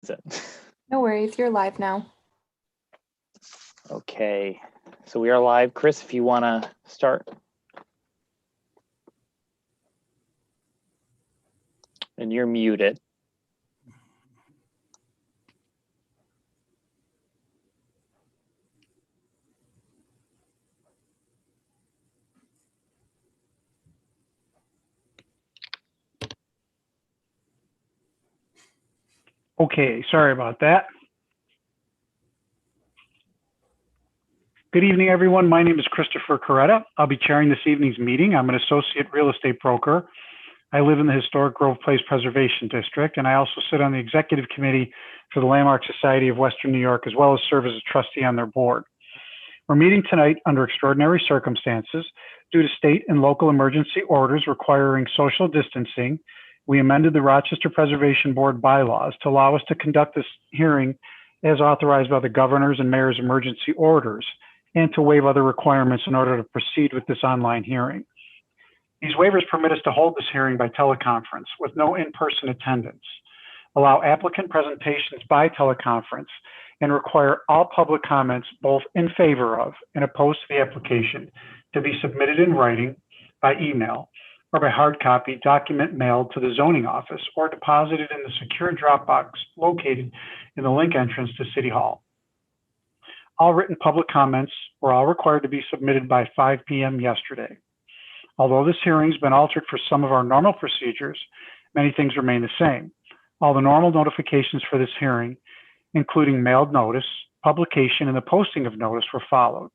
No worries, you're live now. Okay, so we are live. Chris, if you want to start. And you're muted. Okay, sorry about that. Good evening, everyone. My name is Christopher Coretta. I'll be chairing this evening's meeting. I'm an associate real estate broker. I live in the historic Grove Place Preservation District, and I also sit on the executive committee for the Landmark Society of Western New York, as well as serve as a trustee on their board. We're meeting tonight under extraordinary circumstances due to state and local emergency orders requiring social distancing. We amended the Rochester Preservation Board bylaws to allow us to conduct this hearing as authorized by the governor's and mayor's emergency orders, and to waive other requirements in order to proceed with this online hearing. These waivers permit us to hold this hearing by teleconference with no in-person attendance, allow applicant presentations by teleconference, and require all public comments, both in favor of and opposed to the application, to be submitted in writing, by email, or by hard copy document mailed to the zoning office or deposited in the secure drop box located in the link entrance to City Hall. All written public comments were all required to be submitted by 5 p.m. yesterday. Although this hearing's been altered for some of our normal procedures, many things remain the same. All the normal notifications for this hearing, including mailed notice, publication, and the posting of notice, were followed.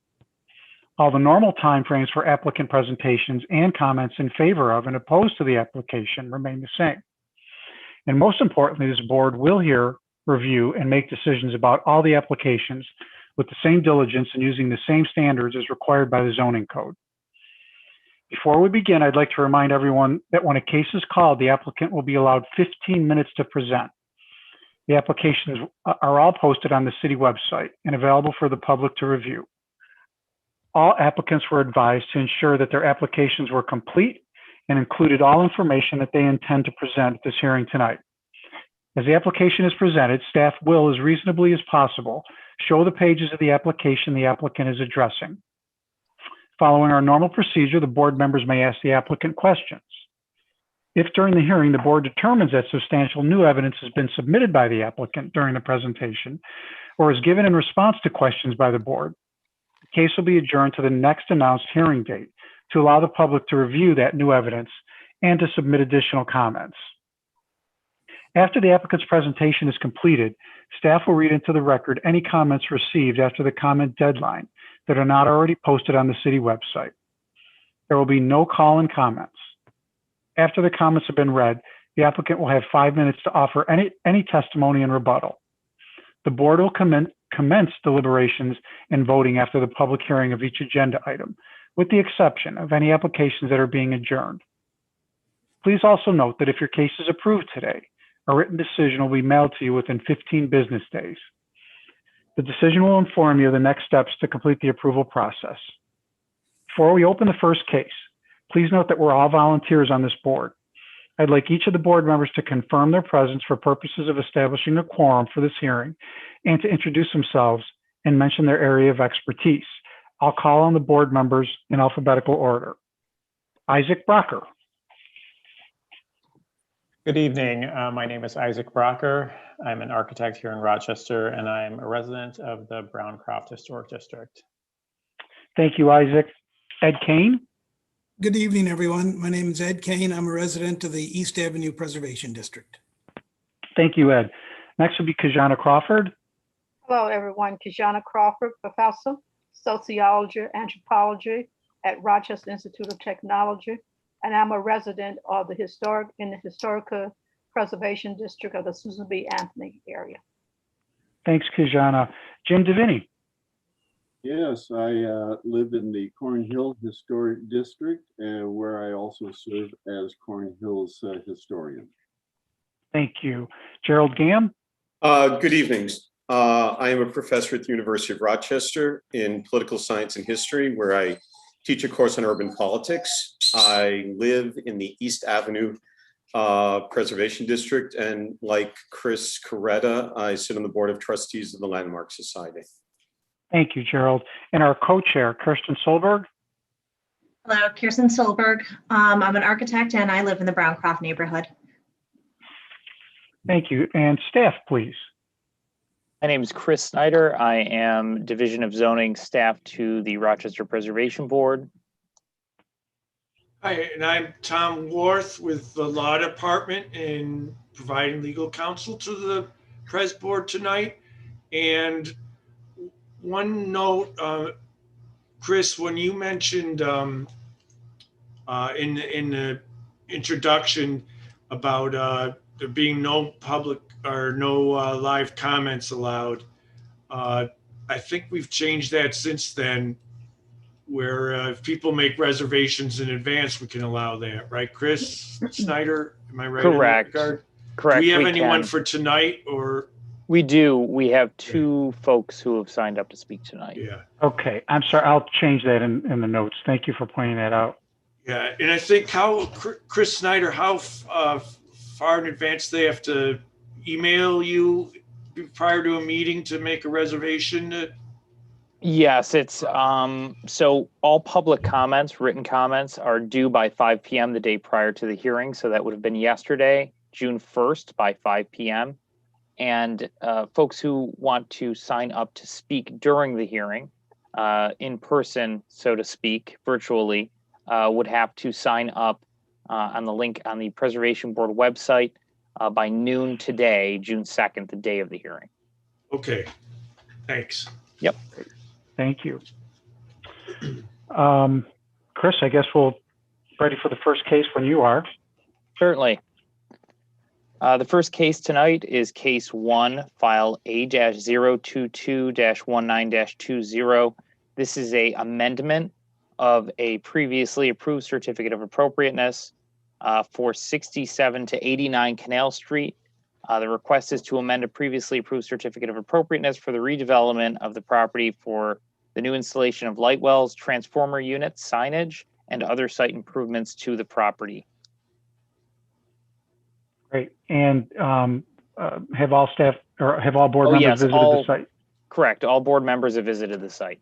All the normal timeframes for applicant presentations and comments in favor of and opposed to the application remain the same. And most importantly, this board will hear, review, and make decisions about all the applications with the same diligence and using the same standards as required by the zoning code. Before we begin, I'd like to remind everyone that when a case is called, the applicant will be allowed 15 minutes to present. The applications are all posted on the city website and available for the public to review. All applicants were advised to ensure that their applications were complete and included all information that they intend to present at this hearing tonight. As the application is presented, staff will, as reasonably as possible, show the pages of the application the applicant is addressing. Following our normal procedure, the board members may ask the applicant questions. If during the hearing the board determines that substantial new evidence has been submitted by the applicant during the presentation or is given in response to questions by the board, the case will be adjourned to the next announced hearing date to allow the public to review that new evidence and to submit additional comments. After the applicant's presentation is completed, staff will read into the record any comments received after the comment deadline that are not already posted on the city website. There will be no call-in comments. After the comments have been read, the applicant will have 5 minutes to offer any testimony and rebuttal. The board will commence deliberations and voting after the public hearing of each agenda item, with the exception of any applications that are being adjourned. Please also note that if your case is approved today, a written decision will be mailed to you within 15 business days. The decision will inform you of the next steps to complete the approval process. Before we open the first case, please note that we're all volunteers on this board. I'd like each of the board members to confirm their presence for purposes of establishing a quorum for this hearing and to introduce themselves and mention their area of expertise. I'll call on the board members in alphabetical order. Isaac Brocker. Good evening. My name is Isaac Brocker. I'm an architect here in Rochester, and I'm a resident of the Browncroft Historic District. Thank you, Isaac. Ed Kane. Good evening, everyone. My name is Ed Kane. I'm a resident of the East Avenue Preservation District. Thank you, Ed. Next will be Katherine Crawford. Hello, everyone. Katherine Crawford, professor, sociology, anthropology at Rochester Institute of Technology. And I'm a resident of the Historical Preservation District of the Susan B. Anthony area. Thanks, Katherine. Jim Divinity. Yes, I live in the Cornhill Historic District, where I also serve as Cornhill's historian. Thank you. Gerald Gam. Good evening. I am a professor at the University of Rochester in political science and history, where I teach a course on urban politics. I live in the East Avenue Preservation District, and like Chris Coretta, I sit on the Board of Trustees of the Landmark Society. Thank you, Gerald. And our co-chair, Kirsten Solberg. Hello, Kirsten Solberg. I'm an architect and I live in the Browncroft neighborhood. Thank you. And staff, please. My name is Chris Snyder. I am Division of Zoning staff to the Rochester Preservation Board. Hi, and I'm Tom Worth with the Law Department and providing legal counsel to the Pres Board tonight. And one note, Chris, when you mentioned in the introduction about there being no public or no live comments allowed, I think we've changed that since then, where if people make reservations in advance, we can allow that, right, Chris Snyder? Am I right? Correct. Correct. Do we have anyone can. for tonight, or? We do. We have two folks who have signed up to speak tonight. Yeah. Okay, I'm sorry. I'll change that in the notes. Thank you for pointing that out. Yeah, and I think Chris Snyder, how far in advance they have to email you prior to a meeting to make a reservation? Yes, it's so all public comments, written comments, are due by 5 p.m. the day prior to the hearing. So that would have been yesterday, June 1st by 5 p.m. And folks who want to sign up to speak during the hearing, in person, so to speak, virtually, would have to sign up on the link on the Preservation Board website by noon today, June 2nd, the day of the hearing. Okay, thanks. Yep. Thank you. Chris, I guess we'll ready for the first case when you are. Certainly. The first case tonight is case 1, file A-022-19-20. This is a amendment of a previously approved certificate of appropriateness for 67 to 89 Canal Street. The request is to amend a previously approved certificate of appropriateness for the redevelopment of the property for the new installation of light wells, transformer units, signage, and other site improvements to the property. Great. And have all staff or have all board members visited the site? Correct. All board members have visited the site.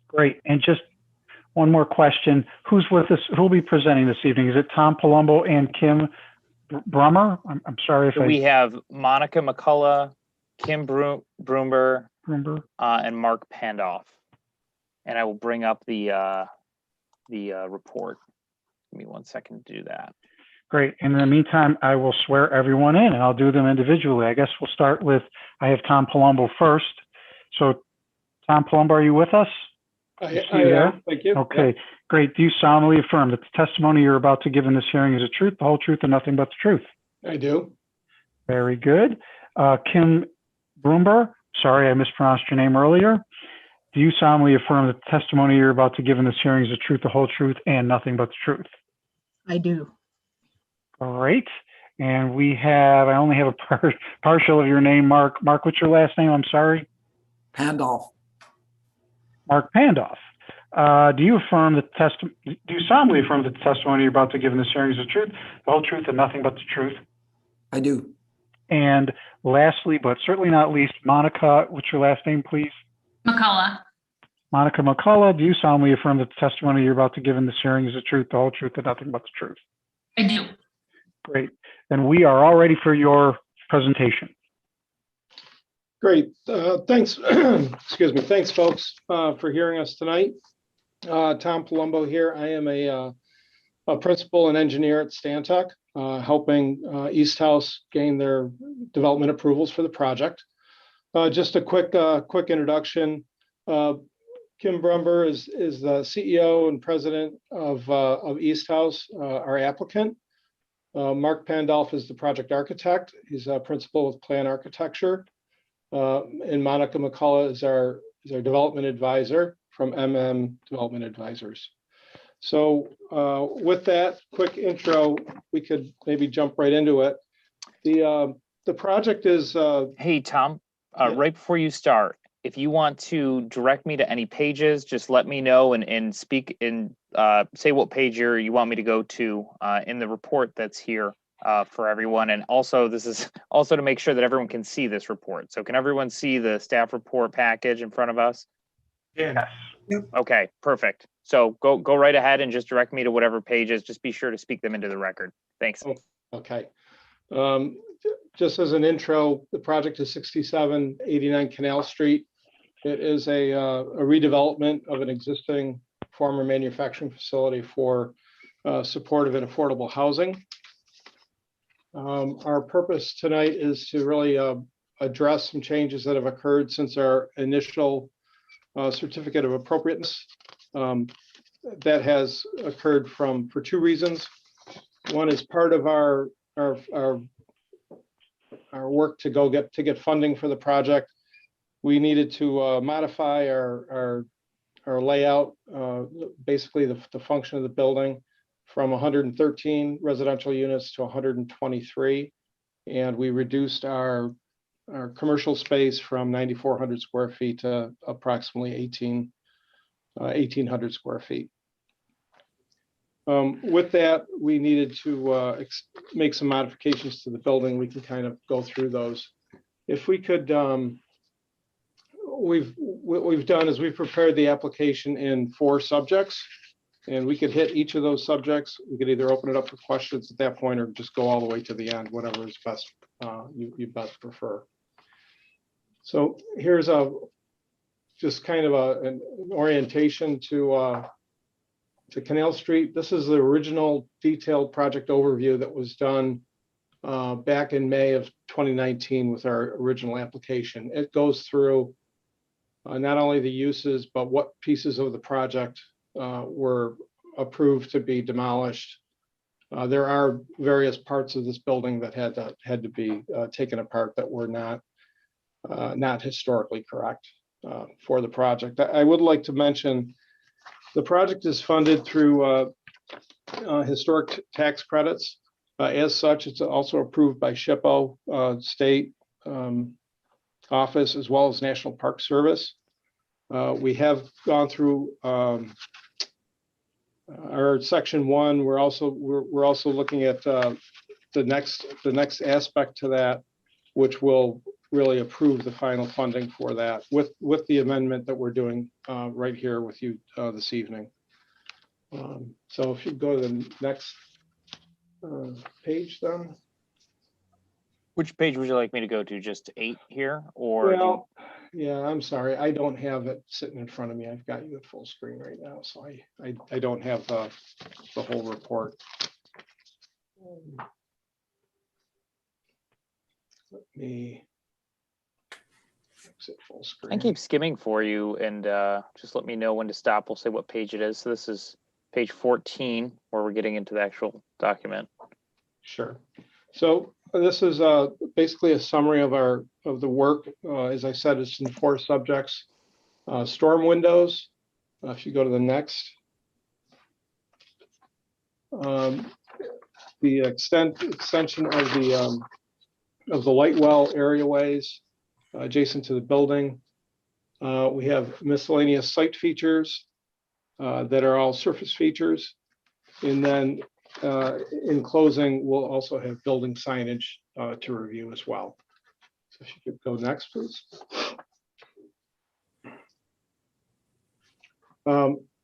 Great. And just one more question. Who's with us? Who will be presenting this evening? Is it Tom Palumbo and Kim Brummer? I'm sorry if we have Monica McCullough, Kim Broomber, and Mark Pandoff. And I will bring up the report. Give me 1 second to do that. Great. And in the meantime, I will swear everyone in, and I'll do them individually. I guess we'll start with, I have Tom Palumbo first. So, Tom Palumbo, are you with us? I am. Thank you. Okay, yeah. Great. Do you solemnly affirm that the testimony you're about to give in this hearing is the truth, the whole truth, and nothing but the truth? I do. Very good. Kim Broomber, sorry I mispronounced your name earlier. Do you solemnly affirm that the testimony you're about to give in this hearing is the truth, the whole truth, and nothing but the truth? I do. Great. And we have, I only have a partial of your name, Mark. Mark, what's your last name? I'm sorry. Pandoff. Mark Pandoff. Do you solemnly affirm that the testimony you're about to give in this hearing is the truth, the whole truth, and nothing but the truth? I do. And lastly, but certainly not least, Monica, what's your last name, please? McCullough. Monica McCullough, do you solemnly affirm that the testimony you're about to give in this hearing is the truth, the whole truth, and nothing but the truth? I do. Great. Then we are all ready for your presentation. Great. Thanks. Excuse me. Thanks, folks, for hearing us tonight. Tom Palumbo here. I am a principal and engineer at Stantec, helping East House gain their development approvals for the project. Just a quick introduction. Kim Brumber is the CEO and president of East House, our applicant. Mark Pandolf is the project architect. He's a principal with Plan Architecture. And Monica McCullough is our development advisor from Development Advisors. So with that quick intro, we could maybe jump right into it. The project is. Hey, Tom, yeah. Right before you start, if you want to direct me to any pages, just let me know and speak and say what page you want me to go to in the report that's here for everyone. And also, this is also to make sure that everyone can see this report. So can everyone see the staff report package in front of us? Yeah. Okay, perfect. So go right ahead and just direct me to whatever pages. Just be sure to speak them into the record. Thanks. Okay. Just as an intro, the project is 6789 Canal Street. It is a redevelopment of an existing former manufacturing facility for supportive and affordable housing. Our purpose tonight is to really address some changes that have occurred since our initial certificate of appropriateness. That has occurred for two reasons. One is part of our work to get funding for the project. We needed to modify our layout, basically the function of the building, from 113 residential units to 123. And we reduced our commercial space from 9,400 square feet to approximately 1,800 square feet. With that, we needed to make some modifications to the building. We can kind of go through those. If we could, what we've done is we've prepared the application in 4 subjects, and we could hit each of those subjects. We could either open it up for questions at that point or just go all the way to the end, whatever is best, you best prefer. So here's just kind of an orientation to Canal Street. This is the original detailed project overview that was done back in May of 2019 with our original application. It goes through not only the uses, but what pieces of the project were approved to be demolished. There are various parts of this building that had to be taken apart that were not historically correct for the project. I would like to mention the project is funded through historic tax credits. As such, it's also approved by SHPO, state office, as well as National Park Service. We have gone through our section 1. We're also looking at the next aspect to that, which will really approve the final funding for that with the amendment that we're doing right here with you this evening. So if you go to the next page then. Which page would you like me to go to? Just 8 here, or? Well, yeah, I'm sorry. I don't have it sitting in front of me. I've got you at full screen right now, so I don't have the whole report. Let me exit full screen. I keep skimming for you, and just let me know when to stop. We'll say what page it is. So this is page 14, where we're getting into the actual document. Sure. So this is basically a summary of the work. As I said, it's in 4 subjects. Storm windows. If you go to the next. The extension of the light well areaways adjacent to the building. We have miscellaneous site features that are all surface features. And then in closing, we'll also have building signage to review as well. So if you could go next, please.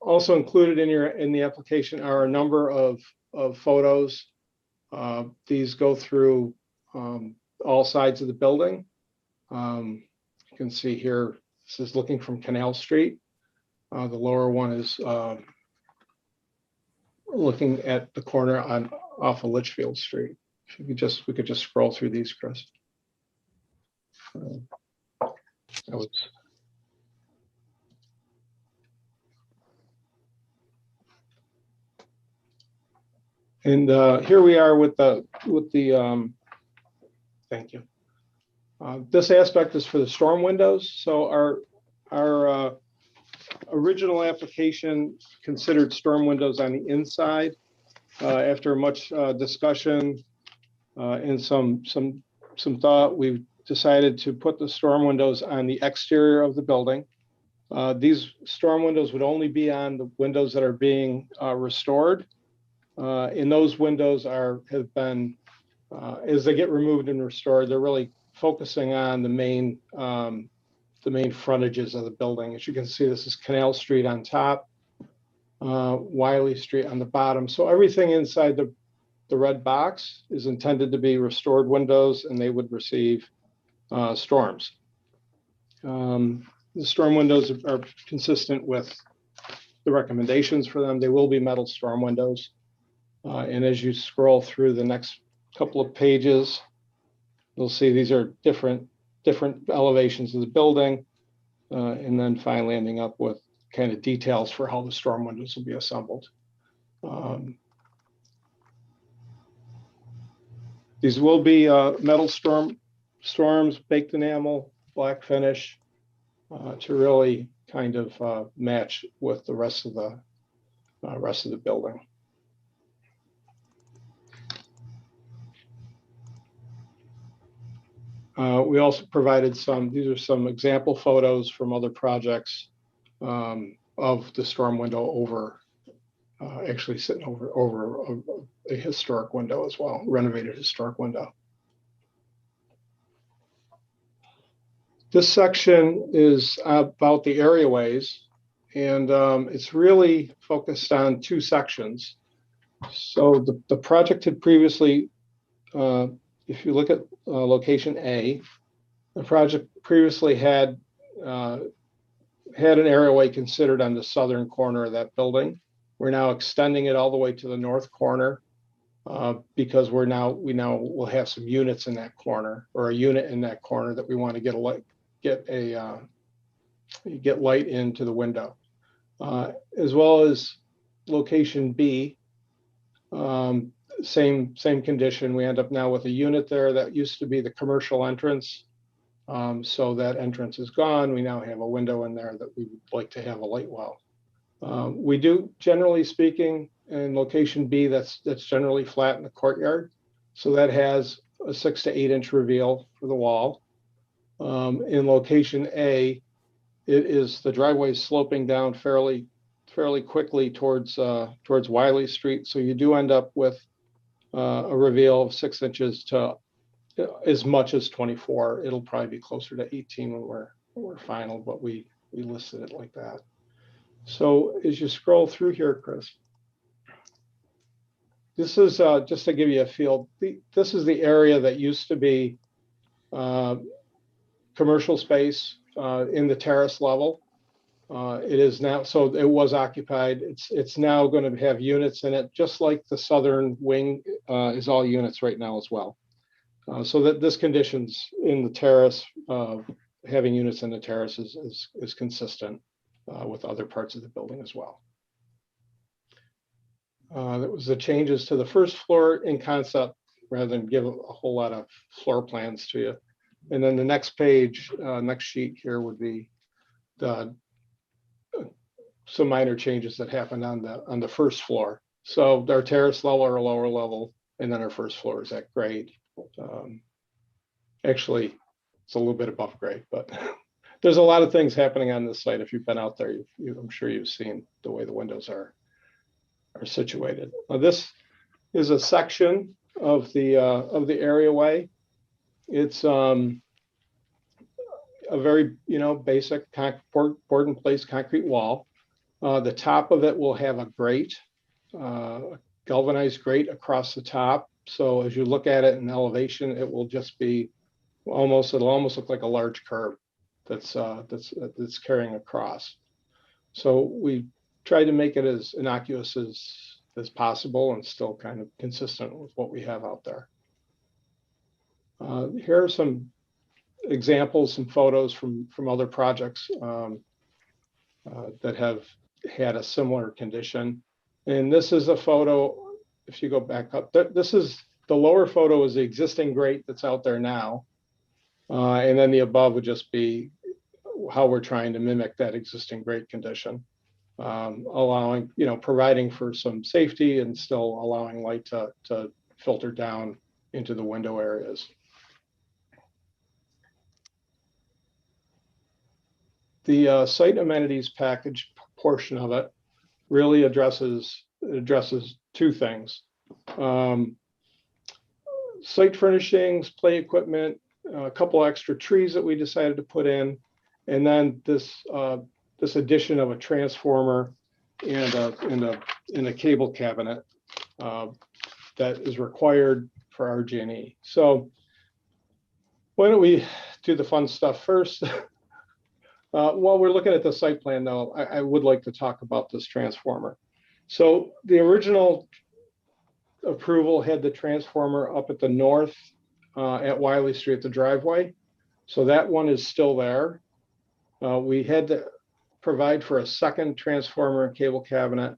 Also included in the application are a number of photos. These go through all sides of the building. You can see here, this is looking from Canal Street. The lower one is looking at the corner off of Litchfield Street. If you could we could just scroll through these, Chris. And here we are with the thank you. This aspect is for the storm windows. So our original application considered storm windows on the inside. After much discussion and some thought, we've decided to put the storm windows on the exterior of the building. These storm windows would only be on the windows that are being restored. And those windows have been As they get removed and restored, they're really focusing on the main frontages of the building. As you can see, this is Canal Street on top, Wiley Street on the bottom. So everything inside the red box is intended to be restored windows, and they would receive storms. The storm windows are consistent with the recommendations for them. They will be metal storm windows. And as you scroll through the next couple of pages, you'll see these are different elevations of the building, and then finally ending up with kind of details for how the storm windows will be assembled. These will be metal storms, baked enamel, black finish, to really kind of match with the rest of the building. We also provided these are some example photos from other projects of the storm window over, actually sitting over a historic window as well, renovated historic window. This section is about the areaways, and it's really focused on two sections. So the project had previously, if you look at location A, the project previously had an areaway considered on the southern corner of that building. We're now extending it all the way to the north corner because we now will have some units in that corner, or a unit in that corner that we want to get light into the window, as well as location B. Same condition. We end up now with a unit there that used to be the commercial entrance. So that entrance is gone. We now have a window in there that we would like to have a light well. We do, generally speaking, in location B, that's generally flat in the courtyard. So that has a 6 to 8 inch reveal for the wall. In location A, it is the driveway is sloping down fairly quickly towards Wiley Street. So you do end up with a reveal of 6 inches to as much as 24. It'll probably be closer to 18 when we're final, but we listed it like that. So as you scroll through here, Chris, this is just to give you a feel. This is the area that used to be commercial space in the terrace level. It is now, so it was occupied. It's now going to have units in it, just like the southern wing is all units right now as well. So that this conditions in the terrace, having units in the terrace is consistent with other parts of the building as well. That was the changes to the first floor in concept, rather than give a whole lot of floor plans to you. And then the next page, next sheet here would be some minor changes that happened on the first floor. So our terrace level, our lower level, and then our first floor is at grade. Actually, it's a little bit above grade, but there's a lot of things happening on this site. If you've been out there, I'm sure you've seen the way the windows are situated. Now, this is a section of the areaway. It's a very basic board in place concrete wall. The top of it will have a grate, galvanized grate across the top. So as you look at it in elevation, it will just be it'll almost look like a large curb that's carrying across. So we tried to make it as innocuous as possible and still kind of consistent with what we have out there. Here are some examples, some photos from other projects that have had a similar condition. And this is a photo, if you go back up, this is the lower photo is the existing grate that's out there now. And then the above would just be how we're trying to mimic that existing grate condition, allowing, providing for some safety and still allowing light to filter down into the window areas. The site amenities package portion of it really addresses two things. site furnishings, play equipment, a couple extra trees that we decided to put in, and then this addition of a transformer and a cable cabinet that is required for RG&E. So why don't we do the fun stuff first? While we're looking at the site plan, though, I would like to talk about this transformer. So the original approval had the transformer up at the north at Wiley Street, the driveway. So that one is still there. We had to provide for a second transformer and cable cabinet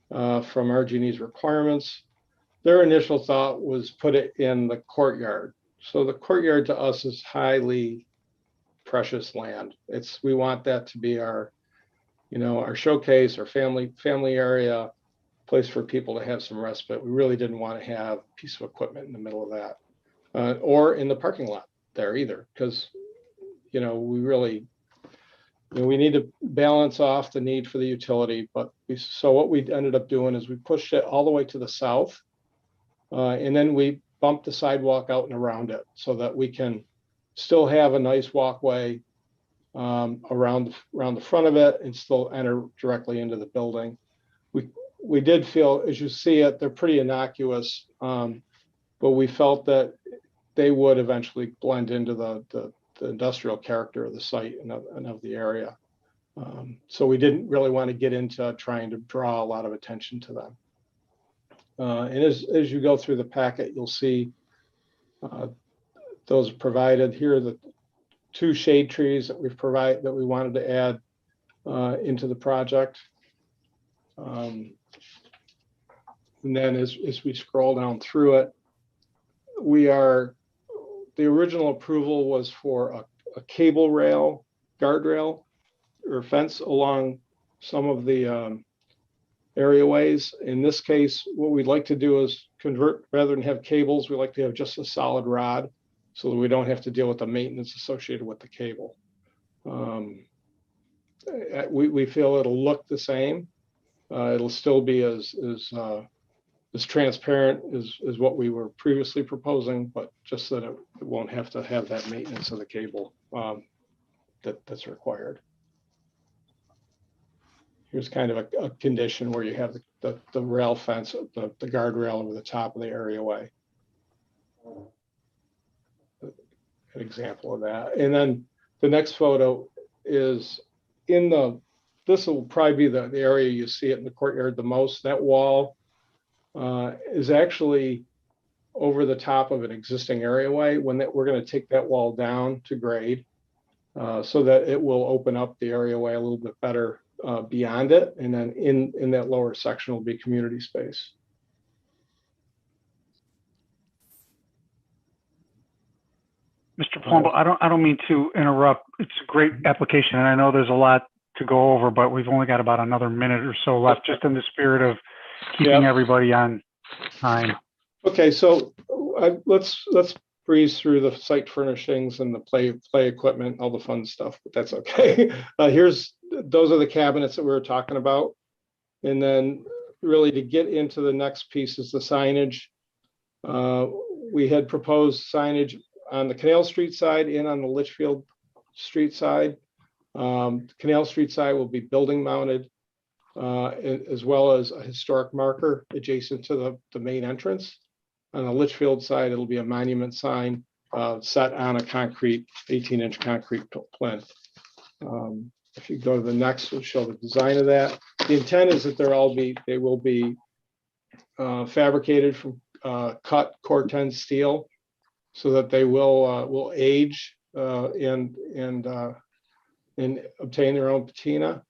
from RG&E's requirements. Their initial thought was put it in the courtyard. So the courtyard to us is highly precious land. We want that to be our, our showcase, our family area, place for people to have some respite. We really didn't want to have a piece of equipment in the middle of that, or in the parking lot there either, because, we really, we need to balance off the need for the utility. But so what we ended up doing is we pushed it all the way to the south, and then we bumped the sidewalk out and around it so that we can still have a nice walkway around the front of it and still enter directly into the building. We did feel, as you see it, they're pretty innocuous, but we felt that they would eventually blend into the industrial character of the site and of the area. So we didn't really want to get into trying to draw a lot of attention to them. And as you go through the packet, you'll see those provided. Here are the 2 shade trees that we wanted to add into the project. And then as we scroll down through it, the original approval was for a cable rail, guardrail, or fence along some of the areaways. In this case, what we'd like to do is convert, rather than have cables, we like to have just a solid rod so that we don't have to deal with the maintenance associated with the cable. We feel it'll look the same. It'll still be as transparent as what we were previously proposing, but just that it won't have to have that maintenance of the cable that's required. Here's kind of a condition where you have the rail fence, the guardrail over the top of the areaway. An example of that. And then the next photo is this will probably be the area you see it in the courtyard the most. That wall is actually over the top of an existing areaway. We're going to take that wall down to grade so that it will open up the areaway a little bit better beyond it. And then in that lower section will be community space. Mr. Palumbo, I don't mean to interrupt. It's a great application, and I know there's a lot to go over, but we've only got about another minute or so left, just in the spirit of keeping everybody on time. Okay, so let's breeze through the site furnishings and the play equipment, all the fun stuff, but that's okay. Those are the cabinets that we were talking about. And then really to get into the next piece is the signage. We had proposed signage on the Canal Street side and on the Litchfield Street side. Canal Street side will be building mounted, as well as a historic marker adjacent to the main entrance. On the Litchfield side, it'll be a monument sign set on a 18-inch concrete plinth. If you go to the next, we'll show the design of that. The intent is that they will be fabricated from cut Coretta steel, so that they will age and obtain their own patina.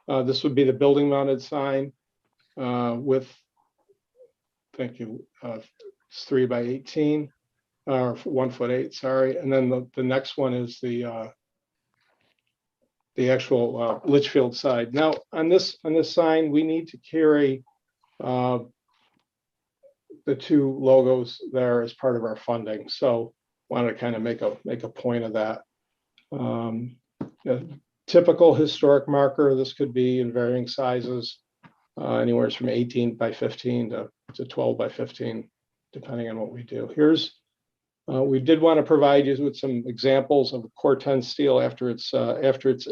This would be the building mounted sign with, thank you, it's 3 by 18 or 1'8", sorry. And then the next one is the actual Litchfield side. Now on this sign, we need to carry the 2 logos there as part of our funding. So wanted to kind of make a point of that. A typical historic marker, this could be in varying sizes, anywhere from 18 by 15 to 12 by 15, depending on what we do. Here's We did want to provide you with some examples of Corten steel after it's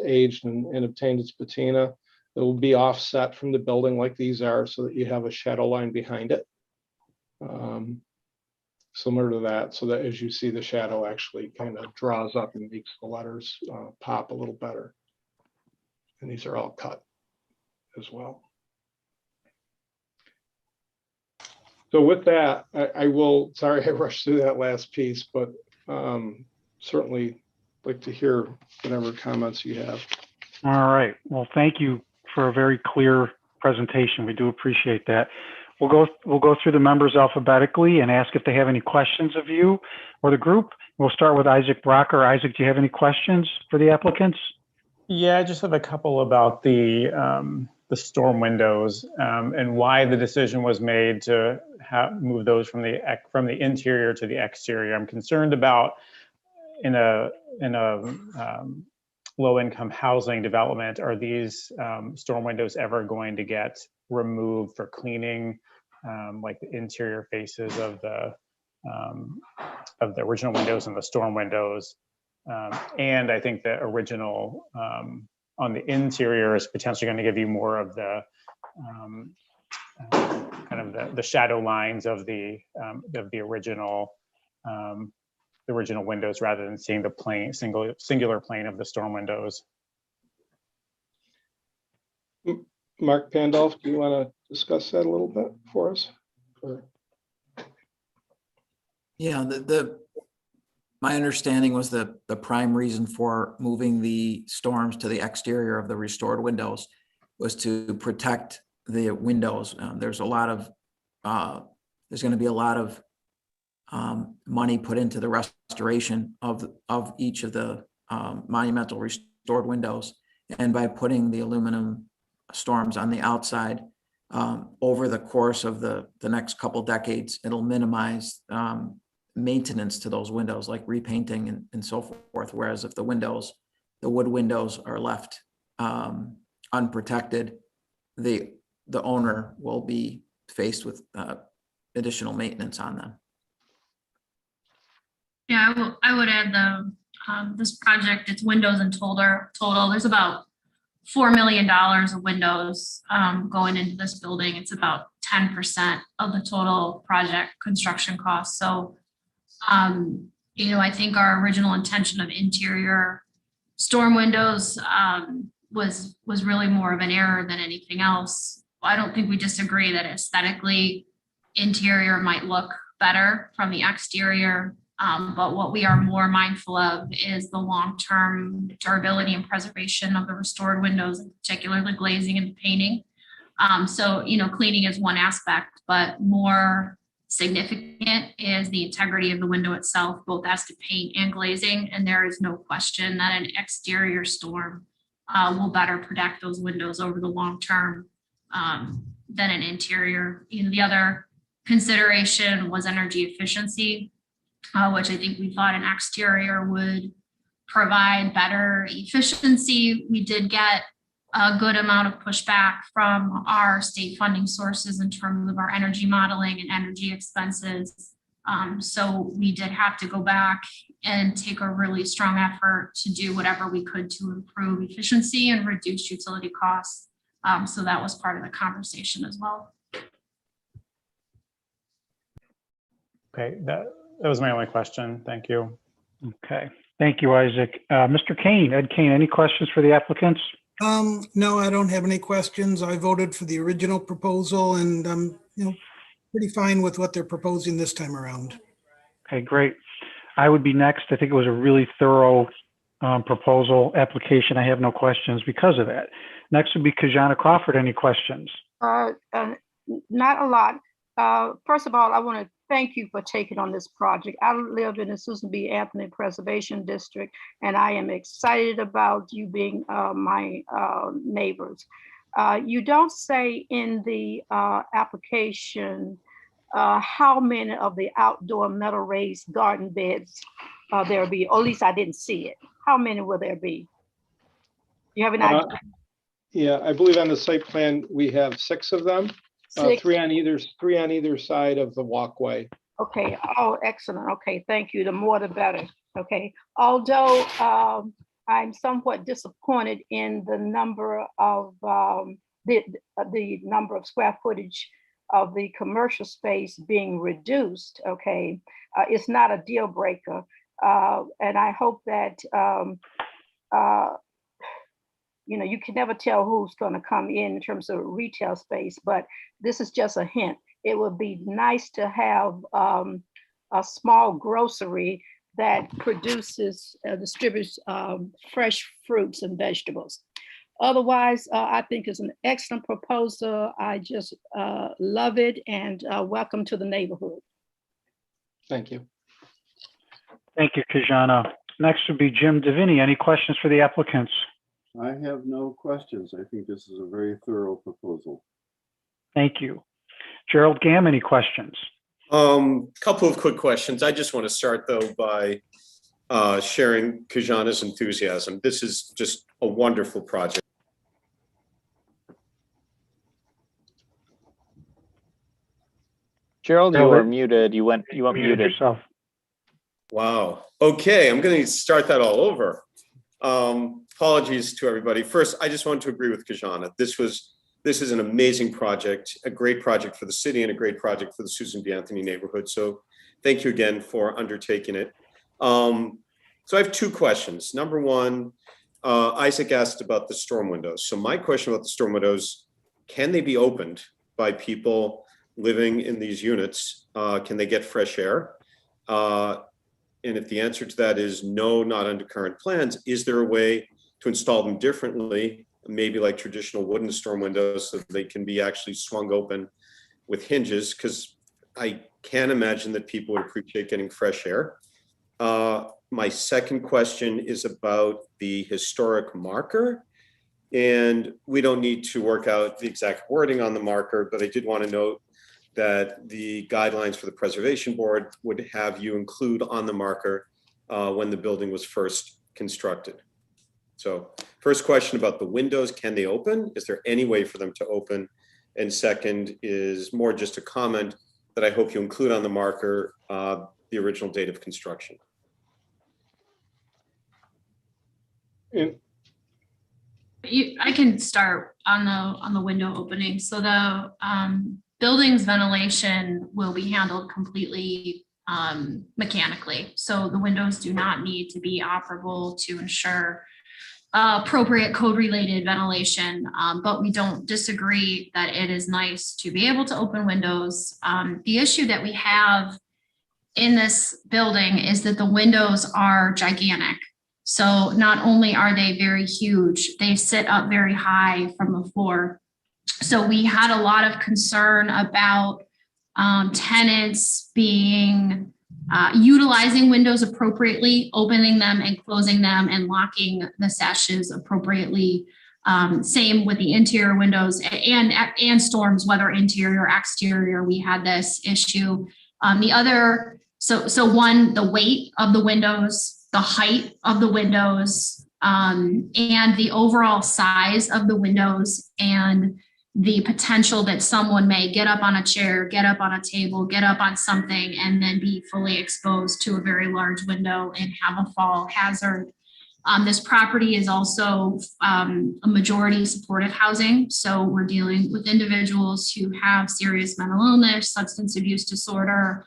aged and obtained its patina. It will be offset from the building like these are, so that you have a shadow line behind it. Similar to that, so that as you see, the shadow actually kind of draws up and makes the letters pop a little better. And these are all cut as well. So with that, I will, sorry I rushed through that last piece, but certainly like to hear whatever comments you have. All right. Well, thank you for a very clear presentation. We do appreciate that. We'll go through the members alphabetically and ask if they have any questions of you or the group. We'll start with Isaac Brocker. Isaac, do you have any questions for the applicants? Yeah, I just have a couple about the storm windows and why the decision was made to move those from the interior to the exterior. I'm concerned about in a low-income housing development, are these storm windows ever going to get removed for cleaning, like the interior faces of the original windows and the storm windows? And I think the original on the interior is potentially going to give you more of the kind of the shadow lines of the original windows, rather than seeing the plain singular plane of the storm windows. Mark Pandolf, do you want to discuss that a little bit for us? Yeah, my understanding was that the prime reason for moving the storms to the exterior of the restored windows was to protect the windows. There's going to be a lot of money put into the restoration of each of the monumental restored windows, and by putting the aluminum storms on the outside over the course of the next couple decades, it'll minimize maintenance to those windows, like repainting and so forth. Whereas if the wood windows are left unprotected, the owner will be faced with additional maintenance on them. Yeah, I would add this project, it's windows in total. There's about $4 million of windows going into this building. It's about 10% of the total project construction cost. So, I think our original intention of interior storm windows was really more of an error than anything else. I don't think we disagree that aesthetically interior might look better from the exterior. But what we are more mindful of is the long-term durability and preservation of the restored windows, in particular the glazing and the painting. So, cleaning is one aspect, but more significant is the integrity of the window itself, both as to paint and glazing. And there is no question that an exterior storm will better protect those windows over the long term than an interior. The other consideration was energy efficiency, which I think we thought an exterior would provide better efficiency. We did get a good amount of pushback from our state funding sources in terms of our energy modeling and energy expenses. So we did have to go back and take a really strong effort to do whatever we could to improve efficiency and reduce utility costs. So that was part of the conversation as well. Okay, that was my only question. Thank you. Okay, thank you, Isaac. Mr. Kane, Ed Kane, any questions for the applicants? No, I don't have any questions. I voted for the original proposal, and I'm, pretty fine with what they're proposing this time around. Okay, great. I would be next. I think it was a really thorough proposal application. I have no questions because of that. Next would be Katherine Crawford. Any questions? Not a lot. First of all, I want to thank you for taking on this project. I live in the Susan B. Anthony Preservation District, and I am excited about you being my neighbors. You don't say in the application how many of the outdoor metal raised garden beds there will be, or at least I didn't see it. How many will there be? You have an idea? Yeah, I believe on the site plan we have 6 of them. 6? Three on either side of the walkway. Okay, oh, excellent. Okay, thank you. The more the better. Okay, although I'm somewhat disappointed in the number of the number of square footage of the commercial space being reduced. Okay, it's not a deal breaker, and I hope that you can never tell who's going to come in terms of retail space, but this is just a hint. It would be nice to have a small grocery that distributes fresh fruits and vegetables. Otherwise, I think it's an excellent proposal. I just love it, and welcome to the neighborhood. Thank you. Thank you, Kajana. Next would be Jim Divinity. Any questions for the applicants? I have no questions. I think this is a very thorough proposal. Thank you. Gerald Gam, any questions? Couple of quick questions. I just want to start though by sharing Kajana's enthusiasm. This is just a wonderful project. Gerald, you were muted. You went muted. Yourself. Wow. Okay, I'm going to start that all over. Apologies to everybody. First, I just want to agree with Kajana. This is an amazing project, a great project for the city and a great project for the Susan B. Anthony neighborhood. So thank you again for undertaking it. So I have two questions. Number one, Isaac asked about the storm windows. So my question about the storm windows, can they be opened by people living in these units? Can they get fresh air? And if the answer to that is no, not under current plans, is there a way to install them differently, maybe like traditional wooden storm windows, so they can be actually swung open with hinges? Because I can't imagine that people would appreciate getting fresh air. My second question is about the historic marker. And we don't need to work out the exact wording on the marker, but I did want to note that the guidelines for the preservation board would have you include on the marker when the building was first constructed. So first question about the windows, can they open? Is there any way for them to open? And second is more just a comment that I hope you include on the marker the original date of construction. I can start on the window opening. So the building's ventilation will be handled completely mechanically. So the windows do not need to be operable to ensure appropriate code-related ventilation, but we don't disagree that it is nice to be able to open windows. The issue that we have in this building is that the windows are gigantic. So not only are they very huge, they sit up very high from the floor. So we had a lot of concern about tenants being utilizing windows appropriately, opening them and closing them and locking the sashes appropriately. Same with the interior windows and storms, whether interior or exterior, we had this issue. The other, so one, the weight of the windows, the height of the windows, and the overall size of the windows, and the potential that someone may get up on a chair, get up on a table, get up on something, and then be fully exposed to a very large window and have a fall hazard. This property is also a majority supportive housing. So we're dealing with individuals who have serious mental illness, substance abuse disorder.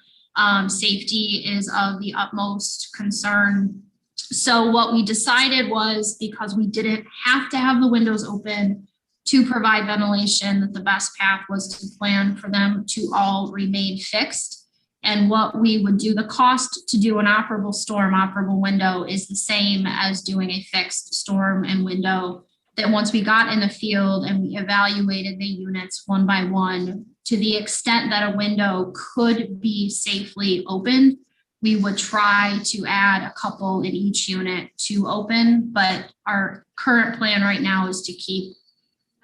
Safety is of the utmost concern. So what we decided was, because we didn't have to have the windows open to provide ventilation, that the best path was to plan for them to all remain fixed. And what we would do, the cost to do an operable storm, operable window is the same as doing a fixed storm and window. That once we got in the field and we evaluated the units one by one, to the extent that a window could be safely opened, we would try to add a couple in each unit to open. But our current plan right now is to keep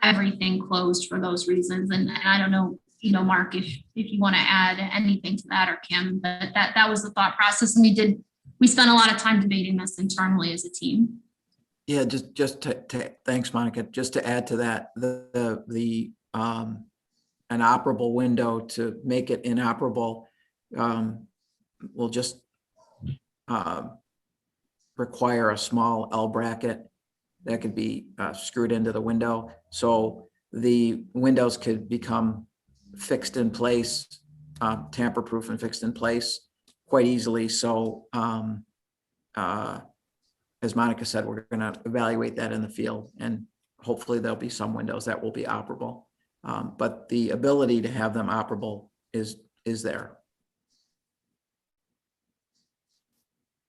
everything closed for those reasons. And I don't know, Mark, if you want to add anything to that, or Kim, but that was the thought process. And we spent a lot of time debating this internally as a team. Yeah, just to thanks, Monica. Just to add to that, an operable window, to make it inoperable, will just require a small L bracket that could be screwed into the window. So the windows could become fixed in place, tamper-proof and fixed in place quite easily. So as Monica said, we're going to evaluate that in the field, and hopefully there'll be some windows that will be operable. But the ability to have them operable is there.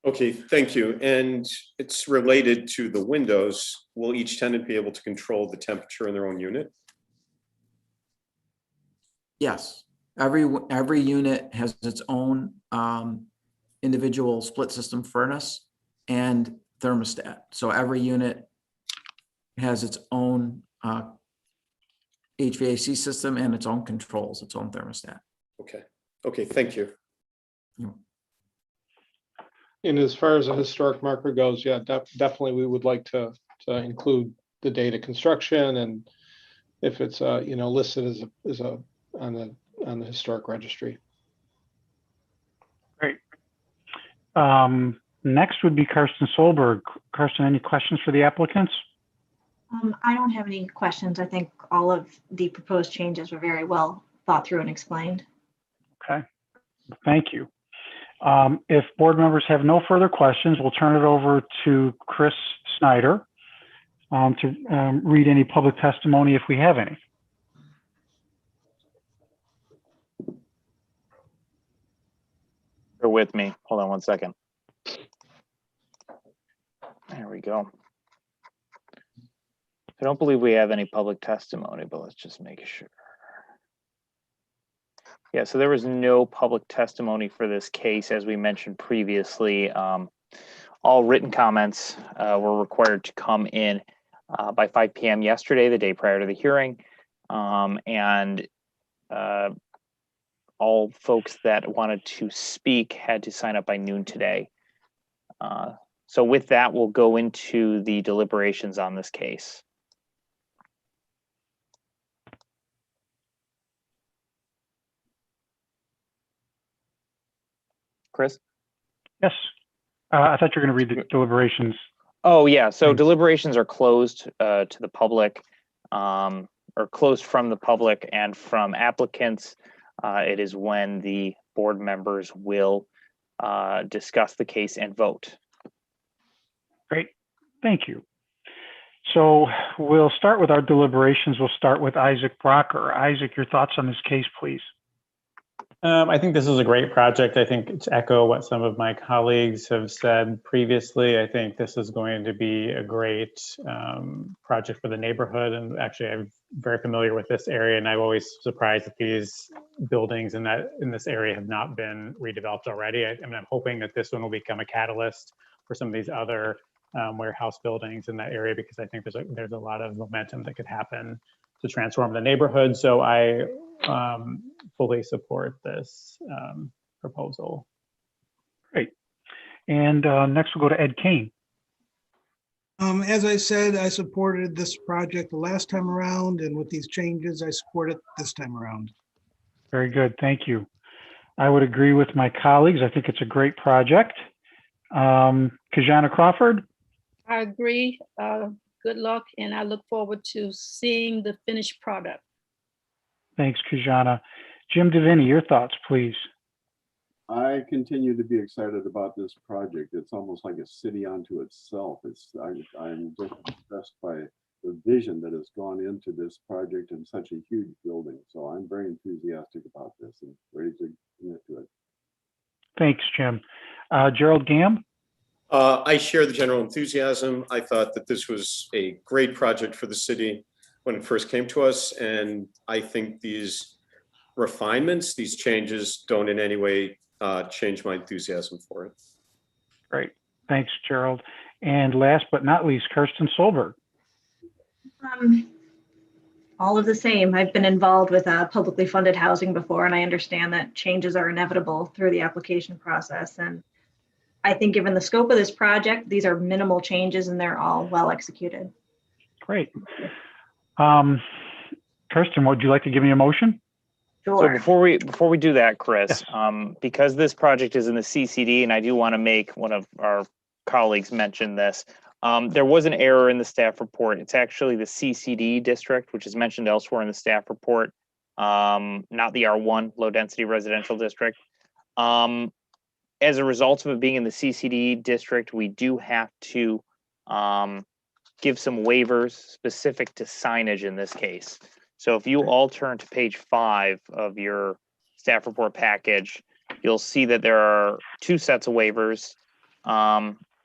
Okay, thank you. And it's related to the windows. Will each tenant be able to control the temperature in their own unit? Yes, every unit has its own individual split system furnace and thermostat. So every unit has its own HVAC system and its own controls, its own thermostat. Okay. Okay, thank you. And as far as a historic marker goes, yeah, definitely we would like to include the date of construction, and if it's listed as a on the historic registry. Great. Next would be Karsten Solberg. Karsten, any questions for the applicants? I don't have any questions. I think all of the proposed changes were very well thought through and explained. Okay, thank you. If board members have no further questions, we'll turn it over to Chris Snyder to read any public testimony if we have any. Bear with me. Hold on one second. There we go. I don't believe we have any public testimony, but let's just make sure. Yeah, so there was no public testimony for this case, as we mentioned previously. All written comments were required to come in by 5 p.m. yesterday, the day prior to the hearing. And all folks that wanted to speak had to sign up by noon today. So with that, we'll go into the deliberations on this case. Chris? Yes. I thought you were going to read the deliberations. Oh, yeah. So deliberations are closed to the public, or closed from the public and from applicants. It is when the board members will discuss the case and vote. Great. Thank you. So we'll start with our deliberations. We'll start with Isaac Brocker. Isaac, your thoughts on this case, please. I think this is a great project. I think to echo what some of my colleagues have said previously, I think this is going to be a great project for the neighborhood. And actually, I'm very familiar with this area, and I'm always surprised that these buildings in this area have not been redeveloped already. I'm hoping that this one will become a catalyst for some of these other warehouse buildings in that area, because I think there's a lot of momentum that could happen to transform the neighborhood. So I fully support this proposal. Great. And next we'll go to Ed Kane. As I said, I supported this project the last time around, and with these changes, I support it this time around. Very good. Thank you. I would agree with my colleagues. I think it's a great project. Katherine Crawford? I agree. Good luck, and I look forward to seeing the finished product. Thanks, Katherine. Jim Divinity, your thoughts, please. I continue to be excited about this project. It's almost like a city unto itself. I'm just impressed by the vision that has gone into this project in such a huge building. So I'm very enthusiastic about this and ready to commit to it. Thanks, Jim. Gerald Gam? I share the general enthusiasm. I thought that this was a great project for the city when it first came to us. And I think these refinements, these changes don't in any way change my enthusiasm for it. Great. Thanks, Gerald. And last but not least, Kirsten Solberg. All of the same. I've been involved with publicly funded housing before, and I understand that changes are inevitable through the application process. And I think given the scope of this project, these are minimal changes and they're all well executed. Great. Kirsten, would you like to give me a motion? So Sure. before we do that, Chris, Yes. because this project is in the CCD, and I do want to make one of our colleagues mention this. There was an error in the staff report. It's actually the CCD district, which is mentioned elsewhere in the staff report, not the R1 low density residential district. As a result of it being in the CCD district, we do have to give some waivers specific to signage in this case. So if you all turn to page 5 of your staff report package, you'll see that there are 2 sets of waivers.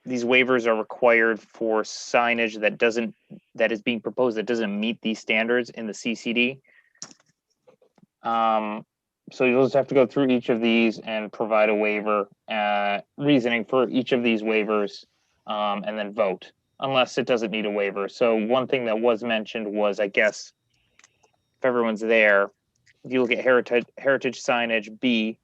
These waivers are required for signage that is being proposed that doesn't meet these standards in the CCD. So you'll just have to go through each of these and provide a waiver, reasoning for each of these waivers, and then vote, unless it doesn't need a waiver. So one thing that was mentioned was, I guess, if everyone's there, if you look at heritage signage B,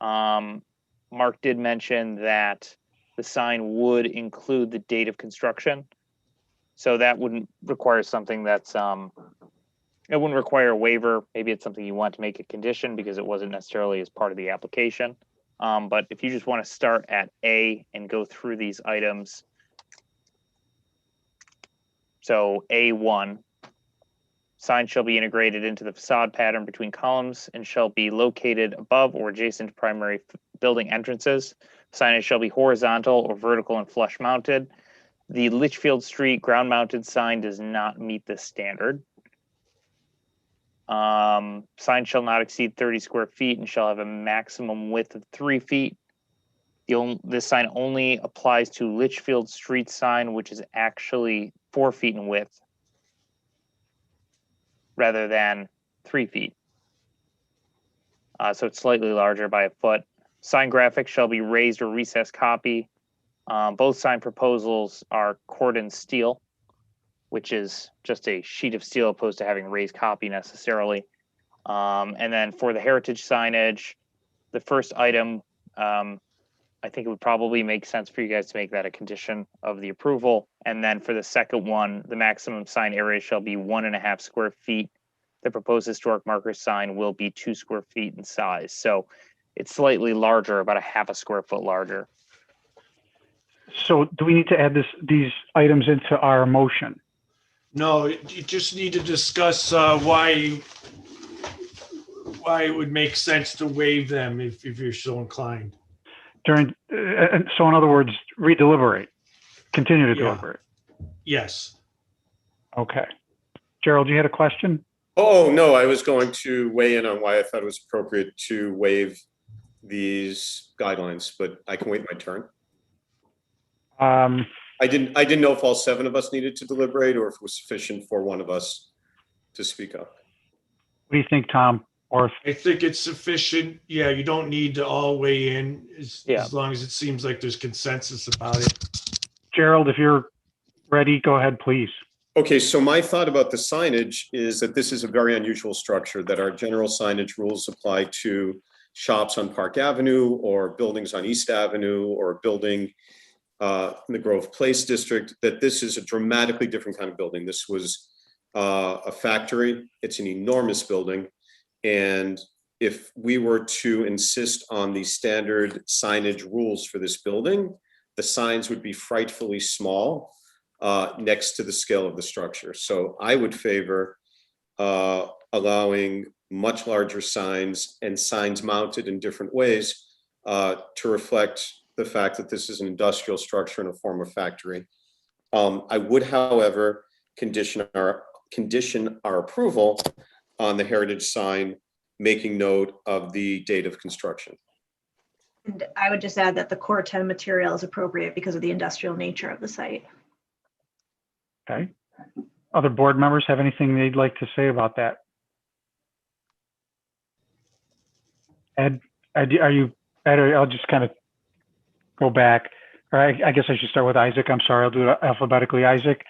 Mark did mention that the sign would include the date of construction. So that wouldn't require something that's, it wouldn't require a waiver. Maybe it's something you want to make a condition because it wasn't necessarily as part of the application. But if you just want to start at A and go through these items. So A1, sign shall be integrated into the facade pattern between columns and shall be located above or adjacent to primary building entrances. Signage shall be horizontal or vertical and flush mounted. The Litchfield Street ground mounted sign does not meet this standard. Sign shall not exceed 30 square feet and shall have a maximum width of 3 feet. This sign only applies to Litchfield Street sign, which is actually 4 feet in width rather than 3 feet. So it's slightly larger by a foot. Sign graphics shall be raised or recessed copy. Both sign proposals are cordon steel, which is just a sheet of steel opposed to having raised copy necessarily. And then for the heritage signage, the first item, I think it would probably make sense for you guys to make that a condition of the approval. And then for the second one, the maximum sign area shall be 1.5 square feet. The proposed historic marker sign will be 2 square feet in size. So it's slightly larger, about a 1/2 square foot larger. So do we need to add these items into our motion? No, you just need to discuss why it would make sense to waive them if you're so inclined. So in other words, redeliberate, continue to deliberate. Yes. Okay. Gerald, you had a question? Oh, no, I was going to weigh in on why I thought it was appropriate to waive these guidelines, but I can wait my turn. I didn't know if all 7 of us needed to deliberate or if it was sufficient for one of us to speak up. What do you think, Tom? Or I think it's sufficient. Yeah, you don't need to all weigh in as long as it seems like there's consensus about it. Gerald, if you're ready, go ahead, please. Okay, so my thought about the signage is that this is a very unusual structure, that our general signage rules apply to shops on Park Avenue or buildings on East Avenue or a building in the Grove Place district, that this is a dramatically different kind of building. This was a factory. It's an enormous building. And if we were to insist on the standard signage rules for this building, the signs would be frightfully small next to the scale of the structure. So I would favor allowing much larger signs and signs mounted in different ways to reflect the fact that this is an industrial structure in a form of factory. I would, however, condition our approval on the heritage sign, making note of the date of construction. And I would just add that the Coretta material is appropriate because of the industrial nature of the site. Okay. Other board members have anything they'd like to say about that? Ed, I'll just kind of go back. Or I guess I should start with Isaac. I'm sorry, I'll do it alphabetically. Isaac,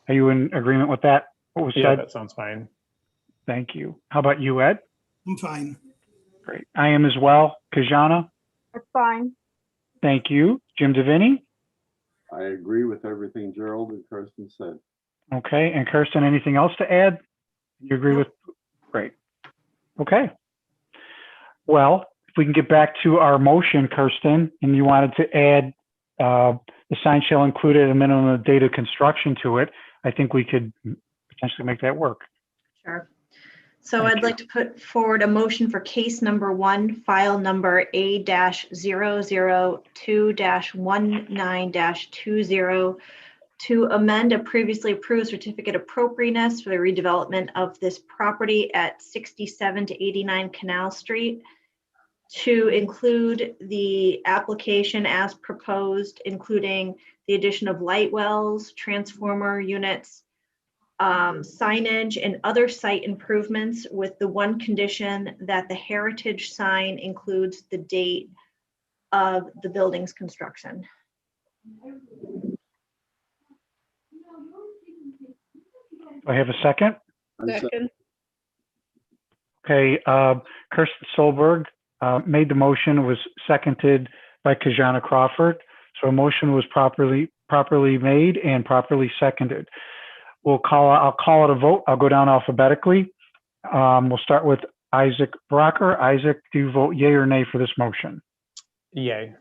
are you in agreement with that? What was said? That sounds fine. Thank you. How about you, Ed? I'm fine. Great. I am as well. Kajana? That's fine. Thank you. Jim Divinity? I agree with everything Gerald and Kirsten said. Okay. And Kirsten, anything else to add? You agree with? Great. Okay. Well, if we can get back to our motion, Kirsten, and you wanted to add the sign shall include at a minimum of date of construction to it, I think we could potentially make that work. Sure. So Thank I'd like to put forward a motion for case number 1, file number A-002-19-20, to amend a previously approved certificate of appropriateness for the redevelopment of this property at 67 to 89 Canal Street, to include the application as proposed, including the addition of light wells, transformer units, signage, and other site improvements, with the one condition that the heritage sign includes the date of the building's construction. Do I have a second? Second. Okay, Kirsten Solberg made the motion, was seconded by Katherine Crawford. So a motion was properly made and properly seconded. I'll call it a vote. I'll go down alphabetically. We'll start with Isaac Brocker. Isaac, do you vote yay or nay for this motion? Yay.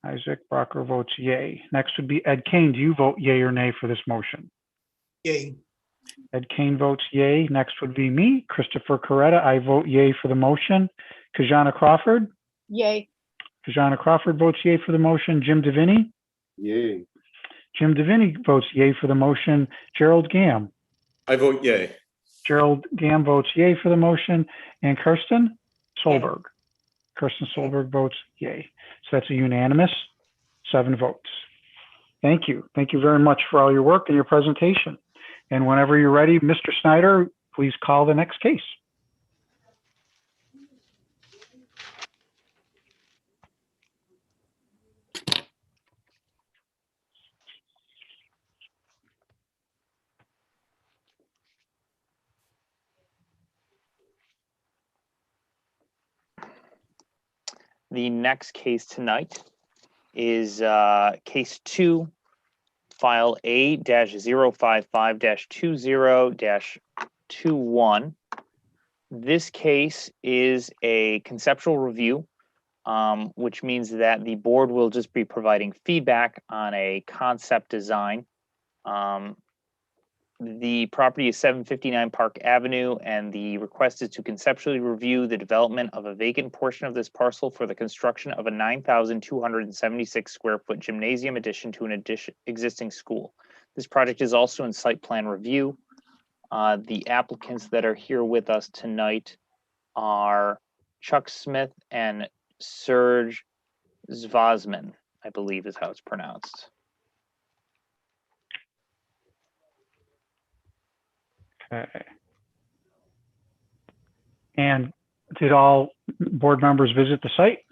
Isaac Brocker votes yay. Next would be Ed Kane. Do you vote yay or nay for this motion? Yay. Ed Kane votes yay. Next would be me, Christopher Coretta. I vote yay for the motion. Katherine Crawford. Yay. Katherine Crawford votes yay for the motion. Jim Divinity. Yay. Jim Divinity votes yay for the motion. Gerald Gam. I vote yay. Gerald Gam votes yay for the motion. And Kirsten Solberg. Kirsten Solberg votes yay. So that's a unanimous 7 votes. Thank you. Thank you very much for all your work and your presentation. And whenever you're ready, Mr. Snyder, please call the next case. The next case tonight is case 2, file A-055-20-21. This case is a conceptual review, which means that the board will just be providing feedback on a concept design. The property is 759 Park Avenue, and the request is to conceptually review the development of a vacant portion of this parcel for the construction of a 9,276 square foot gymnasium addition to an existing school. This project is also in site plan review. The applicants that are here with us tonight are Chuck Smith and Serge Zvazman, I believe is how it's pronounced. Okay. And did all board members visit the site?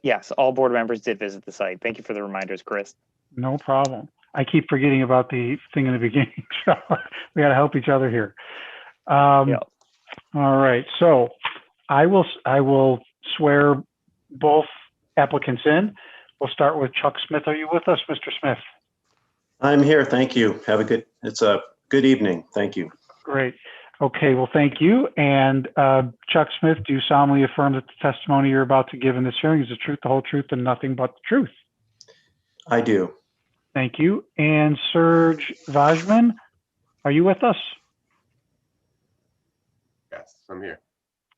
Yes, all board members did visit the site. Thank you for the reminders, Chris. No problem. I keep forgetting about the thing in the beginning, so we got to help each other here. Yep. All right, so I will swear both applicants in. We'll start with Chuck Smith. Are you with us, Mr. Smith? I'm here. Thank you. It's a good evening. Thank you. Great. Okay, well, thank you. And Chuck Smith, do you solemnly affirm that the testimony you're about to give in this hearing is the truth, the whole truth, and nothing but the truth? I do. Thank you. And Serge Vajman, are you with us? Yes, I'm here.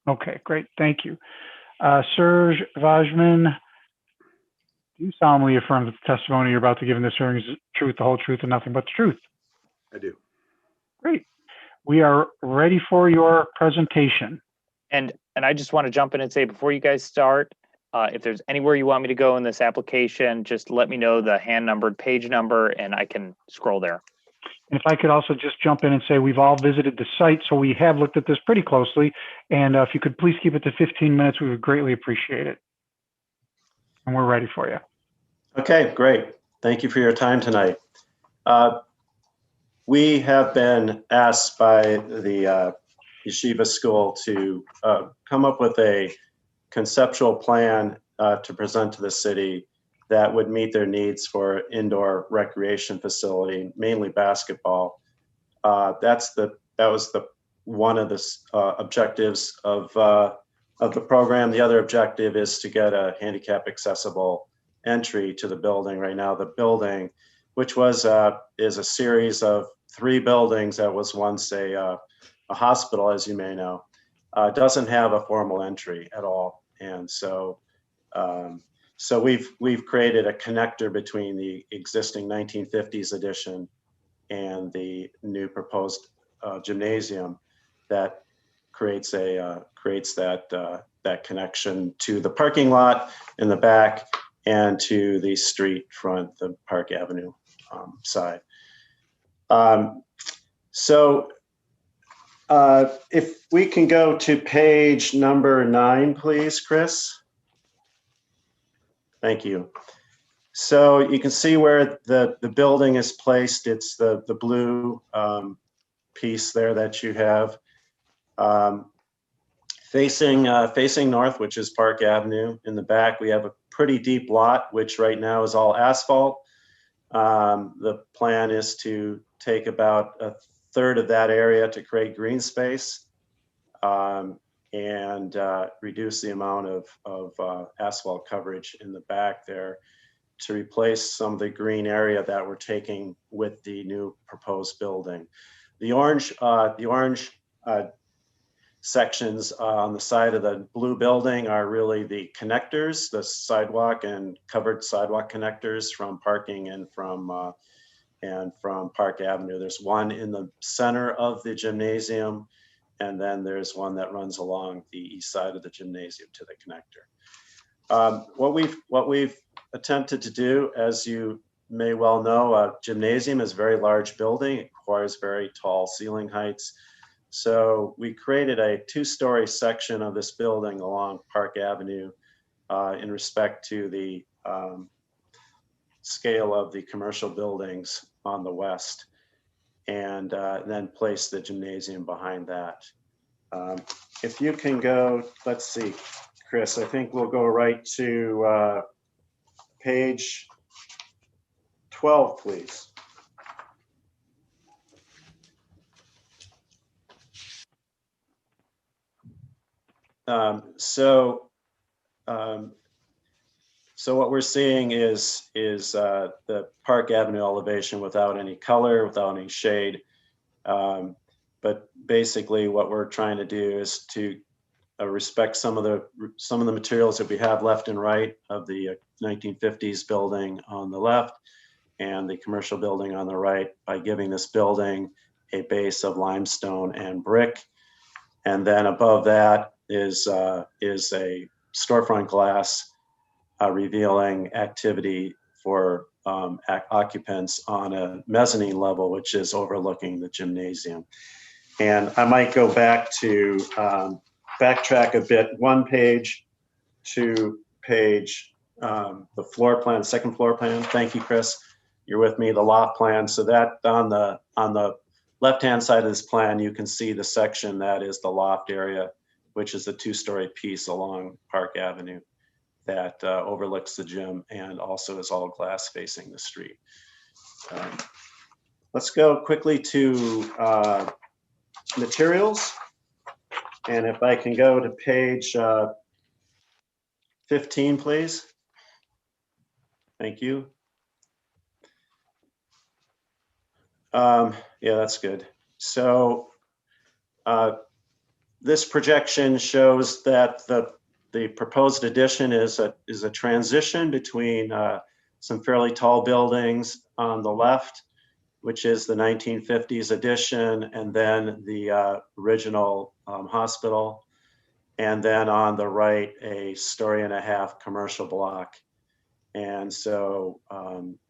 Okay, great. Thank you. Serge Vajman, do you solemnly affirm that the testimony you're about to give in this hearing is the truth, the whole truth, and nothing but the truth? I do. Great. We are ready for your presentation. And I just want to jump in and say, before you guys start, if there's anywhere you want me to go in this application, just let me know the hand numbered page number and I can scroll there. And if I could also just jump in and say, we've all visited the site, so we have looked at this pretty closely. And if you could please keep it to 15 minutes, we would greatly appreciate it. And we're ready for you. Okay, great. Thank you for your time tonight. We have been asked by the Yeshiva School to come up with a conceptual plan to present to the city that would meet their needs for indoor recreation facility, mainly basketball. That was one of the objectives of of the program. The other objective is to get a handicap accessible entry to the building. Right now, the building, which was is a series of 3 buildings that was once a hospital, as you may know, doesn't have a formal entry at all. And so so we've created a connector between the existing 1950s addition and the new proposed gymnasium that creates that connection to the parking lot in the back and to the street front, the Park Avenue side. So if we can go to page number 9, please, Chris. Thank you. So you can see where the building is placed. It's the blue piece there that you have facing north, which is Park Avenue. In the back, we have a pretty deep lot, which right now is all asphalt. The plan is to take about 1/3 of that area to create green space and reduce the amount of asphalt coverage in the back there to replace some of the green area that we're taking with the new proposed building. The orange sections on the side of the blue building are really the connectors, the sidewalk and covered sidewalk connectors from parking and from Park Avenue. There's one in the center of the gymnasium, and then there's one that runs along the east side of the gymnasium to the connector. What we've attempted to do, as you may well know, a gymnasium is a very large building. It requires very tall ceiling heights. So we created a 2-story section of this building along Park Avenue in respect to the scale of the commercial buildings on the west, and then place the gymnasium behind that. If you can go, let's see, Chris, I think we'll go right to page 12, please. So what we're seeing is the Park Avenue elevation without any color, without any shade. But basically what we're trying to do is to respect some of the materials that we have left and right of the 1950s building on the left and the commercial building on the right by giving this building a base of limestone and brick. And then above that is a storefront glass revealing activity for occupants on a mezzanine level, which is overlooking the gymnasium. And I might go back to backtrack a bit, 1 page to page, the floor plan, second floor plan. Thank you, Chris. You're with me, the loft plan. So that on the left-hand side of this plan, you can see the section that is the loft area, which is the 2-story piece along Park Avenue that overlooks the gym and also is all glass facing the street. Let's go quickly to materials. And if I can go to page 15, please. Thank you. Yeah, that's good. So this projection shows that the proposed addition is a transition between some fairly tall buildings on the left, which is the 1950s addition, and then the original hospital. And then on the right, a 1.5-story commercial block. And so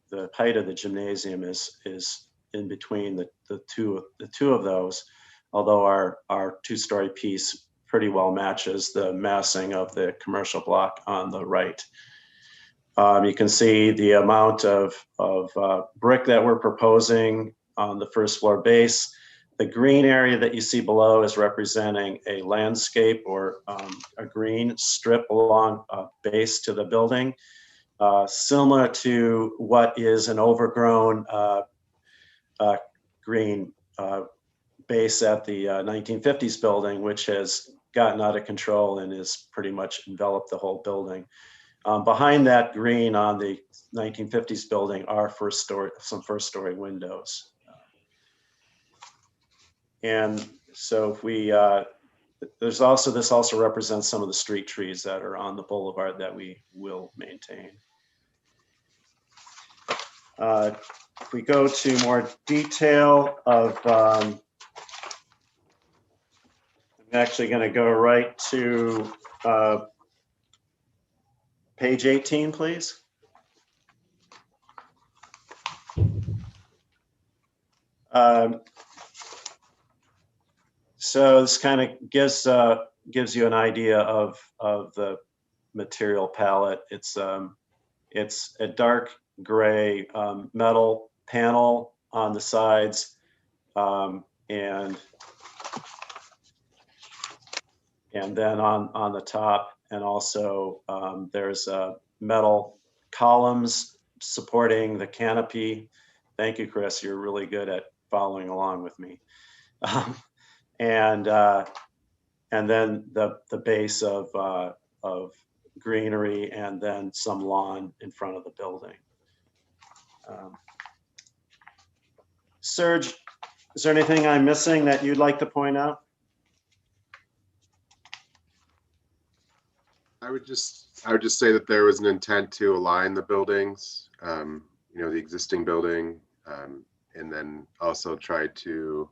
the height of the gymnasium is in between the two of those, although our 2-story piece pretty well matches the massing of the commercial block on the right. You can see the amount of brick that we're proposing on the first floor base. The green area that you see below is representing a landscape or a green strip along base to the building, similar to what is an overgrown green base at the 1950s building, which has gotten out of control and is pretty much enveloped the whole building. Behind that green on the 1950s building are some first story windows. And so if we, this also represents some of the street trees that are on the boulevard that we will maintain. If we go to more detail of, I'm actually going to go right to page 18, please. So this kind of gives you an idea of the material palette. It's a dark gray metal panel on the sides, and then on the top, and also there's metal columns supporting the canopy. Thank you, Chris. You're really good at following along with me. And then the base of greenery, and then some lawn in front of the building. Serge, is there anything I'm missing that you'd like to point out? I would just say that there was an intent to align the buildings, you know, the existing building, and then also try to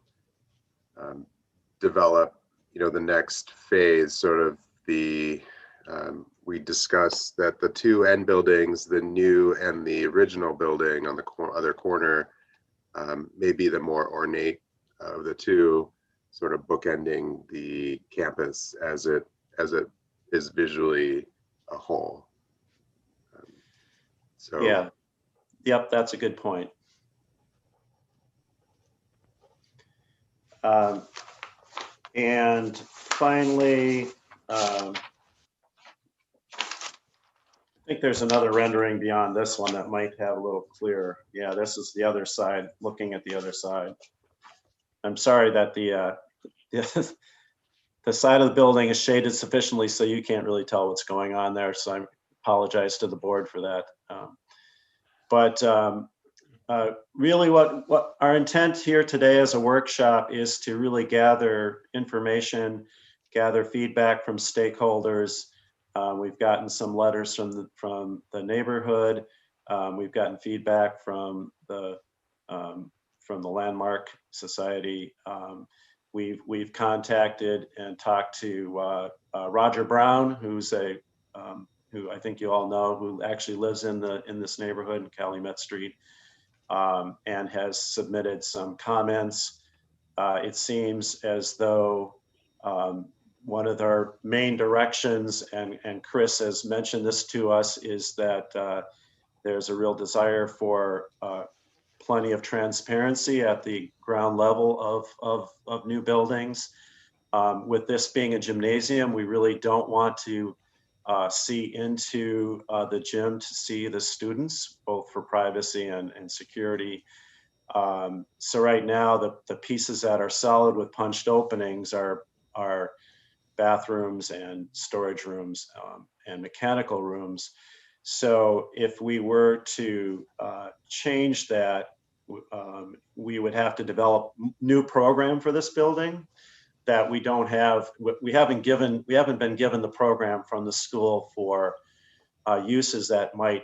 develop, you know, the next phase, sort of the, we discussed that the two end buildings, the new and the original building on the other corner, may be the more ornate of the two, sort of bookending the campus as it is visually a whole. So yeah, yep, that's a good point. And finally, I think there's another rendering beyond this one that might have a little clearer. Yeah, this is the other side, looking at the other side. I'm sorry that the side of the building is shaded sufficiently so you can't really tell what's going on there. So I apologize to the board for that. Really what our intent here today as a workshop is to really gather information, gather feedback from stakeholders. We've gotten some letters from the neighborhood. We've gotten feedback from the Landmark Society. We've contacted and talked to Roger Brown, who's who I think you all know, who actually lives in this neighborhood in Calumet Street, and has submitted some comments. It seems as though one of our main directions, and Chris has mentioned this to us, is that there's a real desire for plenty of transparency at the ground level of new buildings. With this being a gymnasium, we really don't want to see into the gym to see the students, both for privacy and security. So right now, the pieces that are solid with punched openings are bathrooms and storage rooms and mechanical rooms. So if we were to change that, we would have to develop new program for this building that we don't have. We haven't been given the program from the school for uses that might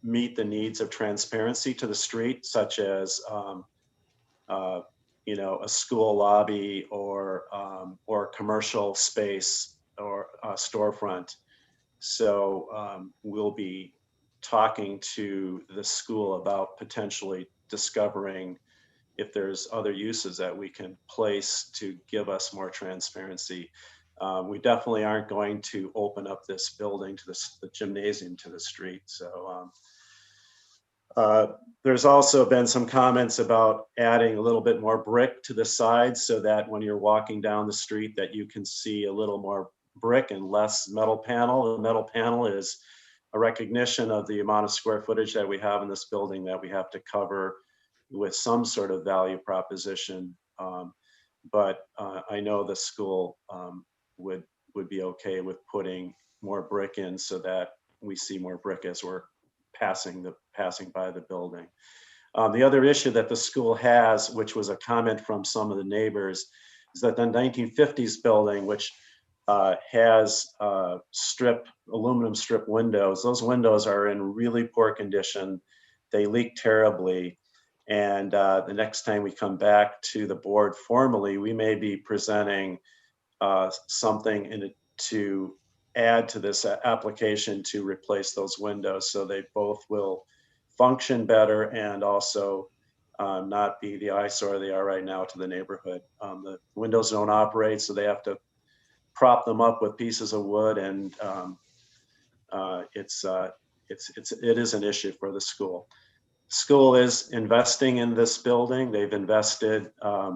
meet the needs of transparency to the street, such as you know, a school lobby or commercial space or a storefront. So we'll be talking to the school about potentially discovering if there's other uses that we can place to give us more transparency. We definitely aren't going to open up this building to the gymnasium to the street. So there's also been some comments about adding a little bit more brick to the sides so that when you're walking down the street that you can see a little more brick and less metal panel. The metal panel is a recognition of the amount of square footage that we have in this building that we have to cover with some sort of value proposition. But I know the school would be okay with putting more brick in so that we see more brick as we're passing by the building. The other issue that the school has, which was a comment from some of the neighbors, is that the 1950s building, which has aluminum strip windows, those windows are in really poor condition. They leak terribly. And the next time we come back to the board formally, we may be presenting something to add to this application to replace those windows, so they both will function better and also not be the eyesore they are right now to the neighborhood. The windows don't operate, so they have to prop them up with pieces of wood, and it is an issue for the school. School is investing in this building. They've invested a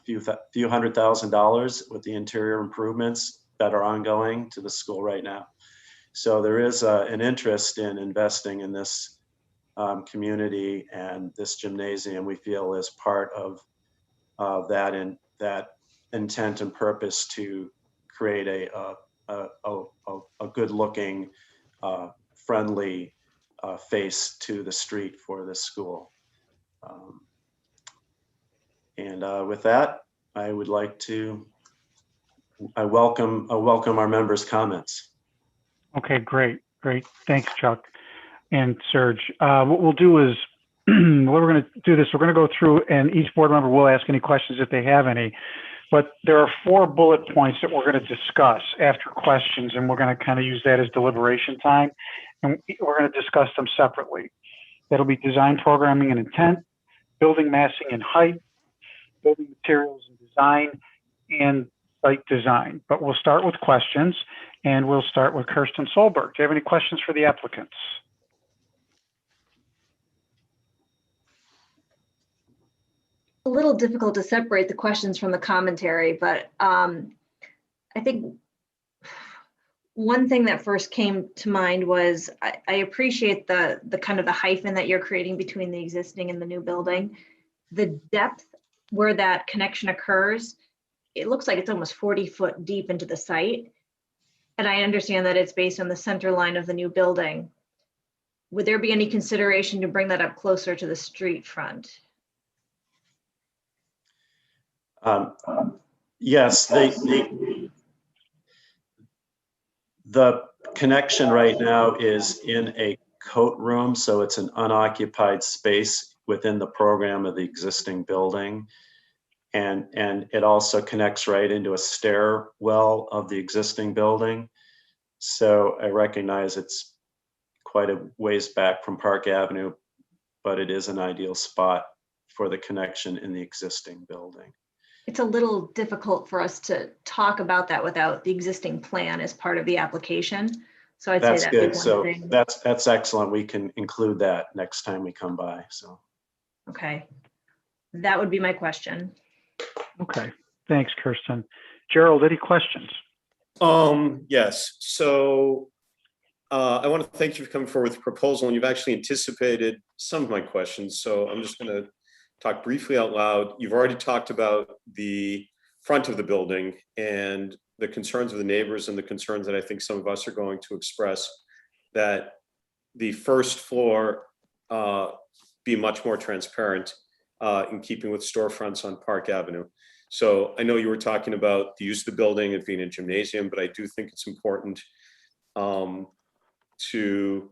few $100,000 with the interior improvements that are ongoing to the school right now. So there is an interest in investing in this community, and this gymnasium we feel is part of that intent and purpose to create a good looking, friendly face to the street for this school. And with that, I would like to welcome our members' comments. Okay, great. Thanks, Chuck and Serge. What we'll do is, we're going to go through, and each board member will ask any questions if they have any. But there are 4 bullet points that we're going to discuss after questions, and we're going to kind of use that as deliberation time. And we're going to discuss them separately. That'll be design, programming, and intent, building massing and height, building materials and design, and site design. But we'll start with questions, and we'll start with Kirsten Solberg. Do you have any questions for the applicants? A little difficult to separate the questions from the commentary, but I think one thing that first came to mind was I appreciate the kind of the hyphen that you're creating between the existing and the new building. The depth where that connection occurs, it looks like it's almost 40 foot deep into the site. And I understand that it's based on the center line of the new building. Would there be any consideration to bring that up closer to the street front? Yes, the connection right now is in a coat room, so it's an unoccupied space within the program of the existing building. And it also connects right into a stairwell of the existing building. So I recognize it's quite a ways back from Park Avenue, but it is an ideal spot for the connection in the existing building. It's a little difficult for us to talk about that without the existing plan as part of the application. So I'd That's say good. that's So one thing. that's excellent. We can include that next time we come by. So. Okay, that would be my question. Okay, thanks, Kirsten. Gerald, any questions? Yes. So I want to thank you for coming forward with the proposal, and you've actually anticipated some of my questions. So I'm just going to talk briefly out loud. You've already talked about the front of the building and the concerns of the neighbors and the concerns that I think some of us are going to express, that the first floor be much more transparent in keeping with storefronts on Park Avenue. So I know you were talking about the use of the building and being a gymnasium, but I do think it's important to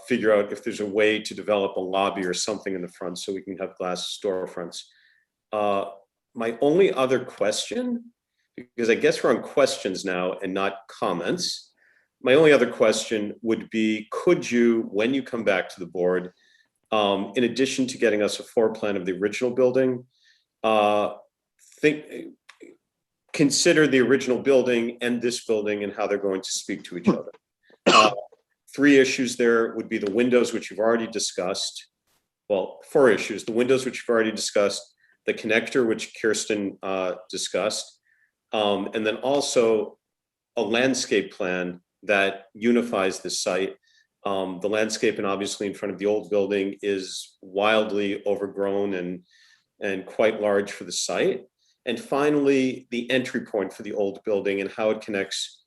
figure out if there's a way to develop a lobby or something in the front so we can have glass storefronts. My only other question, because I guess we're on questions now and not comments, my only other question would be, could you, when you come back to the board, in addition to getting us a floor plan of the original building, consider the original building and this building and how they're going to speak to each other. 3 issues there would be the windows, which you've already discussed. Well, 4 issues: the windows, which you've already discussed, the connector, which Kirsten discussed, and then also a landscape plan that unifies the site. The landscape, and obviously in front of the old building, is wildly overgrown and quite large for the site. And finally, the entry point for the old building and how it connects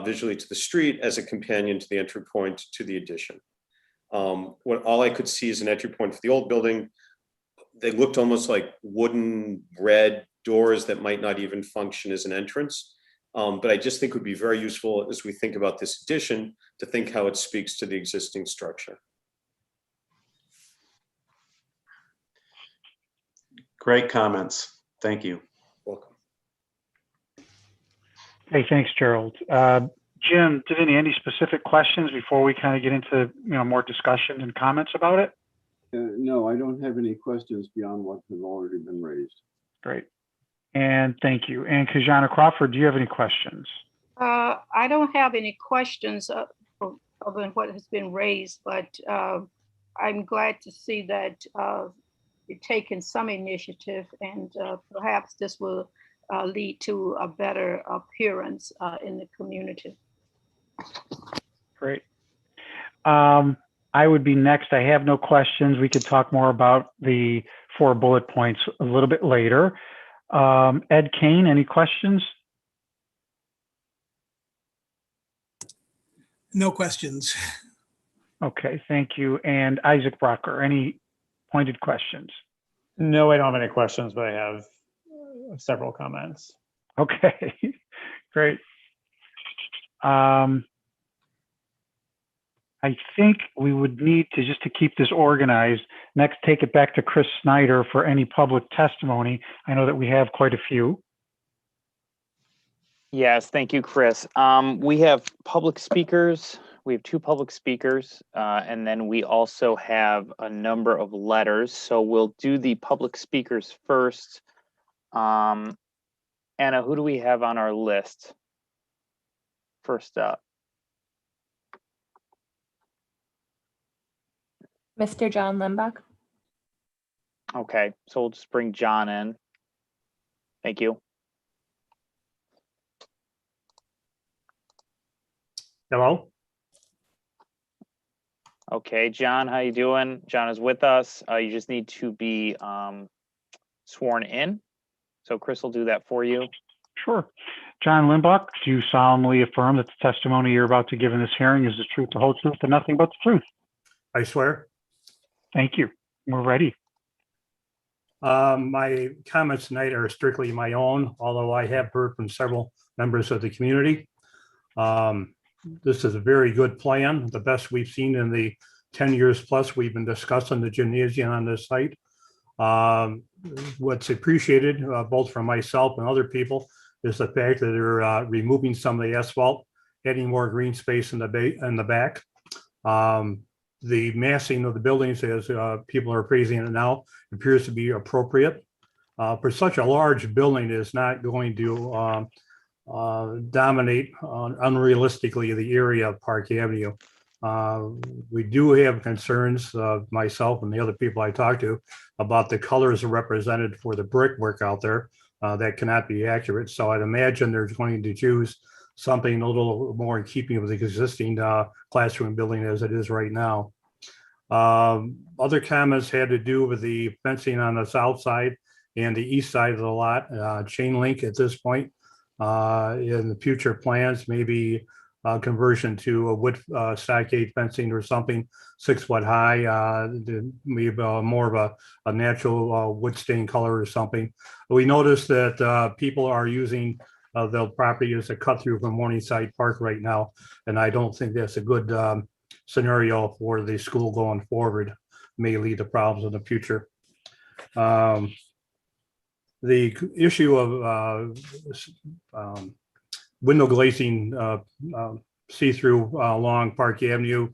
visually to the street as a companion to the entry point to the addition. When all I could see is an entry point for the old building, they looked almost like wooden red doors that might not even function as an entrance. But I just think would be very useful as we think about this addition to think how it speaks to the existing structure. Great comments. Thank you. Welcome. Hey, thanks, Gerald. Jim, Divinity, any specific questions before we kind of get into more discussion and comments about it? No, I don't have any questions beyond what have already been raised. Great. And thank you. And Katherine Crawford, do you have any questions? I don't have any questions other than what has been raised, but I'm glad to see that you're taking some initiative, and perhaps this will lead to a better appearance in the community. Great. I would be next. I have no questions. We could talk more about the 4 bullet points a little bit later. Ed Kane, any questions? No questions. Okay, thank you. And Isaac Brocker, any pointed questions? No, I don't have any questions, but I have several comments. Okay, great. I think we would need to, just to keep this organized, next take it back to Chris Snyder for any public testimony. I know that we have quite a few. Yes, thank you, Chris. We have public speakers. We have 2 public speakers, and then we also have a number of letters. So we'll do the public speakers first. Anna, who do we have on our list? First up. Mr. John Limbach. Okay, so we'll just bring John in. Thank you. Hello. Okay, John, how you doing? John is with us. You just need to be sworn in. So Chris will do that for you. Sure. John Limbach, do you solemnly affirm that the testimony you're about to give in this hearing is the truth, the whole truth, and nothing but the truth? I swear. Thank you. We're ready. My comments tonight are strictly my own, although I have heard from several members of the community. This is a very good plan, the best we've seen in the 10 years plus we've been discussing the gymnasium on this site. What's appreciated both from myself and other people is the fact that they're removing some of the asphalt, adding more green space in the back. The massing of the buildings, as people are praising it now, appears to be appropriate. For such a large building, is not going to dominate unrealistically the area of Park Avenue. We do have concerns, myself and the other people I talked to, about the colors represented for the brickwork out there. That cannot be accurate. So I'd imagine they're going to choose something a little more in keeping with the existing classroom building as it is right now. Other comments had to do with the fencing on the south side and the east side of the lot, chain link at this point. In the future plans, maybe conversion to a wood stockade fencing or something 6 foot high, maybe more of a natural wood stain color or something. We noticed that people are using the property as a cut through from Morningside Park right now, and I don't think that's a good scenario for the school going forward. May lead to problems in the future. The issue of window glazing see-through along Park Avenue,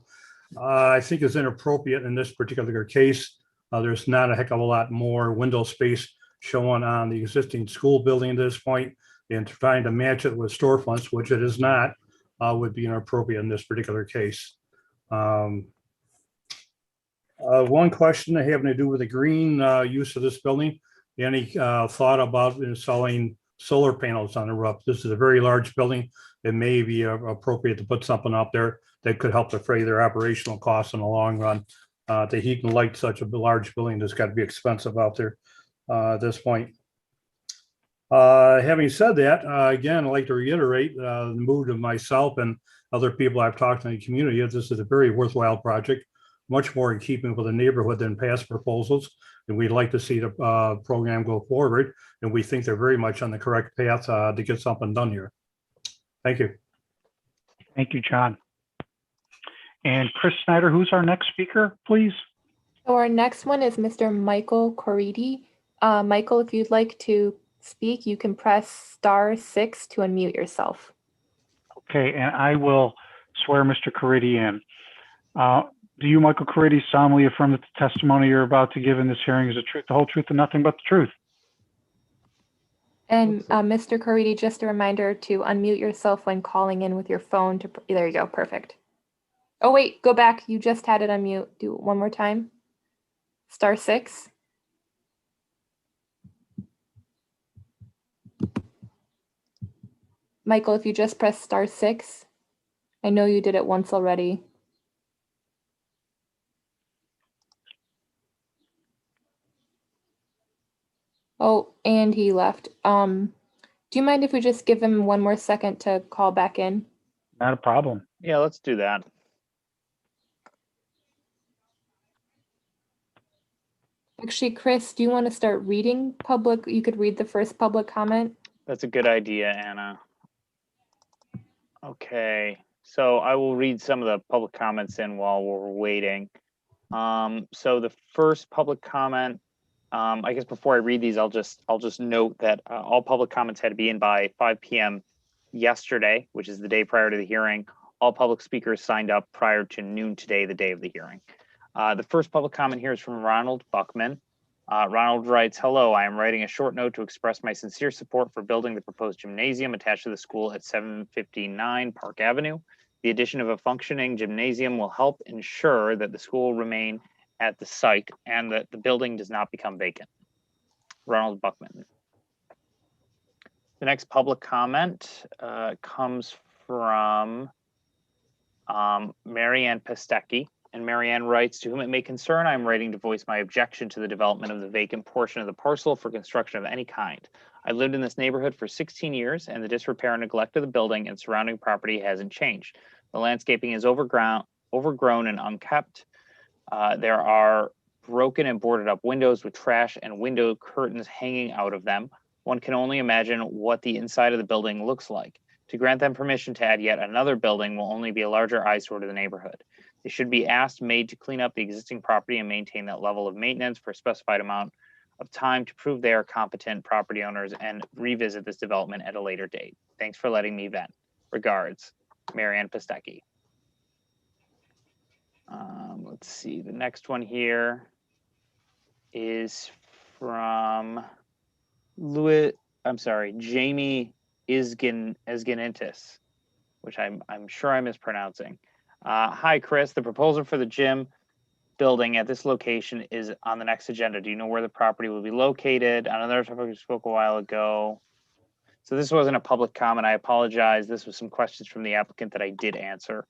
I think is inappropriate in this particular case. There's not a heck of a lot more window space shown on the existing school building at this point, and trying to match it with storefronts, which it is not, would be inappropriate in this particular case. One question having to do with the green use of this building. Any thought about installing solar panels on the roof? This is a very large building. It may be appropriate to put something up there that could help defray their operational costs in the long run. To heat and light such a large building, that's got to be expensive out there at this point. Having said that, again, I'd like to reiterate the mood of myself and other people I've talked to in the community. This is a very worthwhile project, much more in keeping with the neighborhood than past proposals. And we'd like to see the program go forward. And we think they're very much on the correct path to get something done here. Thank you. Thank you, John. And Chris Snyder, who's our next speaker, please? So our next one is Mr. Michael Coretta. Michael, if you'd like to speak, you can press *6 to unmute yourself. Okay, and I will swear Mr. Coretta in. Do you, Michael Coretta, solemnly affirm that the testimony you're about to give in this hearing is the truth, the whole truth, and nothing but the truth? And Mr. Coretta, just a reminder to unmute yourself when calling in with your phone. There you go, perfect. Oh wait, go back. You just had it unmute. Do it one more time. *6. Michael, if you just press *6, I know you did it once already. Oh, and he left. Do you mind if we just give him one more second to call back in? Not a problem. Yeah, let's do that. Actually, Chris, do you want to start reading public? You could read the first public comment. That's a good idea, Anna. Okay, so I will read some of the public comments in while we're waiting. So the first public comment, I guess before I read these, I'll just note that all public comments had to be in by 5 p.m. yesterday, which is the day prior to the hearing. All public speakers signed up prior to noon today, the day of the hearing. The first public comment here is from Ronald Buckman. Ronald writes, "Hello, I am writing a short note to express my sincere support for building the proposed gymnasium attached to the school at 759 Park Avenue. The addition of a functioning gymnasium will help ensure that the school will remain at the site and that the building does not become vacant." Ronald Buckman. The next public comment comes from Marianne Pestecki. And Marianne writes, "To whom it may concern, I am writing to voice my objection to the development of the vacant portion of the parcel for construction of any kind. I lived in this neighborhood for 16 years, and the disrepair and neglect of the building and surrounding property hasn't changed. The landscaping is overgrown and unkept. There are broken and boarded up windows with trash and window curtains hanging out of them. One can only imagine what the inside of the building looks like. To grant them permission to add yet another building will only be a larger eyesore to the neighborhood. They should be made to clean up the existing property and maintain that level of maintenance for a specified amount of time to prove they are competent property owners and revisit this development at a later date. Thanks for letting me vent. Regards, Marianne Pestecki." Let's see, the next one here is from Jamie Isginentis, which I'm sure I'm mispronouncing. "Hi, Chris. The proposal for the gym building at this location is on the next agenda. Do you know where the property will be located?" Another topic we spoke a while ago. So this wasn't a public comment. I apologize. This was some questions from the applicant that I did answer.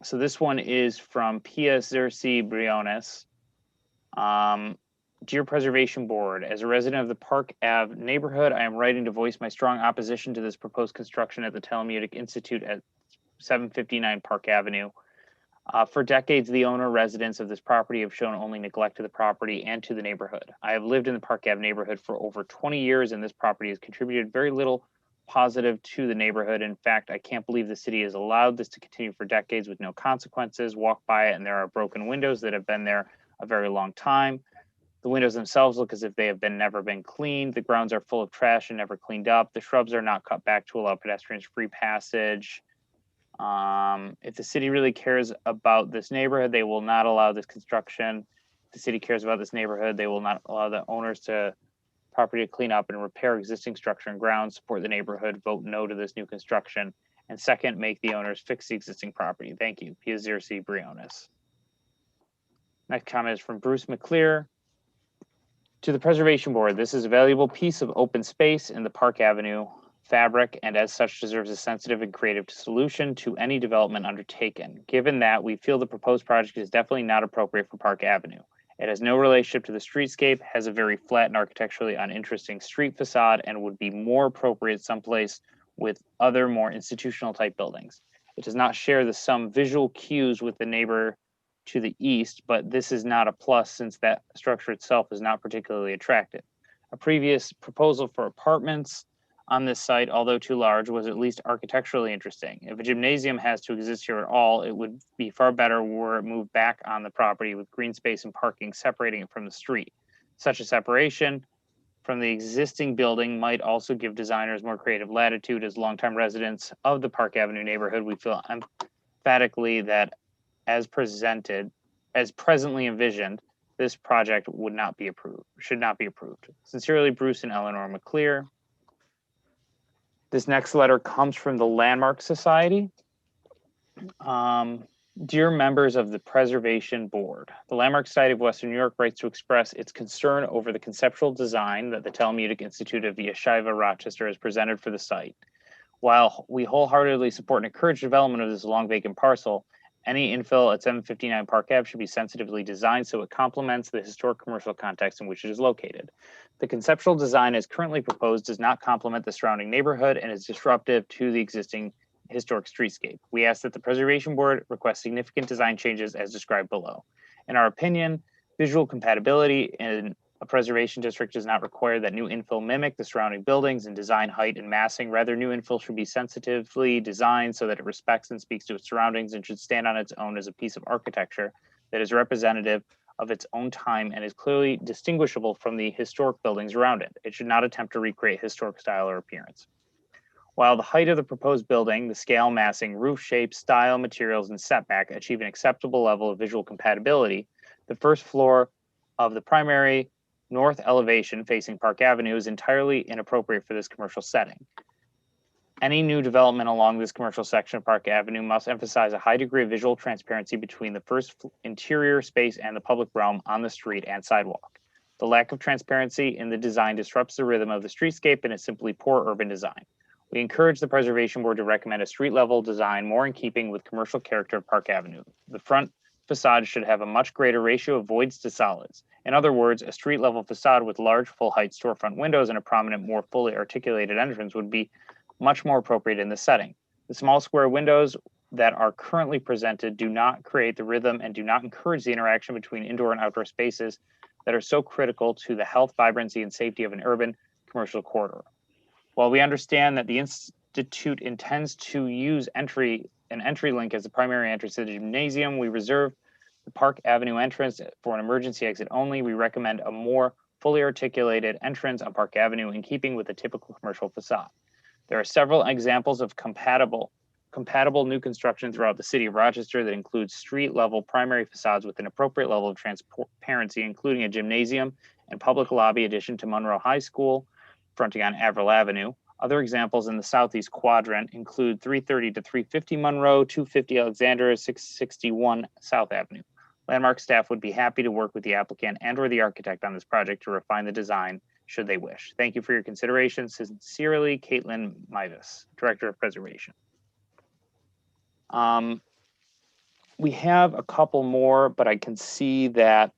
So this one is from Pia Zersi Briones. "Dear Preservation Board, as a resident of the Park Ave neighborhood, I am writing to voice my strong opposition to this proposed construction at the Talmudic Institute at 759 Park Avenue. For decades, the owner residents of this property have shown only neglect to the property and to the neighborhood. I have lived in the Park Ave neighborhood for over 20 years, and this property has contributed very little positive to the neighborhood. In fact, I can't believe the city has allowed this to continue for decades with no consequences. Walk by it, and there are broken windows that have been there a very long time. The windows themselves look as if they have never been cleaned. The grounds are full of trash and never cleaned up. The shrubs are not cut back to allow pedestrians free passage. If the city really cares about this neighborhood, they will not allow this construction. If the city cares about this neighborhood, they will not allow the owners to property to clean up and repair existing structure and grounds, support the neighborhood, vote no to this new construction. And second, make the owners fix the existing property. Thank you. Pia Zersi Briones." Next comment is from Bruce McClear. "To the Preservation Board, this is a valuable piece of open space in the Park Avenue fabric and as such deserves a sensitive and creative solution to any development undertaken. Given that, we feel the proposed project is definitely not appropriate for Park Avenue. It has no relationship to the streetscape, has a very flat and architecturally uninteresting street facade, and would be more appropriate someplace with other more institutional type buildings. It does not share some visual cues with the neighbor to the east, but this is not a plus since that structure itself is not particularly attractive. A previous proposal for apartments on this site, although too large, was at least architecturally interesting. If a gymnasium has to exist here at all, it would be far better were it moved back on the property with green space and parking separating it from the street. Such a separation from the existing building might also give designers more creative latitude. As longtime residents of the Park Avenue neighborhood, we feel emphatically that as presently envisioned, this project should not be approved. Sincerely, Bruce and Eleanor McClear. This next letter comes from the Landmark Society. Dear members of the Preservation Board, the Landmark Society of Western New York writes to express its concern over the conceptual design that the Talmudic Institute of Yeshiva Rochester has presented for the site. While we wholeheartedly support and encourage development of this long vacant parcel, any infill at 759 Park Ave should be sensitively designed so it complements the historic commercial context in which it is located. The conceptual design as currently proposed does not complement the surrounding neighborhood and is disruptive to the existing historic streetscape. We ask that the Preservation Board request significant design changes as described below. In our opinion, visual compatibility in a preservation district does not require that new infill mimic the surrounding buildings in design, height, and massing. Rather, new infill should be sensitively designed so that it respects and speaks to its surroundings and should stand on its own as a piece of architecture that is representative of its own time and is clearly distinguishable from the historic buildings around it. It should not attempt to recreate historic style or appearance. While the height of the proposed building, the scale, massing, roof shape, style, materials, and setback achieve an acceptable level of visual compatibility, the first floor of the primary north elevation facing Park Avenue is entirely inappropriate for this commercial setting. Any new development along this commercial section of Park Avenue must emphasize a high degree of visual transparency between the first interior space and the public realm on the street and sidewalk. The lack of transparency in the design disrupts the rhythm of the streetscape and is simply poor urban design. We encourage the Preservation Board to recommend a street-level design more in keeping with commercial character of Park Avenue. The front facade should have a much greater ratio of voids to solids. In other words, a street-level facade with large full-height storefront windows and a prominent, more fully articulated entrance would be much more appropriate in this setting. The small square windows that are currently presented do not create the rhythm and do not encourage the interaction between indoor and outdoor spaces that are so critical to the health, vibrancy, and safety of an urban commercial corridor. While we understand that the Institute intends to use an entry link as the primary entrance to the gymnasium, we reserve the Park Avenue entrance for an emergency exit only. We recommend a more fully articulated entrance on Park Avenue in keeping with the typical commercial facade. There are several examples of compatible new construction throughout the city of Rochester that includes street-level primary facades with an appropriate level of transparency, including a gymnasium and public lobby addition to Monroe High School, fronting on Avril Avenue. Other examples in the southeast quadrant include 330 to 350 Monroe, 250 Alexandria, 661 South Avenue. Landmark staff would be happy to work with the applicant and or the architect on this project to refine the design should they wish. Thank you for your consideration. Sincerely, Caitlin Midas, Director of Preservation. We have a couple more, but I can see that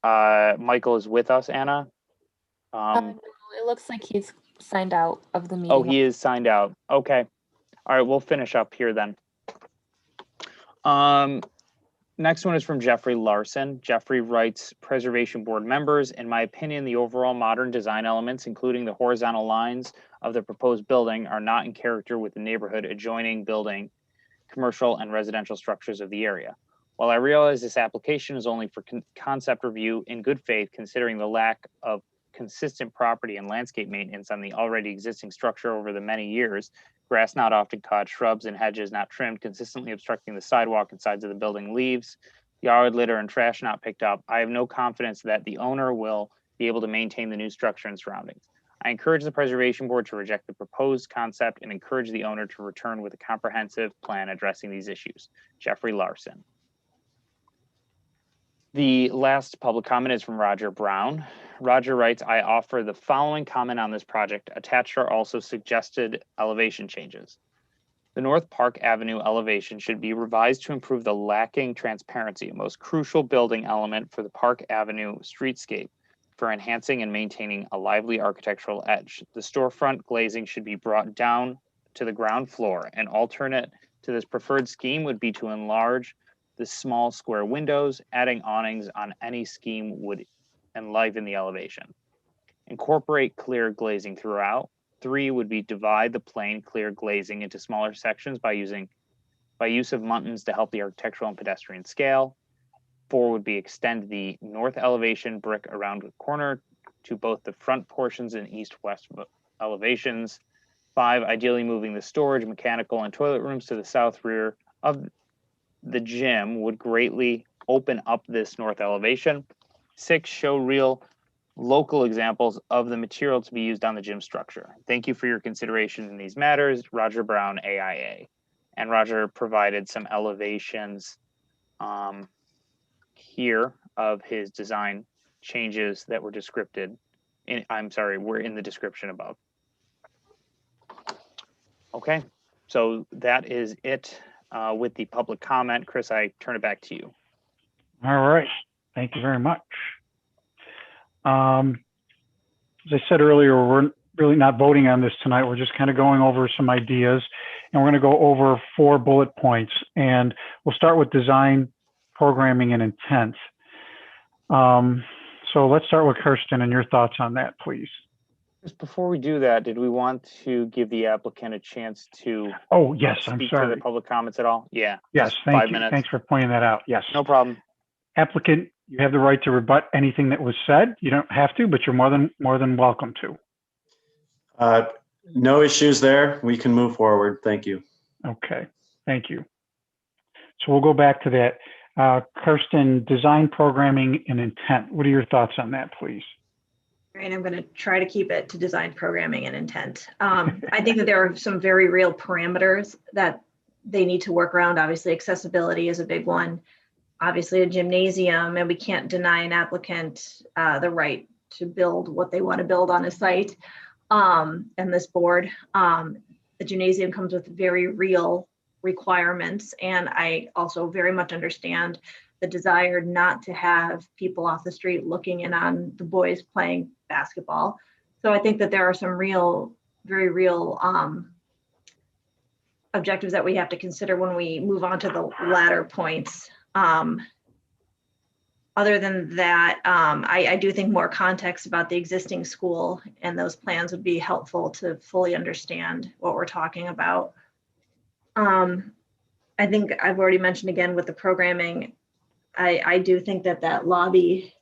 Michael is with us, Anna. It looks like he's signed out of the meeting. Oh, he is signed out. Okay. All right, we'll finish up here then. Next one is from Jeffrey Larson. Jeffrey writes, Preservation Board members, in my opinion, the overall modern design elements, including the horizontal lines of the proposed building, are not in character with the neighborhood adjoining building, commercial and residential structures of the area. While I realize this application is only for concept review, in good faith, considering the lack of consistent property and landscape maintenance on the already existing structure over the many years, grass not often cut, shrubs and hedges not trimmed, consistently obstructing the sidewalk and sides of the building, leaves, yard litter and trash not picked up, I have no confidence that the owner will be able to maintain the new structure and surroundings. I encourage the Preservation Board to reject the proposed concept and encourage the owner to return with a comprehensive plan addressing these issues. Jeffrey Larson. The last public comment is from Roger Brown. Roger writes, I offer the following comment on this project. Attached are also suggested elevation changes. The North Park Avenue elevation should be revised to improve the lacking transparency, a most crucial building element for the Park Avenue streetscape for enhancing and maintaining a lively architectural edge. The storefront glazing should be brought down to the ground floor. An alternate to this preferred scheme would be to enlarge the small square windows. Adding awnings on any scheme would enliven the elevation. Incorporate clear glazing throughout. 3 would be divide the plain clear glazing into smaller sections by use of muntins to help the architectural and pedestrian scale. 4 would be extend the north elevation brick around the corner to both the front portions and east-west elevations. 5, ideally moving the storage, mechanical, and toilet rooms to the south rear of the gym would greatly open up this north elevation. 6, show real local examples of the material to be used on the gym structure. Thank you for your consideration in these matters. Roger Brown, AIA. And Roger provided some elevations here of his design changes that were described were in the description above. Okay, so that is it with the public comment. Chris, I turn it back to you. All right, thank you very much. As I said earlier, we're really not voting on this tonight. We're just kind of going over some ideas, and we're going to go over 4 bullet points, and we'll start with design, programming, and intent. So let's start with Kirsten and your thoughts on that, please. Just before we do that, did we want to give the applicant a chance to Oh, yes, I'm speak sorry. to the public comments at all? Yeah. Yes, just thank 5 you. minutes. Thanks for pointing that out. Yes. No problem. Applicant, you have the right to rebut anything that was said. You don't have to, but you're more than welcome to. No issues there. We can move forward. Thank you. Okay, thank you. So we'll go back to that. Kirsten, design, programming, and intent. What are your thoughts on that, please? And I'm going to try to keep it to design, programming, and intent. I think that there are some very real parameters that they need to work around. Obviously, accessibility is a big one. Obviously, a gymnasium, and we can't deny an applicant the right to build what they want to build on a site. And this board, the gymnasium comes with very real requirements. And I also very much understand the desire not to have people off the street looking in on the boys playing basketball. So I think that there are some very real objectives that we have to consider when we move on to the latter points. Other than that, I do think more context about the existing school and those plans would be helpful to fully understand what we're talking about. I think I've already mentioned again with the programming, I do think that lobby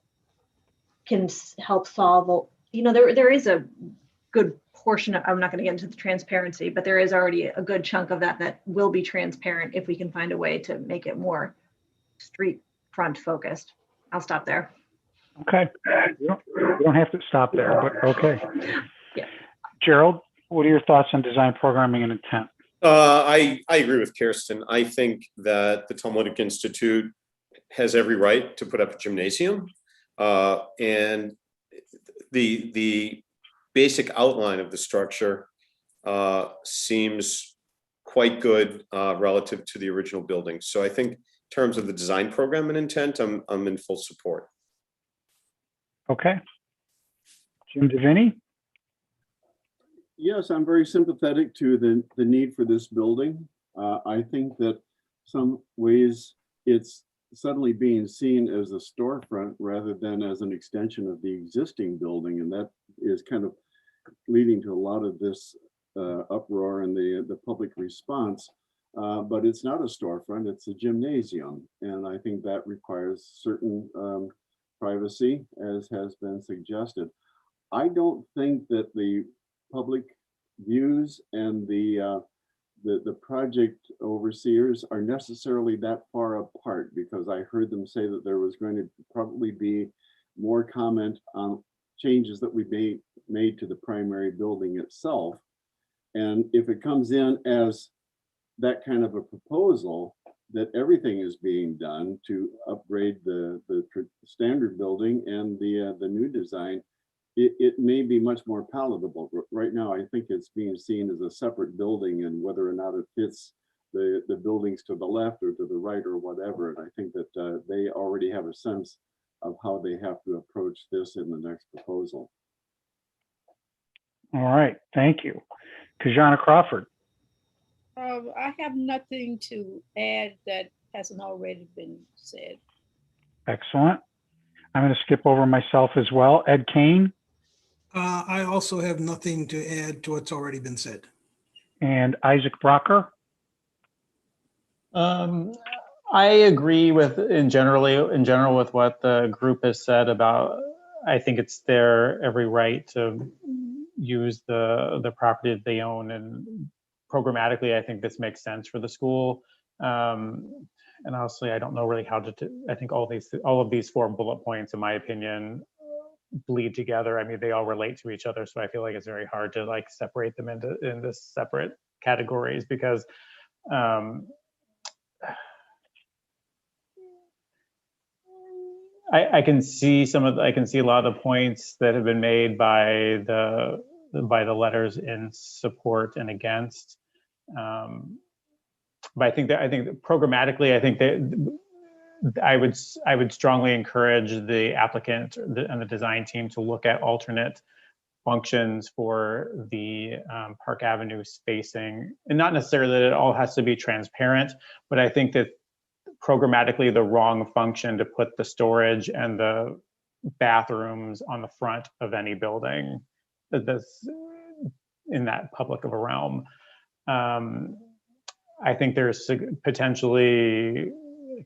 can help solve, there is a good portion of, I'm not going to get into the transparency, but there is already a good chunk of that will be transparent if we can find a way to make it more street front focused. I'll stop there. Okay, you don't have to stop there, but okay. Yeah. Gerald, what are your thoughts on design, programming, and intent? I agree with Kirsten. I think that the Talmudic Institute has every right to put up a gymnasium, and the basic outline of the structure seems quite good relative to the original building. So I think in terms of the design program and intent, I'm in full support. Okay. Jim Divinity? Yes, I'm very sympathetic to the need for this building. I think that some ways it's suddenly being seen as a storefront rather than as an extension of the existing building. And that is kind of leading to a lot of this uproar and the public response. But it's not a storefront, it's a gymnasium. And I think that requires certain privacy, as has been suggested. I don't think that the public views and the project overseers are necessarily that far apart, because I heard them say that there was going to probably be more comment on changes that we made to the primary building itself. And if it comes in as that kind of a proposal, that everything is being done to upgrade the standard building and the new design, it may be much more palatable. Right now, I think it's being seen as a separate building, and whether or not it fits the buildings to the left or to the right or whatever. And I think that they already have a sense of how they have to approach this in the next proposal. All right, thank you. Katherine Crawford. I have nothing to add that hasn't already been said. Excellent. I'm going to skip over myself as well. Ed Kane. I also have nothing to add to what's already been said. And Isaac Brocker. I agree with in general with what the group has said about. I think it's their every right to use the property that they own, and programmatically, I think this makes sense for the school. And honestly, I don't know really how to. I think all of these 4 bullet points, in my opinion, bleed together. I mean, they all relate to each other, so I feel like it's very hard to like separate them into separate categories because. I can see a lot of the points that have been made by the letters in support and against. But I think that programmatically, I think that I would strongly encourage the applicant and the design team to look at alternate functions for the Park Avenue spacing, and not necessarily that it all has to be transparent, but I think that programmatically the wrong function to put the storage and the bathrooms on the front of any building that's in that public of a realm. I think there's potentially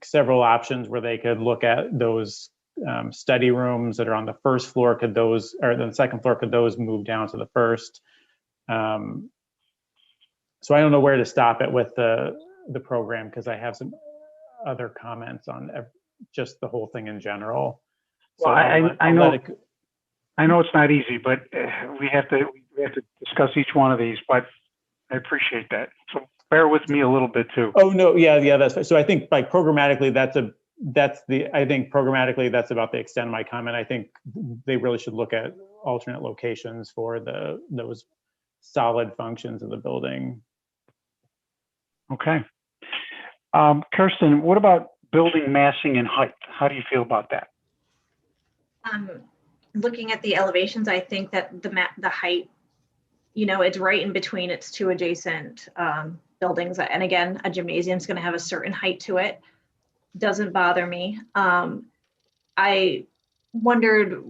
several options where they could look at those study rooms that are on the first floor. Could those, or the second floor, could those move down to the first? So I don't know where to stop it with the program, because I have some other comments on just the whole thing in general. So well, I know it's not easy, but we have to discuss each one of these. But I appreciate that. So bear with me a little bit too. Oh no, yeah, that's so. I think like programmatically, programmatically that's about the extent of my comment. I think they really should look at alternate locations for those solid functions of the building. Okay. Kirsten, what about building massing and height? How do you feel about that? Looking at the elevations, I think that the height, it's right in between its 2 adjacent buildings. And again, a gymnasium is going to have a certain height to it. Doesn't bother me. I wondered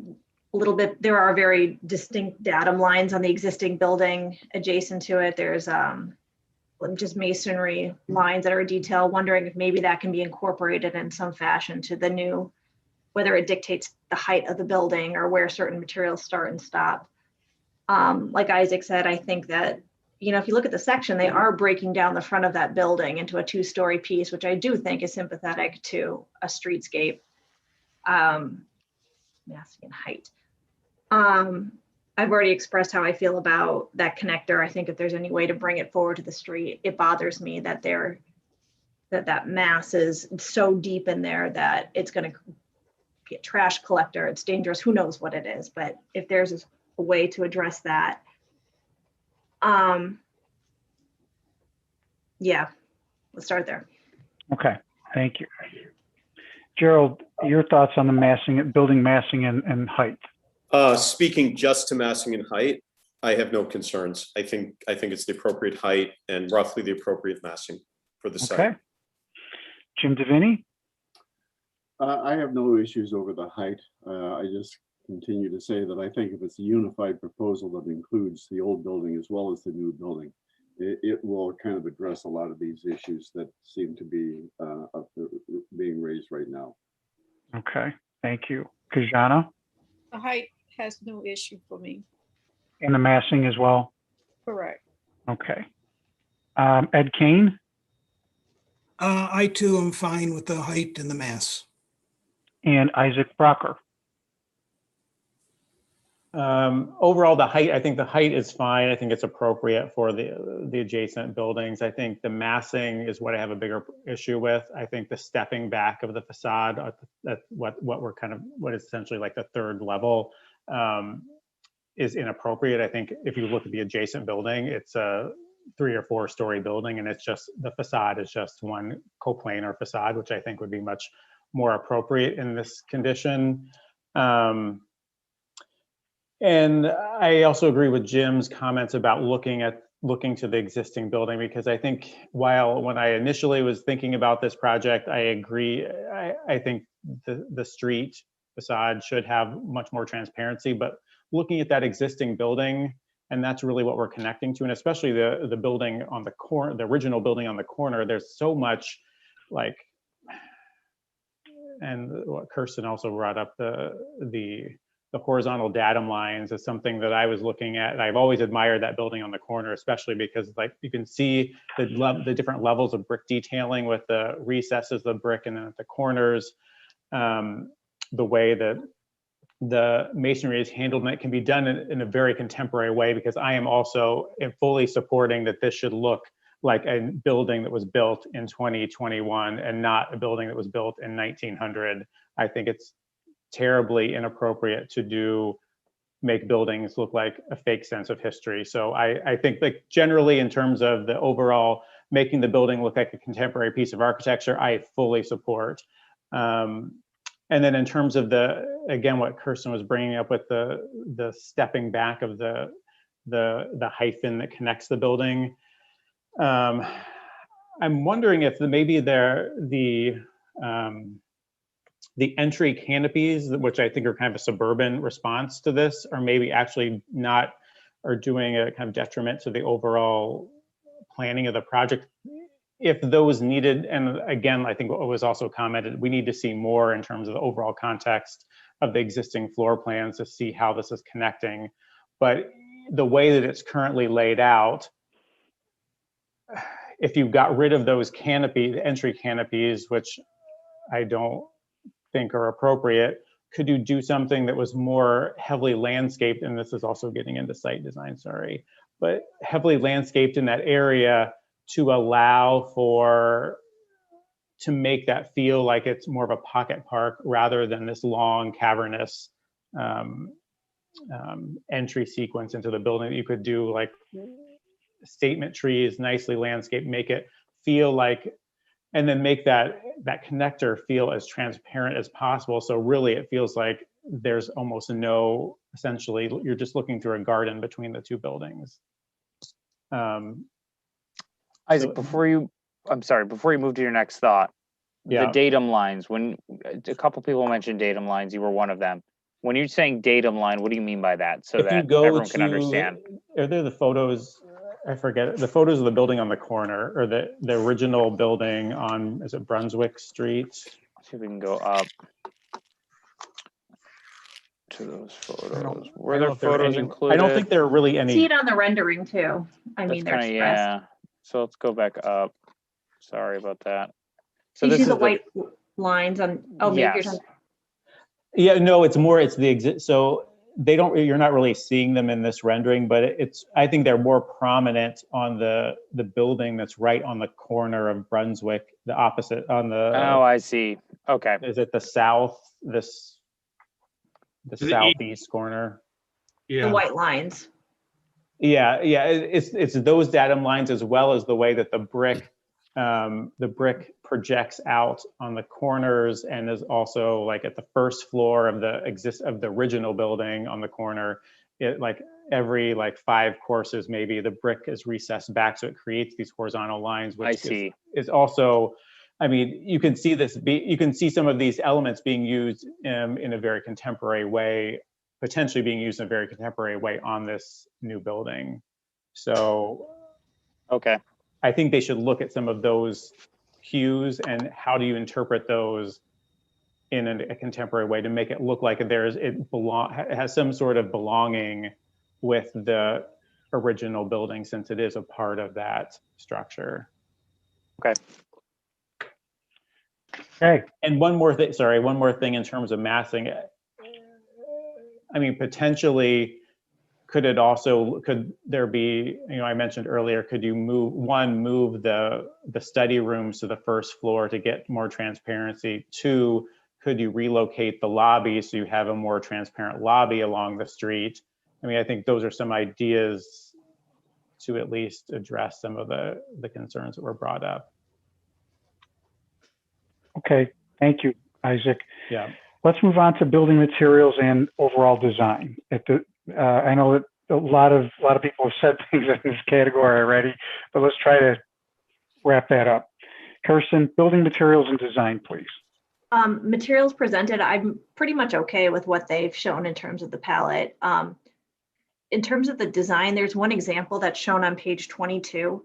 a little bit, there are very distinct datum lines on the existing building adjacent to it. There's just masonry lines that are detailed, wondering if maybe that can be incorporated in some fashion to the new, whether it dictates the height of the building or where certain materials start and stop. Like Isaac said, I think that, if you look at the section, they are breaking down the front of that building into a 2-story piece, which I do think is sympathetic to a streetscape, massing and height. I've already expressed how I feel about that connector. I think if there's any way to bring it forward to the street, it bothers me that that mass is so deep in there that it's going to be a trash collector. It's dangerous. Who knows what it is? But if there's a way to address that, yeah, let's start there. Okay, thank you. Gerald, your thoughts on the building massing and height? Speaking just to massing and height, I have no concerns. I think it's the appropriate height and roughly the appropriate massing for the site. Okay. Jim Divinity? I have no issues over the height. I just continue to say that I think if it's a unified proposal that includes the old building as well as the new building, it will kind of address a lot of these issues that seem to be being raised right now. Okay, thank you. Kajana? The height has no issue for me. And the massing as well? Correct. Okay. Ed Kane? I too am fine with the height and the mass. And Isaac Brocker? Overall, the height, I think the height is fine. I think it's appropriate for the adjacent buildings. I think the massing is what I have a bigger issue with. I think the stepping back of the facade, that's what is essentially like the third level. is inappropriate. I think if you look at the adjacent building, it's a 3 or 4 story building, and it's just, the facade is just one coplanar facade, which I think would be much more appropriate in this condition. And I also agree with Jim's comments about looking to the existing building, because I think when I initially was thinking about this project, I agree. I think the street facade should have much more transparency, but looking at that existing building, and that's really what we're connecting to, and especially the building on the corner, the original building on the corner, there's so much like, and what Kirsten also brought up, the horizontal datum lines is something that I was looking at, and I've always admired that building on the corner, especially because like you can see the different levels of brick detailing with the recesses of brick, and then at the corners, the way that the masonry is handled, and it can be done in a very contemporary way, because I am also fully supporting that this should look like a building that was built in 2021 and not a building that was built in 1900. I think it's terribly inappropriate to make buildings look like a fake sense of history. So I think like generally in terms of the overall making the building look like a contemporary piece of architecture, I fully support. And then in terms of again, what Kirsten was bringing up with the stepping back of the hyphen that connects the building, I'm wondering if maybe the entry canopies, which I think are kind of a suburban response to this, are maybe actually not, are doing a kind of detriment to the overall planning of the project. If those needed, and again, I think what was also commented, we need to see more in terms of the overall context of the existing floor plans to see how this is connecting. But the way that it's currently laid out, if you got rid of those the entry canopies, which I don't think are appropriate, could you do something that was more heavily landscaped? And this is also getting into site design, sorry, but heavily landscaped in that area to allow to make that feel like it's more of a pocket park rather than this long cavernous entry sequence into the building. You could do like statement trees, nicely landscaped, make it feel like, and then make that connector feel as transparent as possible. So really it feels like there's almost no, essentially, you're just looking through a garden between the two buildings. Isaac, before you move to your next thought, yeah. The datum lines, when a couple people mentioned datum lines, you were one of them. When you're saying datum line, what do you mean by that? So that everyone can understand. Are there the photos? I forget the photos of the building on the corner, or the original building on, is it Brunswick Street? Let's see if we can go up to those photos. Were there photos included? I don't think there are really any. See it on the rendering too. I mean, they're expressed. Yeah. So let's go back up. Sorry about that. So you this see is the white lines on. Oh, maybe you're talking. Yeah, no, it's the exit. So you're not really seeing them in this rendering, but I think they're more prominent on the building that's right on the corner of Brunswick, the opposite on the. Oh, I see. Okay. Is it the southeast corner? Yeah. The white lines. Yeah, it's those datum lines, as well as the way that the brick projects out on the corners, and is also like at the first floor of the original building on the corner. It like every 5 courses maybe the brick is recessed back, so it creates these horizontal lines, which is also, I mean, you can see some of these elements being used in a very contemporary way, potentially being used in a very contemporary way on this new building. So, okay, I think they should look at some of those cues and how do you interpret those in a contemporary way to make it look like it has some sort of belonging with the original building, since it is a part of that structure. Okay. And one more thing in terms of massing. I mean, potentially, could there be, I mentioned earlier, could you move the study rooms to the first floor to get more transparency? 2, could you relocate the lobby so you have a more transparent lobby along the street? I mean, I think those are some ideas to at least address some of the concerns that were brought up. Okay, thank you, Isaac. Yeah. Let's move on to building materials and overall design. I know that a lot of people have said things in this category already, but let's try to wrap that up. Kirsten, building materials and design, please. Materials presented, I'm pretty much okay with what they've shown in terms of the palette. In terms of the design, there's one example that's shown on page 22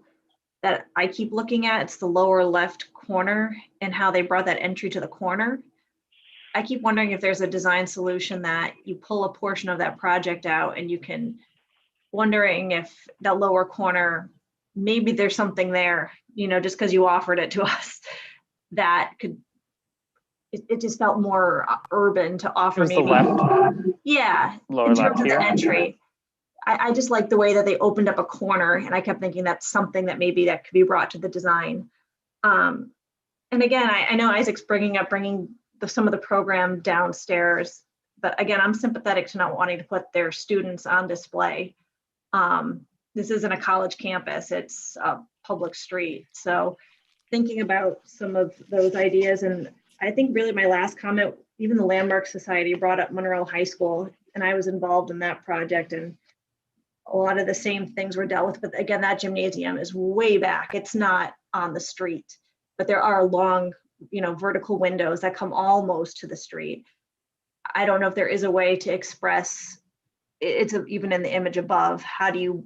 that I keep looking at. It's the lower left corner and how they brought that entry to the corner. I keep wondering if there's a design solution that you pull a portion of that project out and you can, wondering if that lower corner, maybe there's something there, you know, just because you offered it to us that could, it just felt more urban to offer maybe. Yeah, Lower in left terms of here. the entry. I just like the way that they opened up a corner, and I kept thinking that's something that maybe that could be brought to the design. And again, I know Isaac's bringing some of the program downstairs, but again, I'm sympathetic to not wanting to put their students on display. This isn't a college campus, it's a public street. So thinking about some of those ideas, and I think really my last comment, even the Landmark Society brought up Monroe High School, and I was involved in that project, and a lot of the same things were dealt with. But again, that gymnasium is way back. It's not on the street, but there are long, you know, vertical windows that come almost to the street. I don't know if there is a way to express, even in the image above, how do you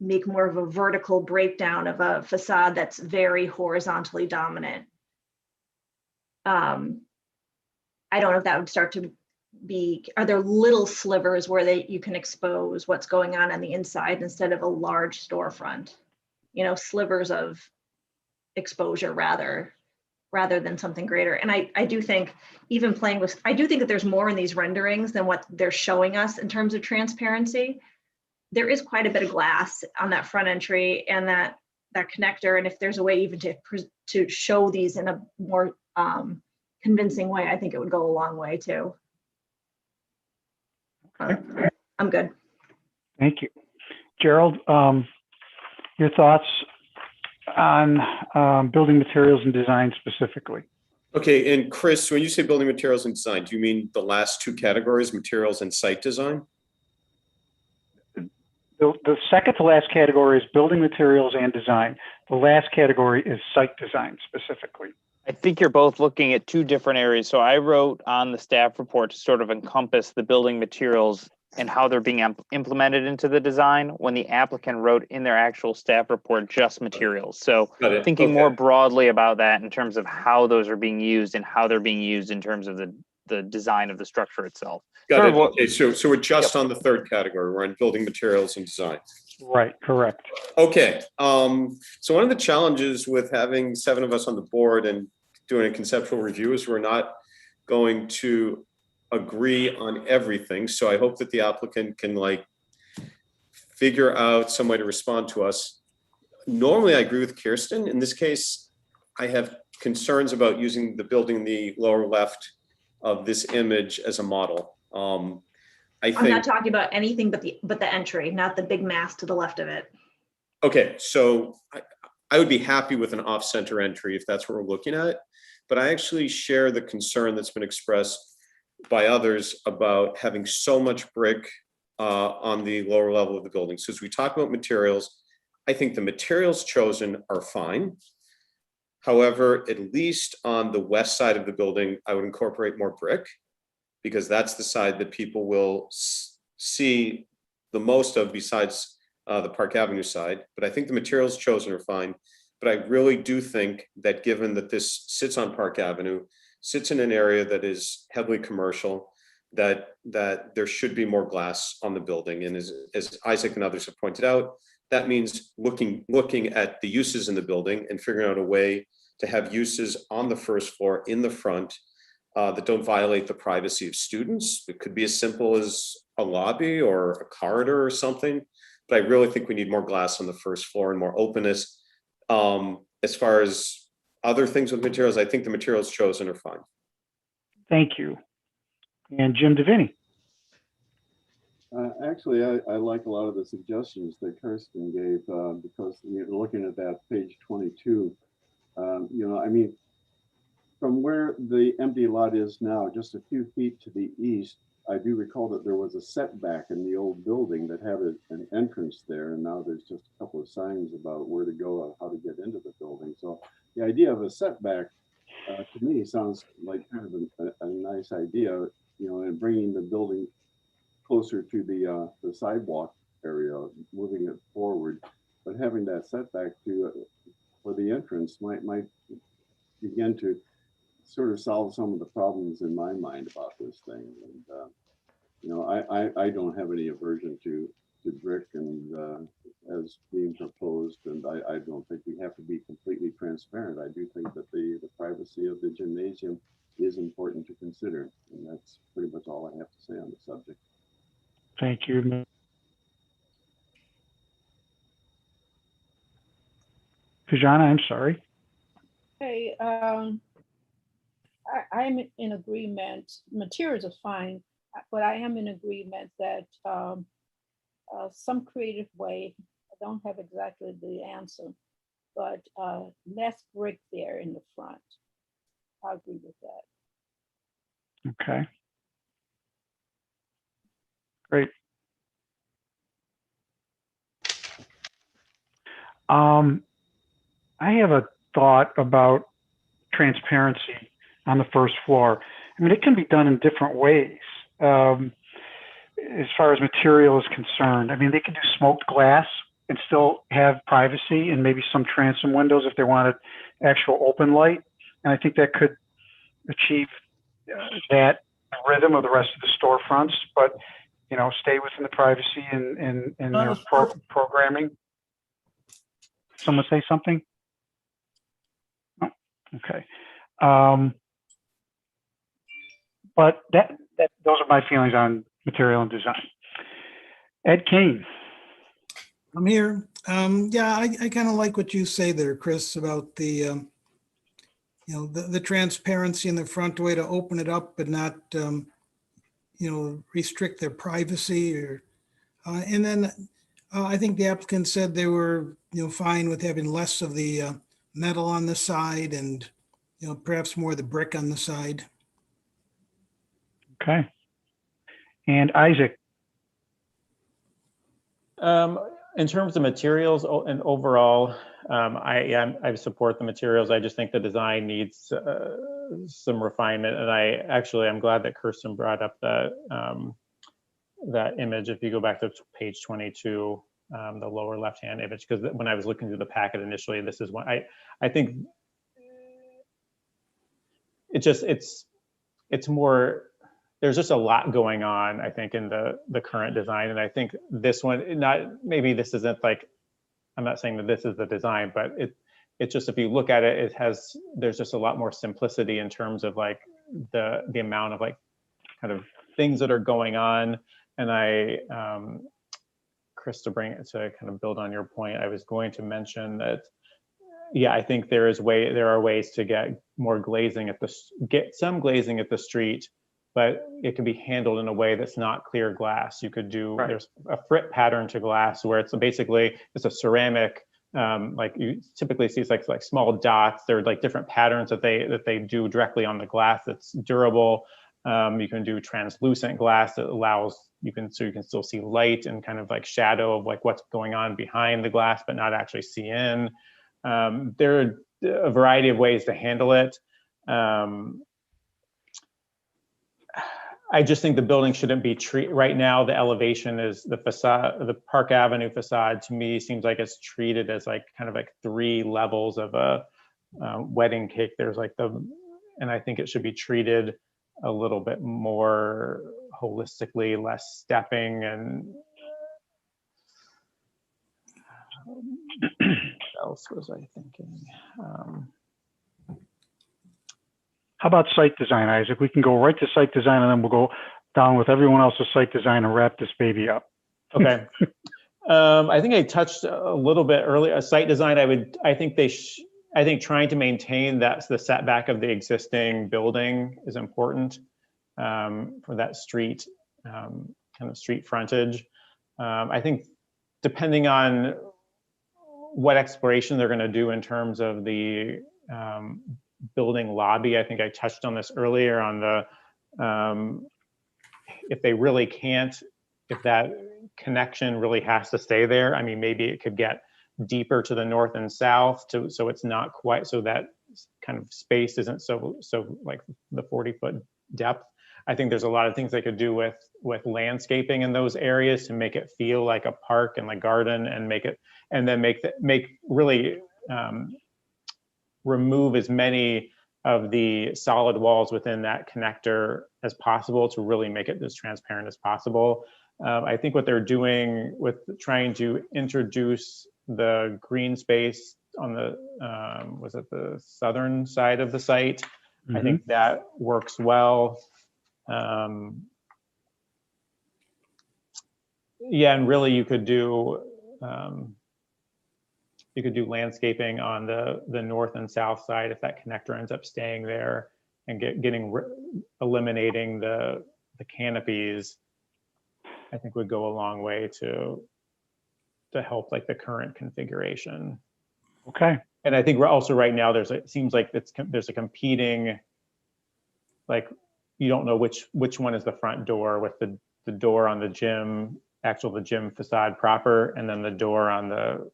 make more of a vertical breakdown of a facade that's very horizontally dominant? I don't know if that would start to be, are there little slivers where you can expose what's going on the inside instead of a large storefront, you know, slivers of exposure rather than something greater. And I do think, even playing with, I do think that there's more in these renderings than what they're showing us in terms of transparency. There is quite a bit of glass on that front entry and that connector. And if there's a way even to show these in a more convincing way, I think it would go a long way too. I'm good. Thank you. Gerald, your thoughts on building materials and design specifically? Okay, and Chris, when you say building materials and design, do you mean the last two categories, materials and site design? The second to last category is building materials and design. The last category is site design specifically. I think you're both looking at two different areas. So I wrote on the staff report to sort of encompass the building materials and how they're being implemented into the design, when the applicant wrote in their actual staff report just materials. So thinking more broadly about that in terms of how those are being used and how they're being used in terms of the design of the structure itself. Got it. Okay, so we're just on the third category. We're on building materials and design. Right, correct. Okay, so one of the challenges with having 7 of us on the board and doing a conceptual review is we're not going to agree on everything. So I hope that the applicant can figure out some way to respond to us. Normally I agree with Kirsten. In this case, I have concerns about using the building, the lower left of this image as a model. I'm not talking about anything but the entry, not the big mass to the left of it. Okay, so I would be happy with an off-center entry if that's what we're looking at, but I actually share the concern that's been expressed by others about having so much brick on the lower level of the building. So as we talk about materials, I think the materials chosen are fine. However, at least on the west side of the building, I would incorporate more brick, because that's the side that people will see the most of besides the Park Avenue side. But I think the materials chosen are fine. But I really do think that given that this sits on Park Avenue, sits in an area that is heavily commercial, that there should be more glass on the building. And as Isaac and others have pointed out, that means looking at the uses in the building and figuring out a way to have uses on the first floor in the front that don't violate the privacy of students. It could be as simple as a lobby or a corridor or something, but I really think we need more glass on the first floor and more openness. As far as other things with materials, I think the materials chosen are fine. Thank you. And Jim Divinity. Actually, I like a lot of the suggestions that Kirsten gave because looking at that page 22, I mean, from where the empty lot is now, just a few feet to the east, I do recall that there was a setback in the old building that had an entrance there, and now there's just a couple of signs about where to go or how to get into the building. So the idea of a setback to me sounds like kind of a nice idea, and bringing the building closer to the sidewalk area, moving it forward, but having that setback for the entrance might begin to sort of solve some of the problems in my mind about this thing. And I don't have any aversion to brick and as being proposed, and I don't think we have to be completely transparent. I do think that the privacy of the gymnasium is important to consider, and that's pretty much all I have to say on the subject. Thank you. Kajana, I'm sorry. Hey, I'm in agreement. Materials are fine, but I am in agreement that some creative way, I don't have exactly the answer, but less brick there in the front. I agree with that. Okay. Great. I have a thought about transparency on the first floor. I mean, it can be done in different ways as far as material is concerned. I mean, they could do smoked glass and still have privacy, and maybe some transom windows if they wanted actual open light. And I think that could achieve that rhythm of the rest of the storefronts, but stay within the privacy and their programming. Someone say something? Oh, okay. But those are my feelings on material and design. Ed Kane. I'm here. Yeah, I kind of like what you say there, Chris, about the the transparency in the front, way to open it up but not restrict their privacy. Or and then I think the applicant said they were fine with having less of the metal on the side and perhaps more of the brick on the side. Okay. And Isaac. In terms of materials and overall, I support the materials. I just think the design needs some refinement. And I'm glad that Kirsten brought up that image. If you go back to page 22, the lower left-hand image, because when I was looking through the packet initially, this is one I think it's more. There's just a lot going on, I think, in the current design. And I think this one, maybe this isn't like, I'm not saying that this is the design, but it's just, if you look at it, there's just a lot more simplicity in terms of like the amount of like kind of things that are going on. And Chris, to kind of build on your point, I was going to mention that, yeah, I think there are ways to get more glazing get some glazing at the street, but it can be handled in a way that's not clear glass. You could do, right. There's a frit pattern to glass where it's basically it's a ceramic, like you typically see, it's like small dots. They're like different patterns that they do directly on the glass that's durable. You can do translucent glass that allows you can still see light and kind of like shadow of like what's going on behind the glass, but not actually see in. There are a variety of ways to handle it. I just think the building shouldn't be treated, right now the elevation is the facade, the Park Avenue facade to me seems like it's treated as like kind of like 3 levels of a wedding cake. There's like and I think it should be treated a little bit more holistically, less stepping. And what else was I thinking? How about site design, Isaac? We can go right to site design and then we'll go down with everyone else's site design and wrap this baby up. Okay. I think I touched a little bit earlier. Site design, I think trying to maintain the setback of the existing building is important for that street, kind of street frontage. I think depending on what exploration they're going to do in terms of the building lobby, I think I touched on this earlier on the, if they really can't, if that connection really has to stay there, I mean, maybe it could get deeper to the north and south so it's not quite, so that kind of space isn't so like the 40-foot depth. I think there's a lot of things they could do with landscaping in those areas to make it feel like a park and like garden, and make it, and then really remove as many of the solid walls within that connector as possible to really make it as transparent as possible. I think what they're doing with trying to introduce the green space on the, was it the southern side of the site? I think that works well. Yeah, and really you could do landscaping on the north and south side if that connector ends up staying there, and eliminating the canopies. I think would go a long way to help like the current configuration. Okay. And I think we're also right now it seems like there's a competing, like you don't know which one is the front door, with the door on the gym, the gym facade proper, and then the door on the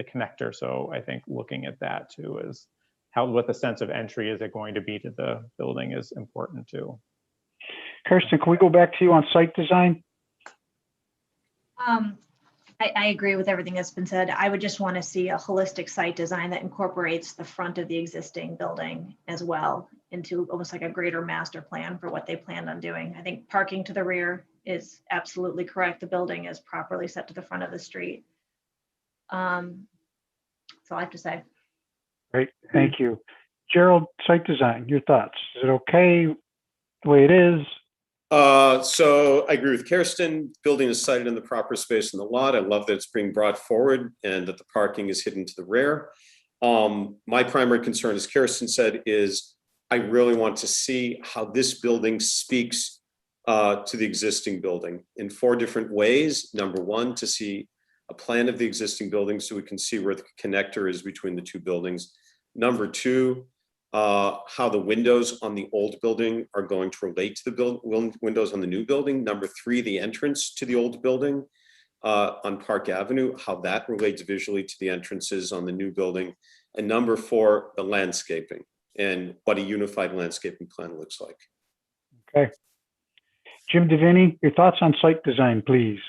connector. So I think looking at that too is what the sense of entry is it going to be to the building is important too. Kirsten, can we go back to you on site design? I agree with everything that's been said. I would just want to see a holistic site design that incorporates the front of the existing building as well into almost like a greater master plan for what they planned on doing. I think parking to the rear is absolutely correct. The building is properly set to the front of the street. That's all I have to say. Great, thank you. Gerald, site design, your thoughts? Is it okay the way it is? So I agree with Kirsten. Building is sited in the proper space in the lot. I love that it's being brought forward and that the parking is hidden to the rear. My primary concern, as Kirsten said, is I really want to see how this building speaks to the existing building in 4 different ways. Number one, to see a plan of the existing building so we can see where the connector is between the 2 buildings. Number 2, how the windows on the old building are going to relate to the windows on the new building. Number 3, the entrance to the old building on Park Avenue, how that relates visually to the entrances on the new building. And number 4, the landscaping and what a unified landscaping plan looks like. Okay. Jim Divinity, your thoughts on site design, please.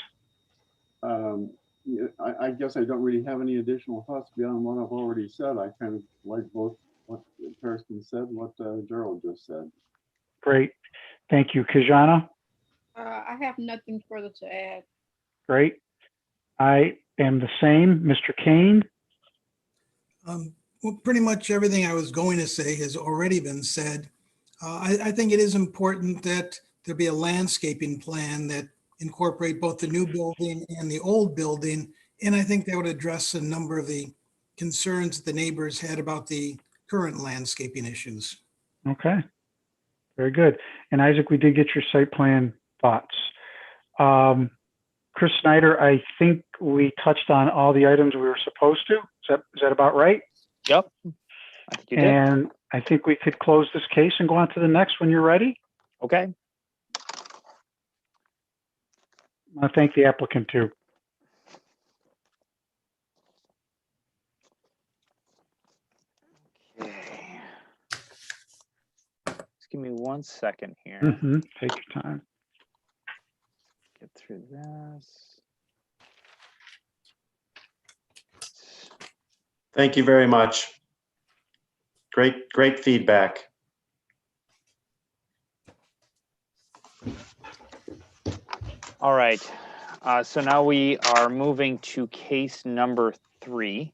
I guess I don't really have any additional thoughts beyond what I've already said. I kind of like both what Kirsten said and what Gerald just said. Great. Thank you. Kijana? I have nothing further to add. Great. I am the same. Mr. Kane? Well, pretty much everything I was going to say has already been said. I think it is important that there be a landscaping plan that incorporate both the new building and the old building. And I think that would address a number of the concerns the neighbors had about the current landscaping issues. Okay. Very good. And Isaac, we did get your site plan thoughts. Chris Snyder, I think we touched on all the items we were supposed to. Is that about right? Yep. I think you did. And I think we could close this case and go on to the next when you're ready. Okay. I thank the applicant too. Okay. Just give me 1 second here. Take your time. Get through this. Thank you very much. Great feedback. All right. So now we are moving to case number 3.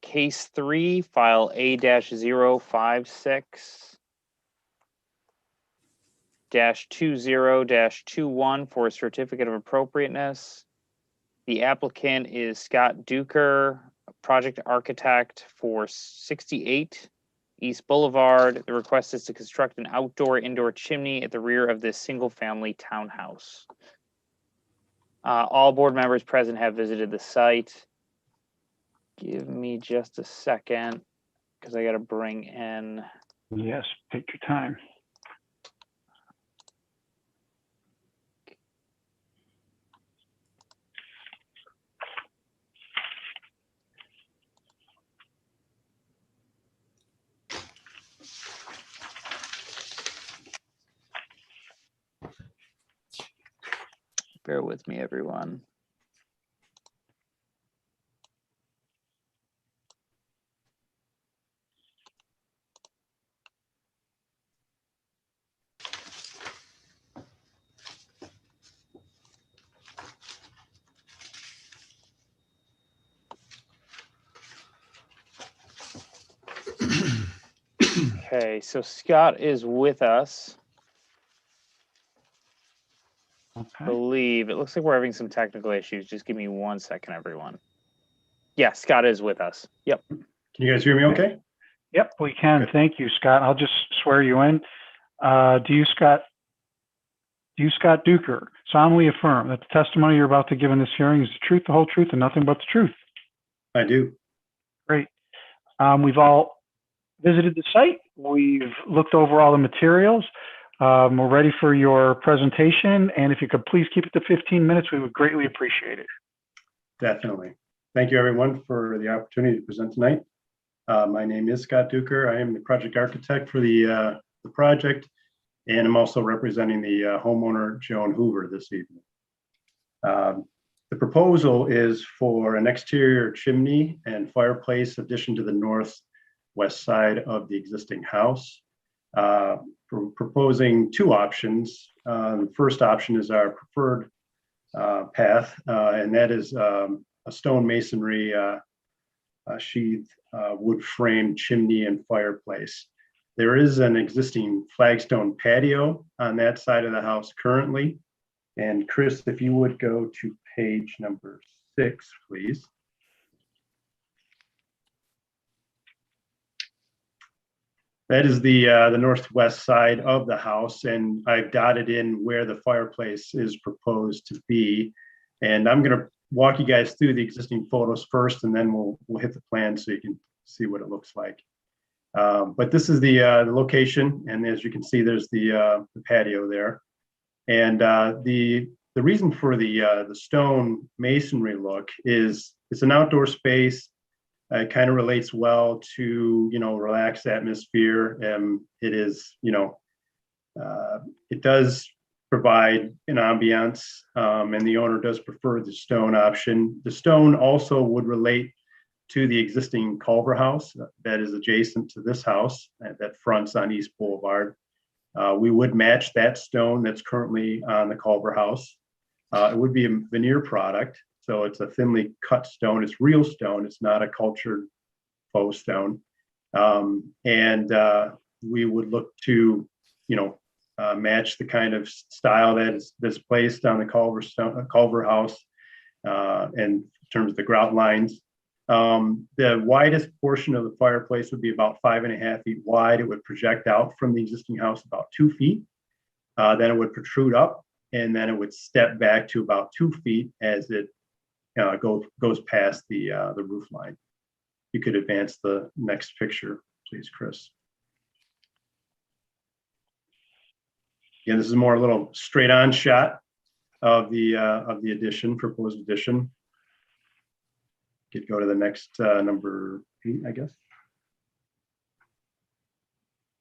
Case 3, file A-056-20-21 for a certificate of appropriateness. The applicant is Scott Duker, project architect for 68 East Boulevard. The request is to construct an outdoor-indoor chimney at the rear of this single-family townhouse. All board members present have visited the site. Give me just a second, because I got to bring in. Yes, take your time. Bear with me, everyone. Okay, so Scott is with us. Okay. Believe it looks like we're having some technical issues. Just give me 1 second, everyone. Yeah, Scott is with us. Yep. Can you guys hear me okay? Yep, we can. Good. Thank you, Scott. I'll just swear you in. Do you, Scott Duker, solemnly affirm that the testimony you're about to give in this hearing is the truth, the whole truth, and nothing but the truth? I do. Great. We've all visited the site. We've looked over all the materials. We're ready for your presentation. And if you could please keep it to 15 minutes, we would greatly appreciate it. Definitely. Thank you, everyone, for the opportunity to present tonight. My name is Scott Duker. I am the project architect for the project, and I'm also representing the homeowner, Joan Hoover, this evening. The proposal is for an exterior chimney and fireplace addition to the northwest side of the existing house. We're proposing two options. The first option is our preferred path, and that is a stone masonry sheathed wood frame chimney and fireplace. There is an existing flagstone patio on that side of the house currently. And Chris, if you would go to page number 6, please. That is the northwest side of the house, and I've dotted in where the fireplace is proposed to be. And I'm going to walk you guys through the existing photos first, and then we'll hit the plan so you can see what it looks like. But this is the location, and as you can see, there's the patio there. And the reason for the stone masonry look is it's an outdoor space. It kind of relates well to, relaxed atmosphere. It is, it does provide an ambiance, and the owner does prefer the stone option. The stone also would relate to the existing Culver house that is adjacent to this house that fronts on East Boulevard. We would match that stone that's currently on the Culver house. It would be a veneer product. So it's a thinly cut stone. It's real stone. It's not a cultured faux stone. And we would look to, match the kind of style that's placed on the Culver house in terms of the grout lines. The widest portion of the fireplace would be about 5.5 feet wide. It would project out from the existing house about 2 feet. Then it would protrude up, and then it would step back to about 2 feet as it goes past the roof line. You could advance the next picture, please, Chris. Again, this is more a little straight on shot of the addition, proposed addition. Could go to the next number 8, I guess.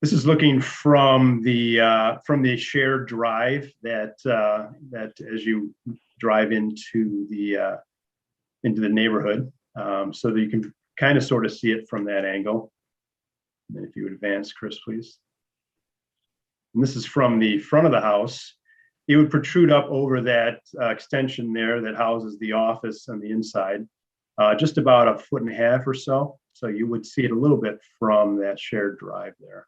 This is looking from the shared drive that as you drive into the neighborhood, so that you can kind of sort of see it from that angle. And then if you would advance, Chris, please. And this is from the front of the house. It would protrude up over that extension there that houses the office on the inside, just about 1.5 feet or so. So you would see it a little bit from that shared drive there.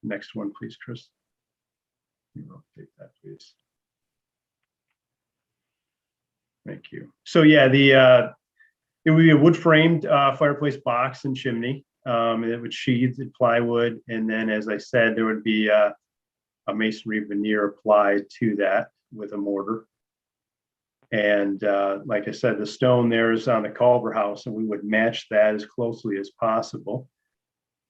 Next one, please, Chris. Rotate that, please. Thank you. So yeah, it would be a wood framed fireplace box and chimney. and it would sheathe the plywood. And then, as I said, there would be a masonry veneer applied to that with a mortar. And like I said, the stone there is on the Culver house, and we would match that as closely as possible.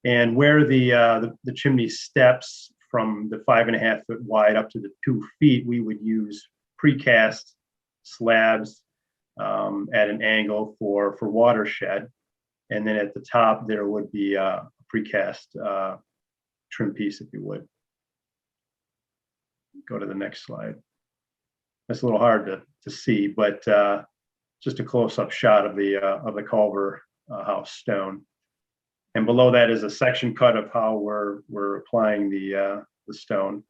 And where the chimney steps from the 5.5 foot wide up to the 2 feet, we would use precast slabs at an angle for watershed. And then at the top, there would be a precast trim piece, if you would. Go to the next slide. That's a little hard to see, but just a close-up shot of the Culver house stone. And below that is a section cut of how we're applying the stone.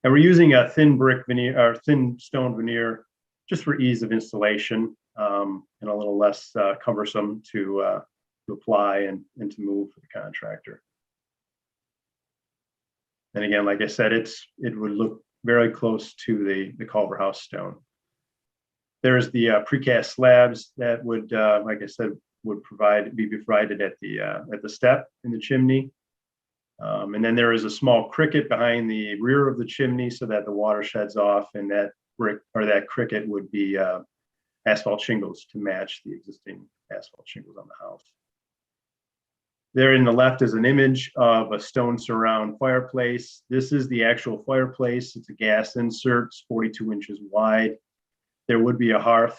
And we're using a thin brick veneer or thin stone veneer just for ease of installation, and a little less cumbersome to apply and to move for the contractor. And again, like I said, it would look very close to the Culver house stone. There's the precast slabs that would, like I said, would be provided at the step in the chimney. And then there is a small cricket behind the rear of the chimney so that the water sheds off, and that brick or that cricket would be asphalt shingles to match the existing asphalt shingles on the house. There in the left is an image of a stone surround fireplace. This is the actual fireplace. It's a gas insert, it's 42 inches wide. There would be a hearth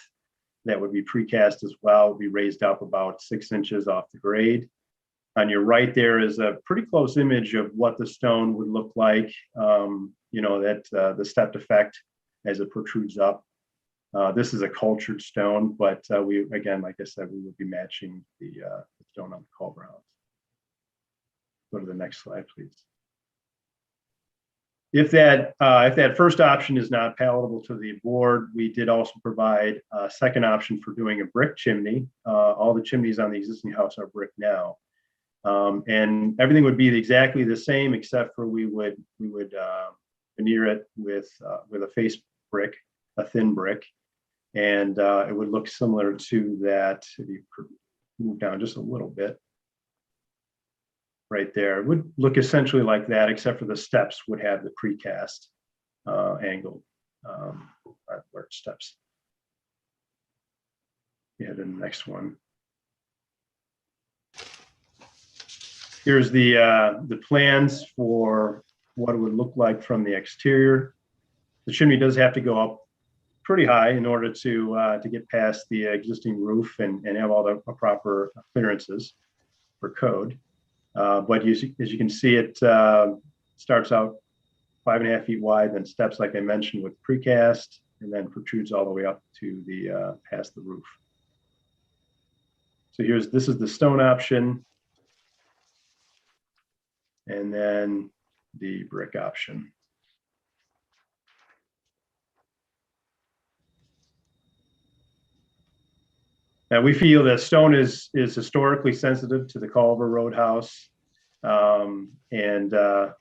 that would be precast as well, would be raised up about 6 inches off the grade. On your right there is a pretty close image of what the stone would look like, the stepped effect as it protrudes up. This is a cultured stone, but we, again, like I said, we would be matching the stone on the Culver house. Go to the next slide, please. If that first option is not palatable to the board, we did also provide a second option for doing a brick chimney. All the chimneys on the existing house are brick now. And everything would be exactly the same, except for we would veneer it with a face brick, a thin brick, and it would look similar to that. If you could move down just a little bit, right there, it would look essentially like that, except for the steps would have the precast angle where it steps. Yeah, the next one. Here's the plans for what it would look like from the exterior. The chimney does have to go up pretty high in order to get past the existing roof and have all the proper clearances for code. But as you can see, it starts out 5.5 feet wide, then steps, like I mentioned, with precast, and then protrudes all the way up to the past the roof. So this is the stone option, and then the brick option. Now, we feel that stone is historically sensitive to the Culver Roadhouse, so the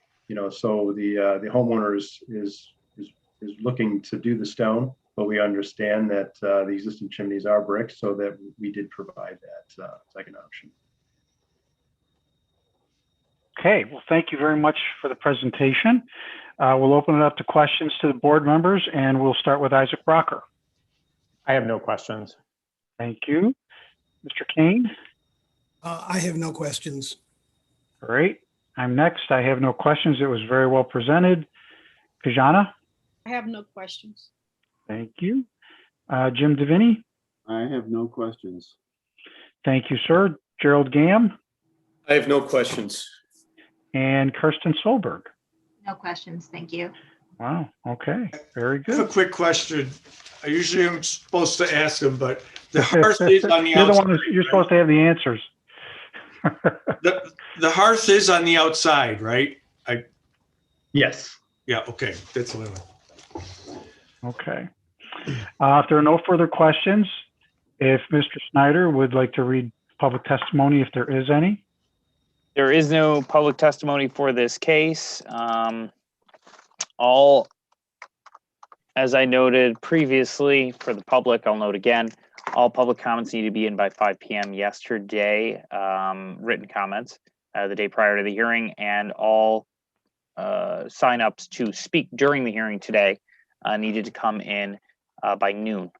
homeowner is looking to do the stone, but we understand that the existing chimneys are brick, so that we did provide that second option. Okay, well, thank you very much for the presentation. We'll open it up to questions to the board members, and we'll start with Isaac Brocker. I have no questions. Thank you. Mr. Kane? I have no questions. Great. I'm next. I have no questions. It was very well presented. Kajana? I have no questions. Thank you. Jim Divinity? I have no questions. Thank you, sir. Gerald Gam? I have no questions. And Kirsten Solberg? No questions, thank you. Wow, okay, very I have a good. quick question. I usually am supposed to ask them, but the hearth is on the You're the outside. one you're supposed to have the answers. The hearth is on the outside, right? Yes. Yeah, okay, that's a little. Okay. If there are no further questions, if Mr. Snyder would like to read public testimony, if there is any. There is no public testimony for this case. All, as I noted previously for the public, I'll note again, All public comments need to be in by 5 p.m. yesterday, written comments the day prior to the hearing, and all signups to speak during the hearing today needed to come in by noon.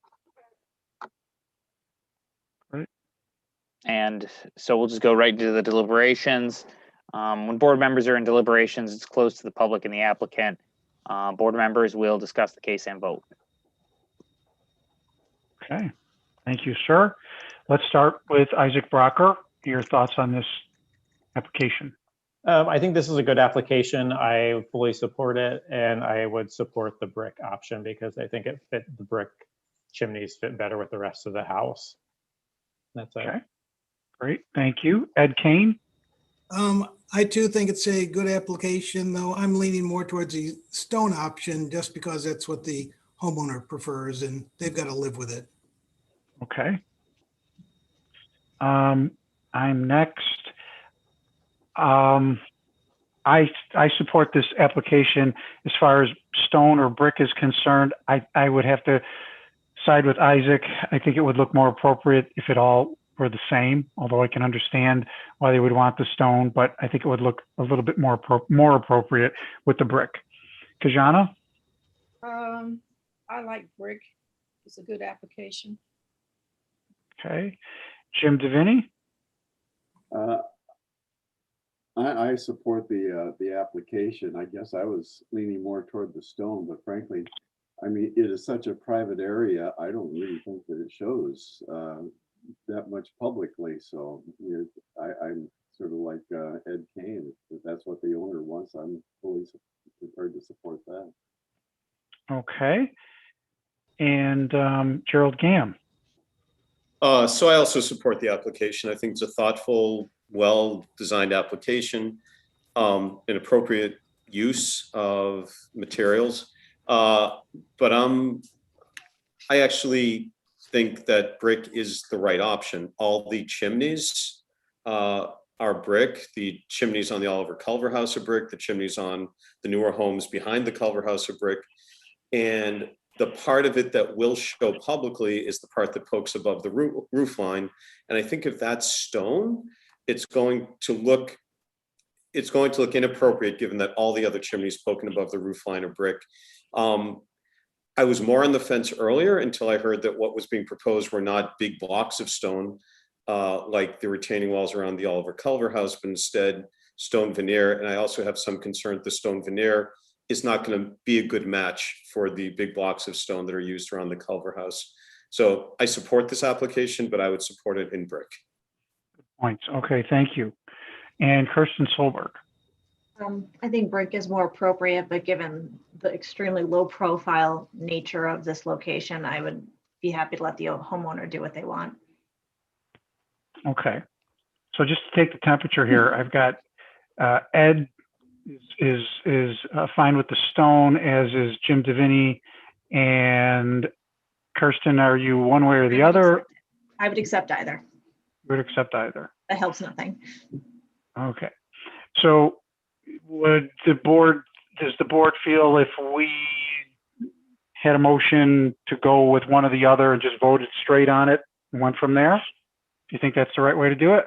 Right. And so we'll just go right into the deliberations. When board members are in deliberations, it's closed to the public and the applicant. Board members will discuss the case and vote. Okay, thank you, sir. Let's start with Isaac Brocker. Your thoughts on this application? I think this is a good application. I fully support it, and I would support the brick option because I think the brick chimneys fit better with the rest of the house. That's it. Okay, great, thank you. Ed Kane? I too think it's a good application, though I'm leaning more towards the stone option just because that's what the homeowner prefers and they've got to live with it. Okay. I'm next. I support this application. As far as stone or brick is concerned, I would have to side with Isaac. I think it would look more appropriate if it all were the same, although I can understand why they would want the stone, but I think it would look a little bit more appropriate with the brick. Kajana? I like brick. It's a good application. Okay. Jim Divinity? I support the application. I guess I was leaning more toward the stone, but frankly, I mean, it is such a private area. I don't really think that it shows that much publicly. So I'm sort of like Ed Kane. If that's what the owner wants, I'm fully prepared to support that. Okay. And Gerald Gam? So I also support the application. I think it's a thoughtful, well-designed application, an appropriate use of materials. But I actually think that brick is the right option. All the chimneys are brick. The chimneys on the Oliver Culver House are brick. The chimneys on the newer homes behind the Culver House are brick. And the part of it that will show publicly is the part that pokes above the roof line. And I think if that's stone, it's going to look inappropriate given that all the other chimneys poking above the roof line are brick. I was more on the fence earlier until I heard that what was being proposed were not big blocks of stone, like the retaining walls around the Oliver Culver House, but instead stone veneer. And I also have some concern that the stone veneer is not going to be a good match for the big blocks of stone that are used around the Culver House. So I support this application, but I would support it in brick. Good points. Okay, thank you. And Kirsten Solberg? I think brick is more appropriate, but given the extremely low profile nature of this location, I would be happy to let the homeowner do what they want. Okay. So just to take the temperature here, I've got Ed is fine with the stone, as is Jim Divinity, and Kirsten, are you one way or the other? I would accept either. You would accept either. That helps nothing. Okay. So does the board feel if we had a motion to go with one or the other and just voted straight on it and went from there? Do you think that's the right way to do it?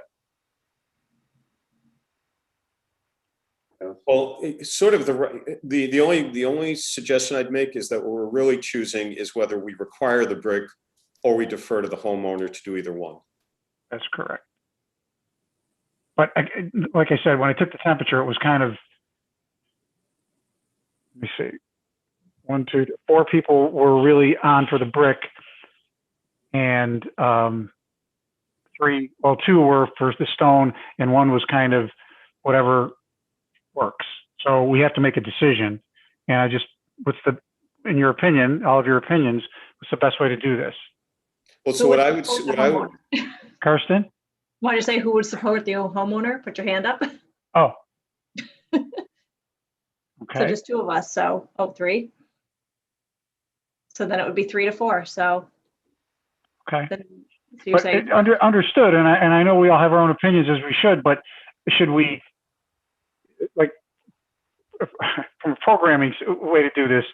Well, it's sort of the only suggestion I'd make is that what we're really choosing is whether we require the brick or we defer to the homeowner to do either one. That's correct. But like I said, when I took the temperature, it was kind of, let me see, 1, 2, 4 people were really on for the brick, and 2 were for the stone, and 1 was kind of whatever works. So we have to make a decision. And in your opinion, all of your opinions, what's the best way to do this? Well, so what I would, Kirsten? Want to say who would support the homeowner? Put your hand up. Oh. So Okay. just 2 of us. So, 3. So then it would be 3 to 4. So. Okay. So you're But saying, understood, and I know we all have our own opinions, as we should, but should we, like, from a programming way to do this,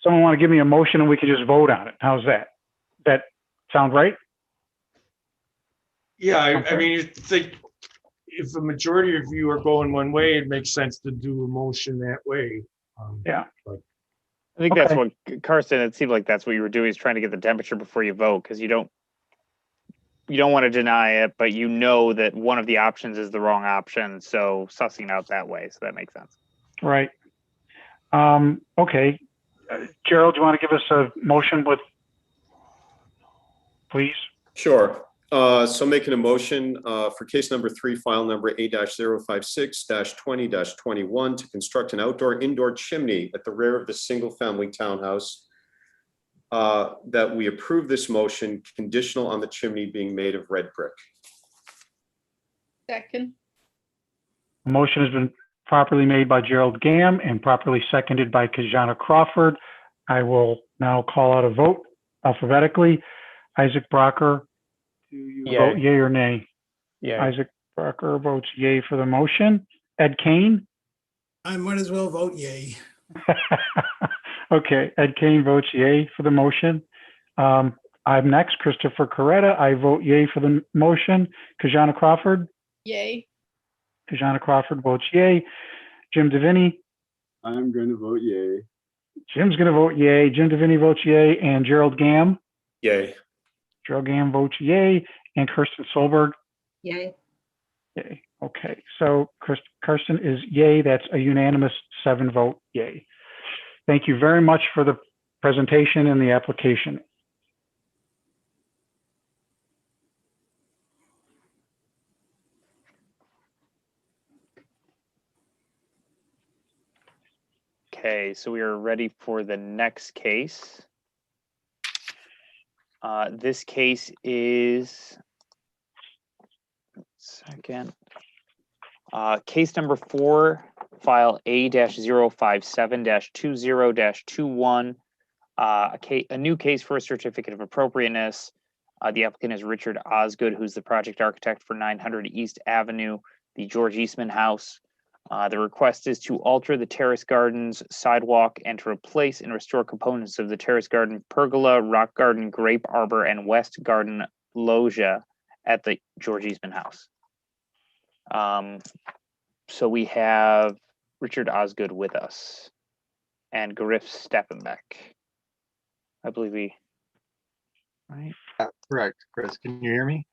someone want to give me a motion and we can just vote on it? How's that? That Sound right? Yeah, I Okay. mean, you think if a majority of you are going one way, it makes sense to do a motion that way. Yeah. But I think that's Okay. what, Carson, it seemed like that's what you were doing, is trying to get the temperature before you vote, because you don't want to deny it, but you know that one of the options is the wrong option, so sussing out that way, so that makes sense. Right. Okay. Gerald, do you want to give us a motion with, please? Sure. So making a motion for case number 3, file number A-056-20-21 to construct an outdoor-indoor chimney at the rear of the single-family townhouse. That we approve this motion conditional on the chimney being made of red brick. Second. A motion has been properly made by Gerald Gam and properly seconded by Katherine Crawford. I will now call out a vote alphabetically. Isaac Brocker, do you vote yay or nay? Yeah. Isaac Brocker votes yay for the motion. Ed Kane? I might as well vote yay. Okay, Ed Kane votes yay for the motion. I'm next, Christopher Coretta. I vote yay for the motion. Katherine Crawford? Yay. Katherine Crawford votes yay. Jim Divinity? I'm going to vote yay. Jim's going to vote yay. Jim Divinity votes yay. And Gerald Gam? Yay. Gerald Gam votes yay. And Kirsten Solberg? Yay. Yay. Okay, so Kirsten is yay. That's a unanimous 7-vote yay. Thank you very much for the presentation and the application. Okay, so we are ready for the next case. This case is, case number 4, file A-057-20-21, a new case for a certificate of appropriateness. The applicant is Richard Osgood, who's the project architect for 900 East Avenue, the George Eastman House. The request is to alter the terrace gardens sidewalk and to replace and restore components of the terrace garden pergola, rock garden, grape arbor, and west garden loggia at the George Eastman House. So we have Richard Osgood with us and Griff Steppenbeck. I believe right? Correct, Chris. Can you hear me?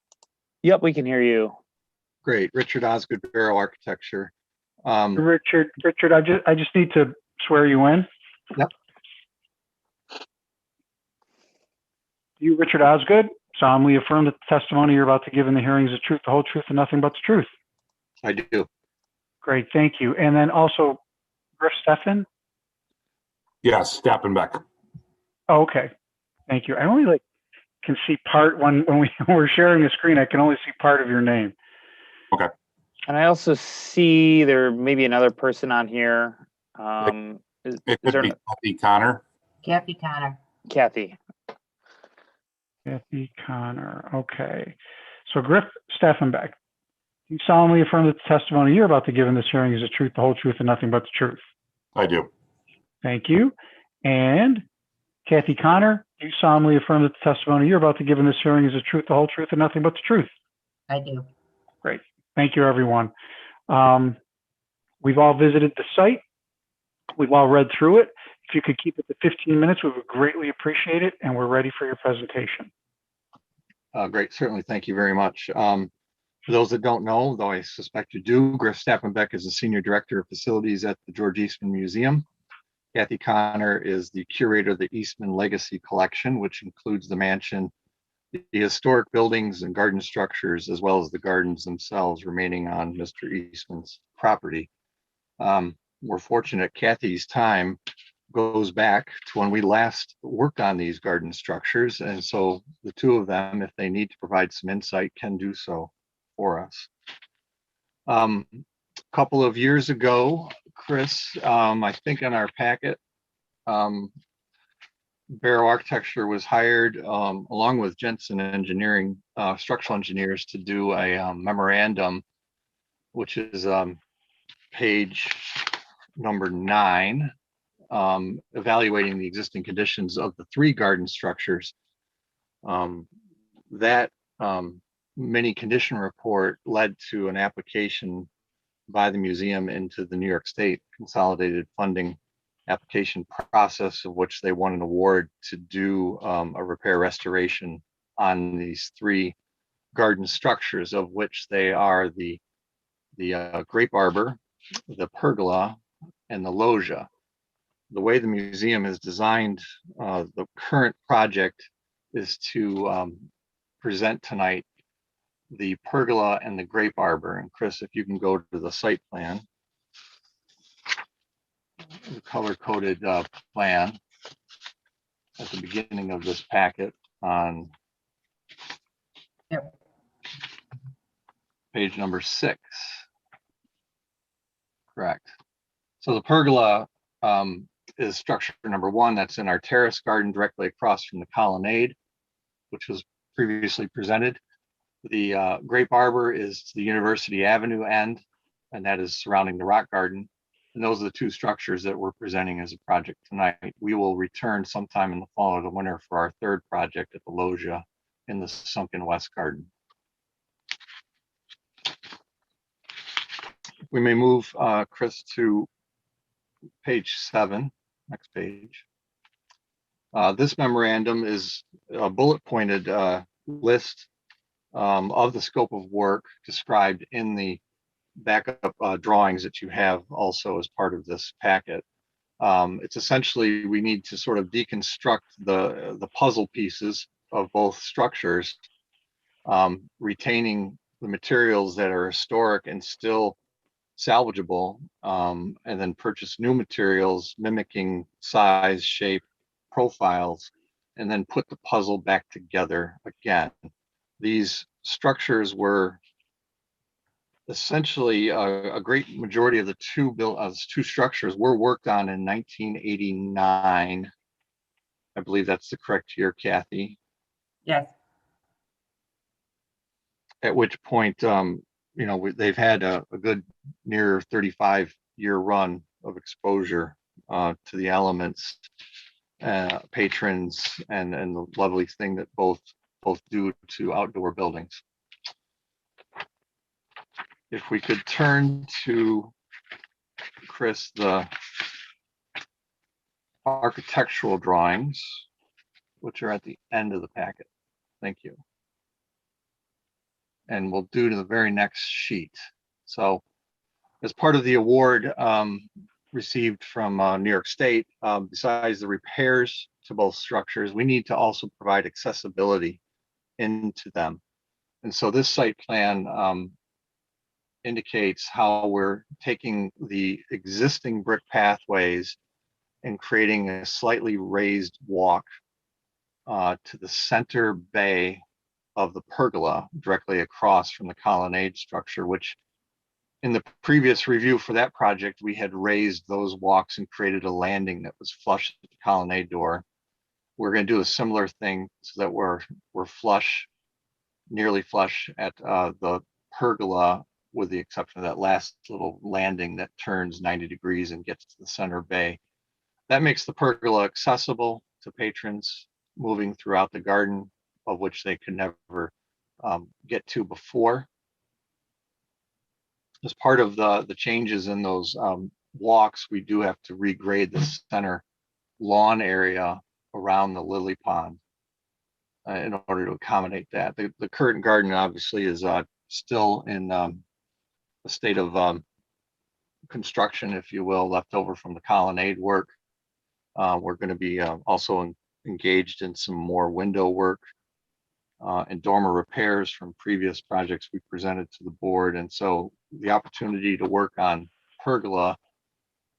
Yep, we can hear you. Great. Richard Osgood, Barrow Architecture. Richard, I just need to swear you in. Yep. You, Richard Osgood, solemnly affirm that the testimony you're about to give in the hearing is the truth, the whole truth, and nothing but the truth. I do. Great, thank you. And then also, Griff Steffen? Yes, Steppenbeck. Oh, okay, thank you. I only can see part when we're sharing a screen. I can only see part of your name. Okay. And I also see there may be another person on here. It could be Kathy Connor. Kathy Connor. Kathy. Kathy Connor. Okay. So Griff Steffenbeck, you solemnly affirm that the testimony you're about to give in this hearing is the truth, the whole truth, and nothing but the truth. I do. Thank you. And Kathy Connor, you solemnly affirm that the testimony you're about to give in this hearing is the truth, the whole truth, and nothing but the truth. I do. Great. Thank you, everyone. We've all visited the site. We've all read through it. If you could keep it to 15 minutes, we would greatly appreciate it, and we're ready for your presentation. Great. Certainly. Thank you very much. For those that don't know, though I suspect you do, Griff Steppenbeck is the Senior Director of Facilities at the George Eastman Museum. Kathy Connor is the curator of the Eastman Legacy Collection, which includes the mansion, the historic buildings and garden structures, as well as the gardens themselves remaining on Mr. Eastman's property. We're fortunate Kathy's time goes back to when we last worked on these garden structures. And so the two of them, if they need to provide some insight, can do so for us. A couple of years ago, Chris, I think in our packet, Barrow Architecture was hired along with Jensen Engineering, structural engineers, to do a memorandum, which is page number 9, evaluating the existing conditions of the 3 garden structures That mini condition report led to an application by the museum into the New York State Consolidated Funding application process, of which they won an award to do a repair restoration on these 3 garden structures, of which they are the grape arbor, the pergola, and the loggia. The way the museum has designed the current project is to present tonight the pergola and the grape arbor. And Chris, if you can go to the site plan, the color-coded plan at the beginning of this packet on page number 6. Correct. So the pergola is structure number 1. That's in our terrace garden directly across from the colonnade, which was previously presented. The grape arbor is the University Avenue end, and that is surrounding the rock garden. And those are the 2 structures that we're presenting as a project tonight. We will return sometime in the fall or the winter for our 3rd project at the loggia in the sunken west garden. We may move, Chris, to page 7, next page. This memorandum is a bullet pointed list of the scope of work described in the backup drawings that you have also as part of this packet. It's essentially, we need to sort of deconstruct the puzzle pieces of both structures, retaining the materials that are historic and still salvageable, and then purchase new materials mimicking size, shape, profiles, and then put the puzzle back together again. These structures were essentially a great majority of the 2 structures were worked on in 1989. I believe that's the correct year, Kathy. Yes. At which point, you know, they've had a good near 35-year run of exposure to the elements, patrons, and the lovely thing that both do to outdoor buildings. If we could turn to, Chris, the architectural drawings, which are at the end of the packet. Thank you. And we'll do to the very next sheet. So as part of the award received from New York State, besides the repairs to both structures, we need to also provide accessibility into them. And so this site plan indicates how we're taking the existing brick pathways and creating a slightly raised walk to the center bay of the pergola directly across from the colonnade structure, which in the previous review for that project, we had raised those walks and created a landing that was flush at the colonnade door. We're going to do a similar thing so that we're flush, nearly flush at the pergola, with the exception of that last little landing that turns 90 degrees and gets to the center bay. That makes the pergola accessible to patrons moving throughout the garden, of which they could never get to before. As part of the changes in those walks, we do have to regrade the center lawn area around the lily pond in order to accommodate that. The current garden obviously is still in a state of construction, if you will, left over from the colonnade work. We're going to be also engaged in some more window work and dormer repairs from previous projects we presented to the board. And so the opportunity to work on pergola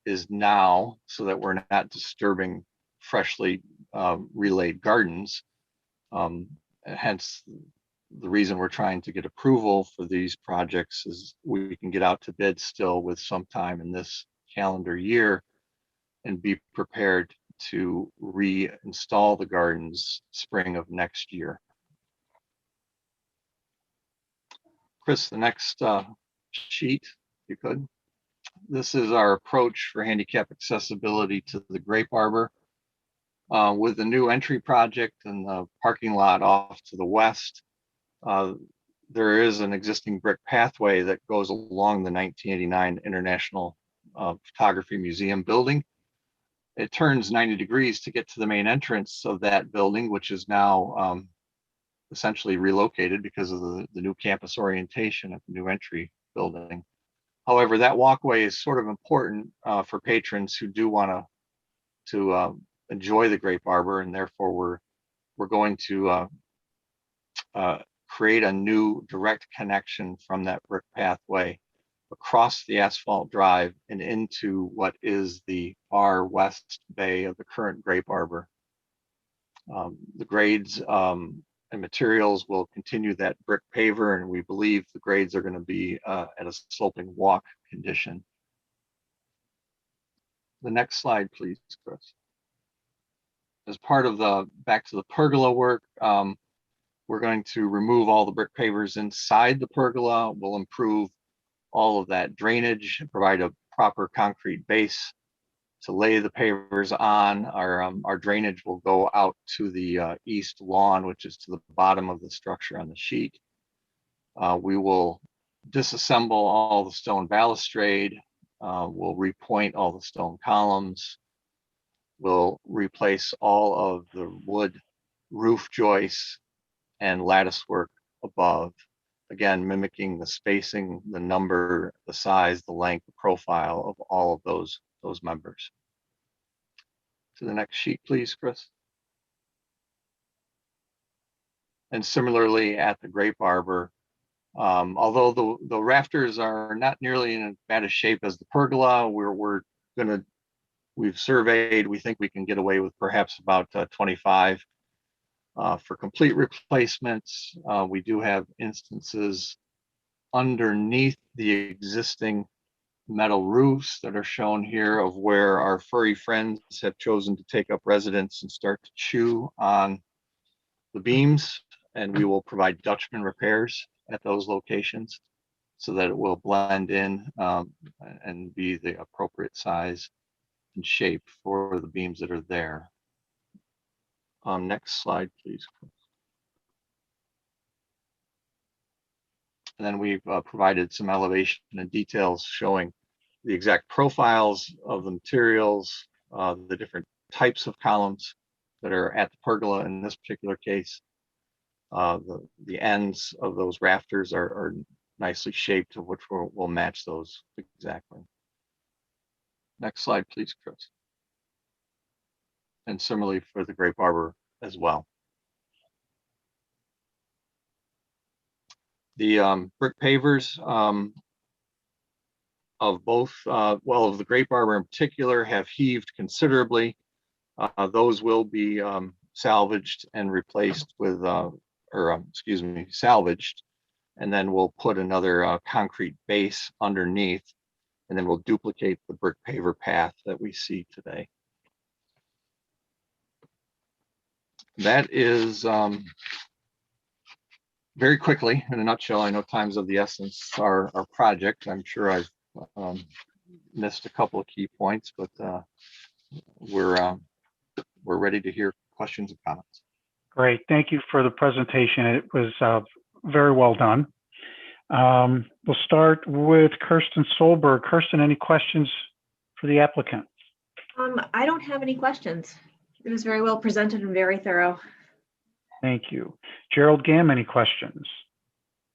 is now, so that we're not disturbing freshly relayed gardens. Hence, the reason we're trying to get approval for these projects is we can get out to bid still with some time in this calendar year and be prepared to reinstall the gardens spring of next year. Chris, the next sheet, if you could. This is our approach for handicap accessibility to the grape arbor. With the new entry project and the parking lot off to the west, there is an existing brick pathway that goes along the 1989 International Photography Museum building. It turns 90 degrees to get to the main entrance of that building, which is now essentially relocated because of the new campus orientation at the new entry building. However, that walkway is sort of important for patrons who do want to enjoy the Great Barber, and therefore we're going to create a new direct connection from that brick pathway across the asphalt drive and into what is the far west bay of the current Great Barber. The grades and materials will continue that brick paver, and we believe the grades are going to be at a sloping walk condition. The next slide, please, Chris. As part of the back to the pergola work, we're going to remove all the brick pavers inside the pergola. We'll improve all of that drainage and provide a proper concrete base to lay the pavers on. Our drainage will go out to the east lawn, which is to the bottom of the structure on the sheet. We will disassemble all the stone balustrade. We'll repoint all the stone columns. We'll replace all of the wood roof joists and lattice work above. Again, mimicking the spacing, the number, the size, the length, the profile of all of those members. To the next sheet, please, Chris. And similarly at the Great Barber, although the rafters are not nearly in as bad a shape as the pergola, we've surveyed, we think we can get away with perhaps about 25 for complete replacements. We do have instances underneath the existing metal roofs that are shown here of where our furry friends have chosen to take up residence and start to chew on the beams, and we will provide Dutchman repairs at those locations so that it will blend in and be the appropriate size and shape for the beams that are there. Next slide, please. And then we've provided some elevation and details showing the exact profiles of the materials, the different types of columns that are at the pergola in this particular case. The ends of those rafters are nicely shaped, to which we'll match those exactly. Next slide, please, Chris. And similarly for the Great Barber as well. The brick pavers of both, well, of the Great Barber in particular, have heaved considerably. Those will be salvaged and replaced with, salvaged, and then we'll put another concrete base underneath, and then we'll duplicate the brick paver path that we see today. That is very quickly, in a nutshell. I know time's of the essence, our project. I'm sure I've missed a couple of key points, but we're ready to hear questions and comments. Great. Thank you for the presentation. It was very well done. We'll start with Kirsten Solberg. Kirsten, any questions for the applicant? I don't have any questions. It was very well presented and very thorough. Thank you. Gerald Gam, any questions?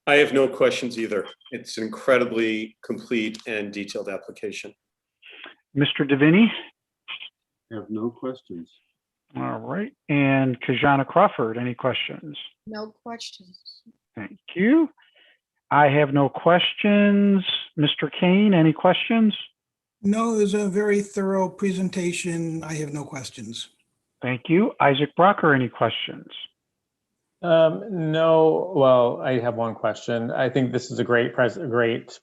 I have no questions either. It's an incredibly complete and detailed application. Mr. Divinity? I have no questions. All right. And Katherine Crawford, any questions? No questions. Thank you. I have no questions. Mr. Kane, any questions? No, it was a very thorough presentation. I have no questions. Thank you. Isaac Brocker, any questions? No, well, I have one question. I think this is a great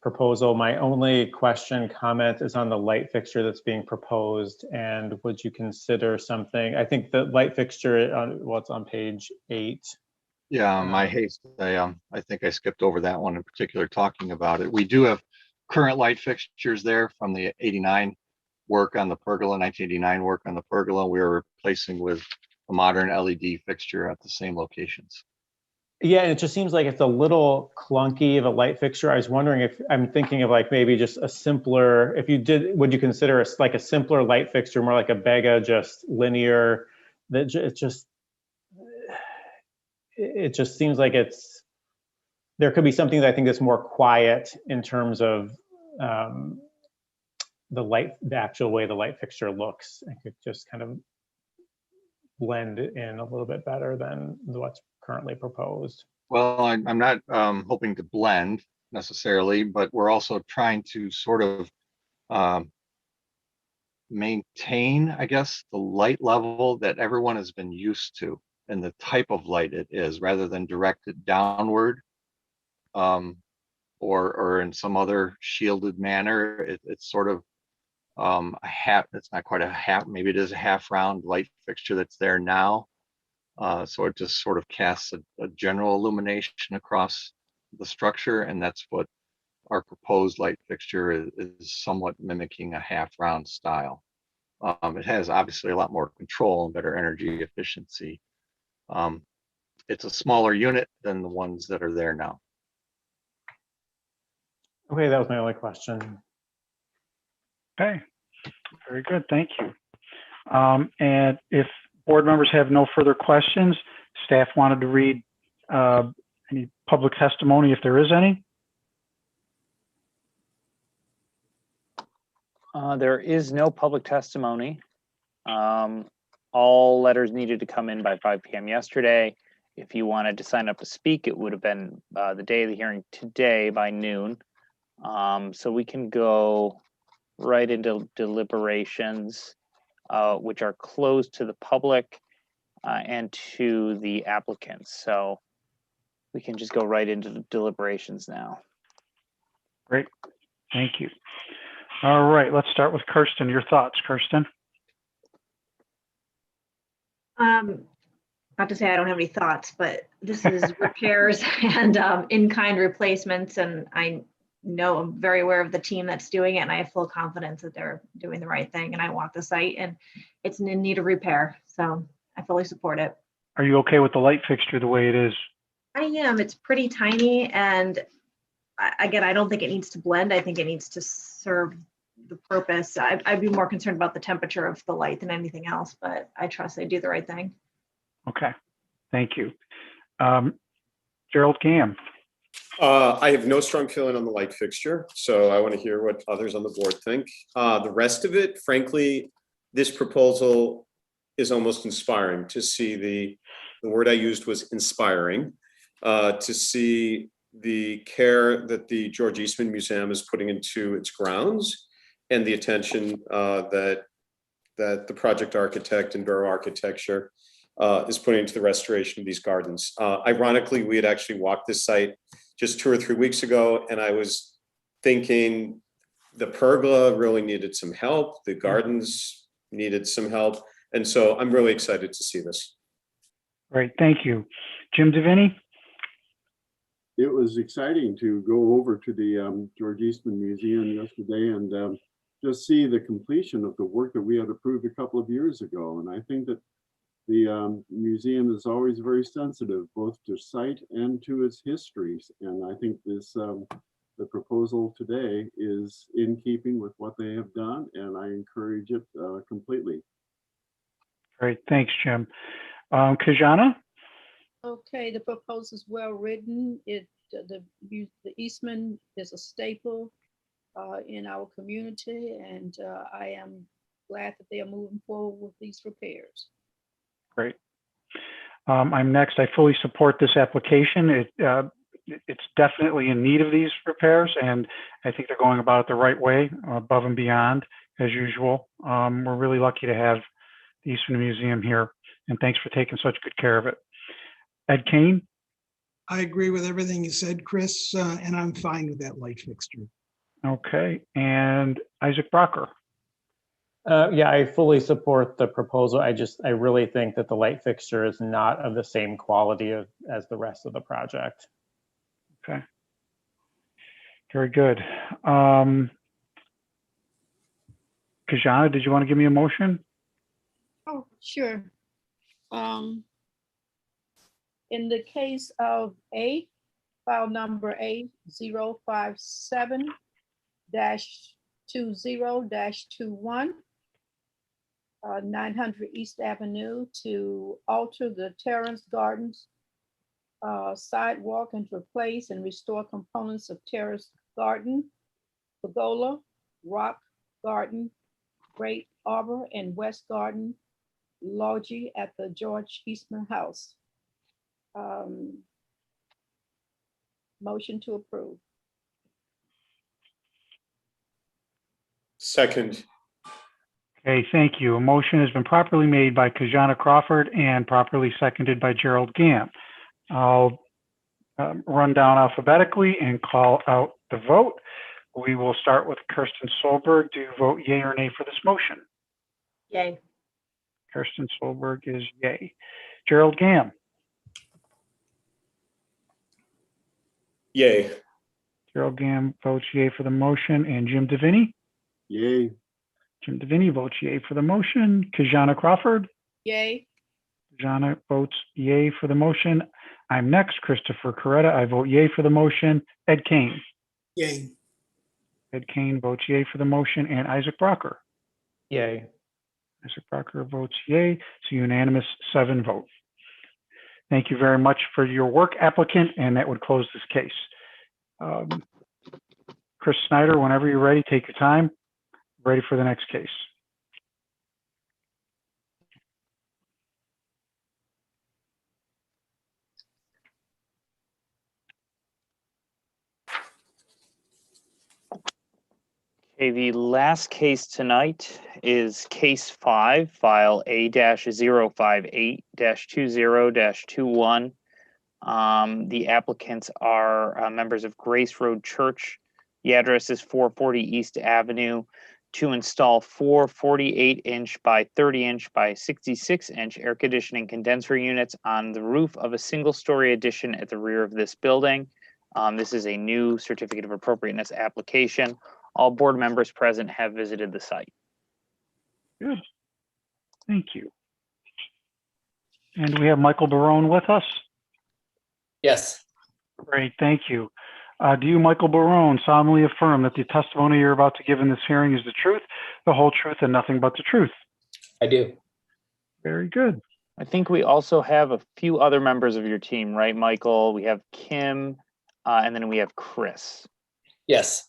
proposal. My only comment is on the light fixture that's being proposed, and would you consider something? I think the light fixture on it's on page 8. Yeah, my haste, I think I skipped over that one in particular, talking about it. We do have current light fixtures there from the 89 work on the pergola, 1989 work on the pergola. We are replacing with a modern LED fixture at the same locations. Yeah, and it just seems like it's a little clunky of a light fixture. I was wondering if I'm thinking of like maybe just a simpler, if you did, would you consider like a simpler light fixture, more like a Bega, just linear, that it just seems like there could be something that I think that's more quiet in terms of the actual way the light fixture looks. It could just kind of blend in a little bit better than what's currently proposed. Well, I'm not hoping to blend necessarily, but we're also trying to sort of maintain, I guess, the light level that everyone has been used to and the type of light it is, rather than direct it downward or in some other shielded manner. It's sort of a half, it's not quite a half, maybe it is a half round light fixture that's there now. So it just sort of casts a general illumination across the structure, and that's what our proposed light fixture is somewhat mimicking a half round style. It has obviously a lot more control and better energy efficiency. It's a smaller unit than the ones that are there now. Okay, that was my only question. Okay, very good, thank you. And if board members have no further questions, staff wanted to read any public testimony if there is any. There is no public testimony. All letters needed to come in by 5 p.m. yesterday. If you wanted to sign up to speak, it would have been the day of the hearing today by noon. So we can go right into deliberations, which are closed to the public and to the applicants. So we can just go right into the deliberations now. Great, thank you. All right, let's start with Kirsten. Your thoughts, Kirsten? Not to say I don't have any thoughts, but this is repairs and in-kind replacements, and I know I'm very aware of the team that's doing it, and I have full confidence that they're doing the right thing. And I walked the site, and it's in need of repair, so I fully support it. Are you okay with the light fixture the way it is? I am. It's pretty tiny, and again, I don't think it needs to blend. I think it needs to serve the purpose. I'd be more concerned about the temperature of the light than anything else, but I trust they do the right thing. Okay, thank you. Gerald Gam. I have no strong feeling on the light fixture, so I want to hear what others on the board think. The rest of it, frankly, this proposal is almost inspiring to see the word I used was inspiring, to see the care that the George Eastman Museum is putting into its grounds and the attention that the project architect and Borough Architecture is putting into the restoration of these gardens. Ironically, we had actually walked this site just 2 or 3 weeks ago, and I was thinking the pergola really needed some help. The gardens needed some help. And so I'm really excited to see this. Great, thank you. Jim Divinity? It was exciting to go over to the George Eastman Museum yesterday and just see the completion of the work that we had approved a couple of years ago. And I think that the museum is always very sensitive, both to site and to its histories. And I think this the proposal today is in keeping with what they have done, and I encourage it completely. Great, thanks, Jim. Kajana? Okay, the proposal is well written. The Eastman is a staple in our community, and I am glad that they are moving forward with these repairs. Great. I'm next. I fully support this application. It's definitely in need of these repairs, and I think they're going about it the right way, above and beyond, as usual. We're really lucky to have the Eastman Museum here, and thanks for taking such good care of it. Ed Kane? I agree with everything you said, Chris, and I'm fine with that light fixture. Okay, and Isaac Brocker? Yeah, I fully support the proposal. I really think that the light fixture is not of the same quality as the rest of the project. Okay. Very good. Kajana, did you want to give me a motion? Oh, sure. In the case of A, file number A057-20-21, 900 East Avenue, to alter the Terrace Gardens sidewalk and to replace and restore components of Terrace Garden, Pergola, Rock Garden, Great Arbor, and West Garden Loggia at the George Eastman House. Motion to approve. Second. Okay, thank you. A motion has been properly made by Kajana Crawford and properly seconded by Gerald Gam. I'll run down alphabetically and call out the vote. We will start with Kirsten Solberg. Do you vote yay or nay for this motion? Yay. Kirsten Solberg is yay. Gerald Gam. Yay. Gerald Gam votes yay for the motion. And Jim Divinity? Yay. Jim Divinity votes yay for the motion. Kajana Crawford? Yay. Kajana votes yay for the motion. I'm next, Christopher Coretta. I vote yay for the motion. Ed Kane? Yay. Ed Kane votes yay for the motion. And Isaac Brocker? Yay. Isaac Brocker votes yay. It's a unanimous 7 vote. Thank you very much for your work, applicant, and that would close this case. Chris Snyder, whenever you're ready, take your time. Ready for the next case. Okay, the last case tonight is case 5, file A-058-20-21. The applicants are members of Grace Road Church. The address is 440 East Avenue to install 4 48-inch by 30-inch by 66-inch air conditioning condenser units on the roof of a single-story addition at the rear of this building. This is a new certificate of appropriateness application. All board members present have visited the site. Good. Thank you. And we have Michael Barone with us. Yes. Great, thank you. Do you, Michael Barone, solemnly affirm that the testimony you're about to give in this hearing is the truth, the whole truth, and nothing but the truth? I do. Very good. I think we also have a few other members of your team, right, Michael? We have Kim, and then we have Chris. Yes.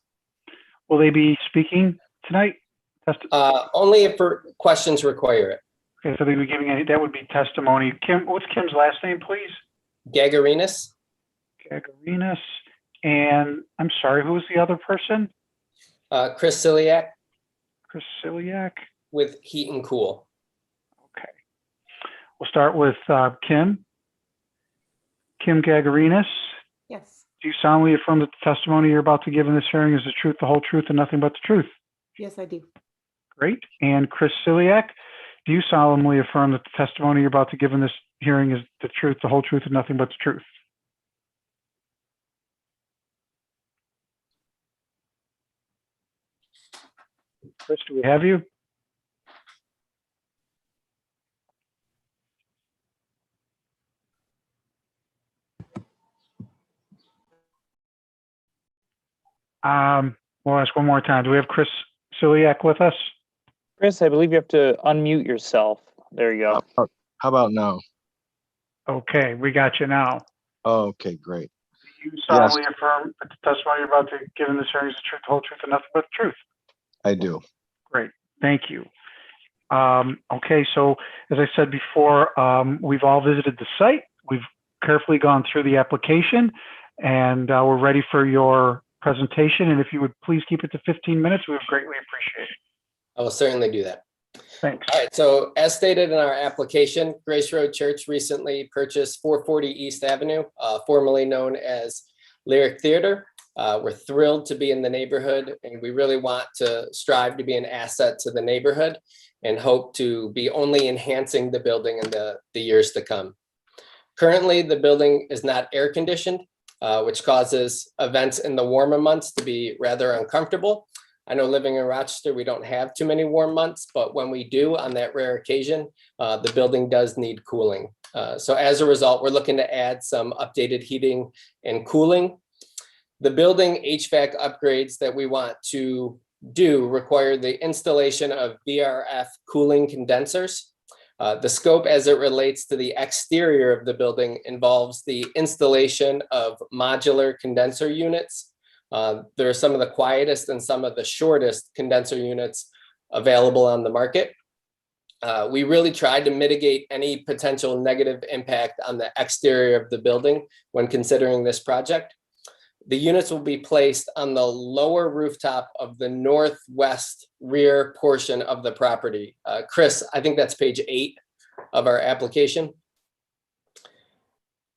Will they be speaking tonight? Only if questions require it. Okay, so they'll be giving any, that would be testimony. Kim, what's Kim's last name, please? Gagarinas. Gagarinas. And I'm sorry, who was the other person? Chris Ciliak. Chris Ciliak. With Heat and Cool. Okay. We'll start with Kim. Kim Gagarinas. Yes. Do you solemnly affirm that the testimony you're about to give in this hearing is the truth, the whole truth, and nothing but the truth? Yes, I do. Great. And Chris Ciliak, do you solemnly affirm that the testimony you're about to give in this hearing is the truth, the whole truth, and nothing but the truth? Chris, do we have you? We'll ask one more time. Do we have Chris Ciliak with us? Chris, I believe you have to unmute yourself. There you go. How about now? Okay, we got you now. Okay, great. Do you solemnly affirm that the testimony you're about to give in this hearing is the truth, the whole truth, and nothing but the truth? I do. Great, thank you. Okay, so as I said before, we've all visited the site. We've carefully gone through the application, and we're ready for your presentation. And if you would please keep it to 15 minutes, we would greatly appreciate it. I will certainly do that. Thanks. All right, so as stated in our application, Grace Road Church recently purchased 440 East Avenue, formerly known as Lyric Theater. We're thrilled to be in the neighborhood, and we really want to strive to be an asset to the neighborhood and hope to be only enhancing the building in the years to come. Currently, the building is not air conditioned, which causes events in the warmer months to be rather uncomfortable. I know living in Rochester, we don't have too many warm months, but when we do, on that rare occasion, the building does need cooling. So as a result, we're looking to add some updated heating and cooling. The building HVAC upgrades that we want to do require the installation of VRF cooling condensers. The scope as it relates to the exterior of the building involves the installation of modular condenser units. There are some of the quietest and some of the shortest condenser units available on the market. We really tried to mitigate any potential negative impact on the exterior of the building when considering this project. The units will be placed on the lower rooftop of the northwest rear portion of the property. Chris, I think that's page 8 of our application.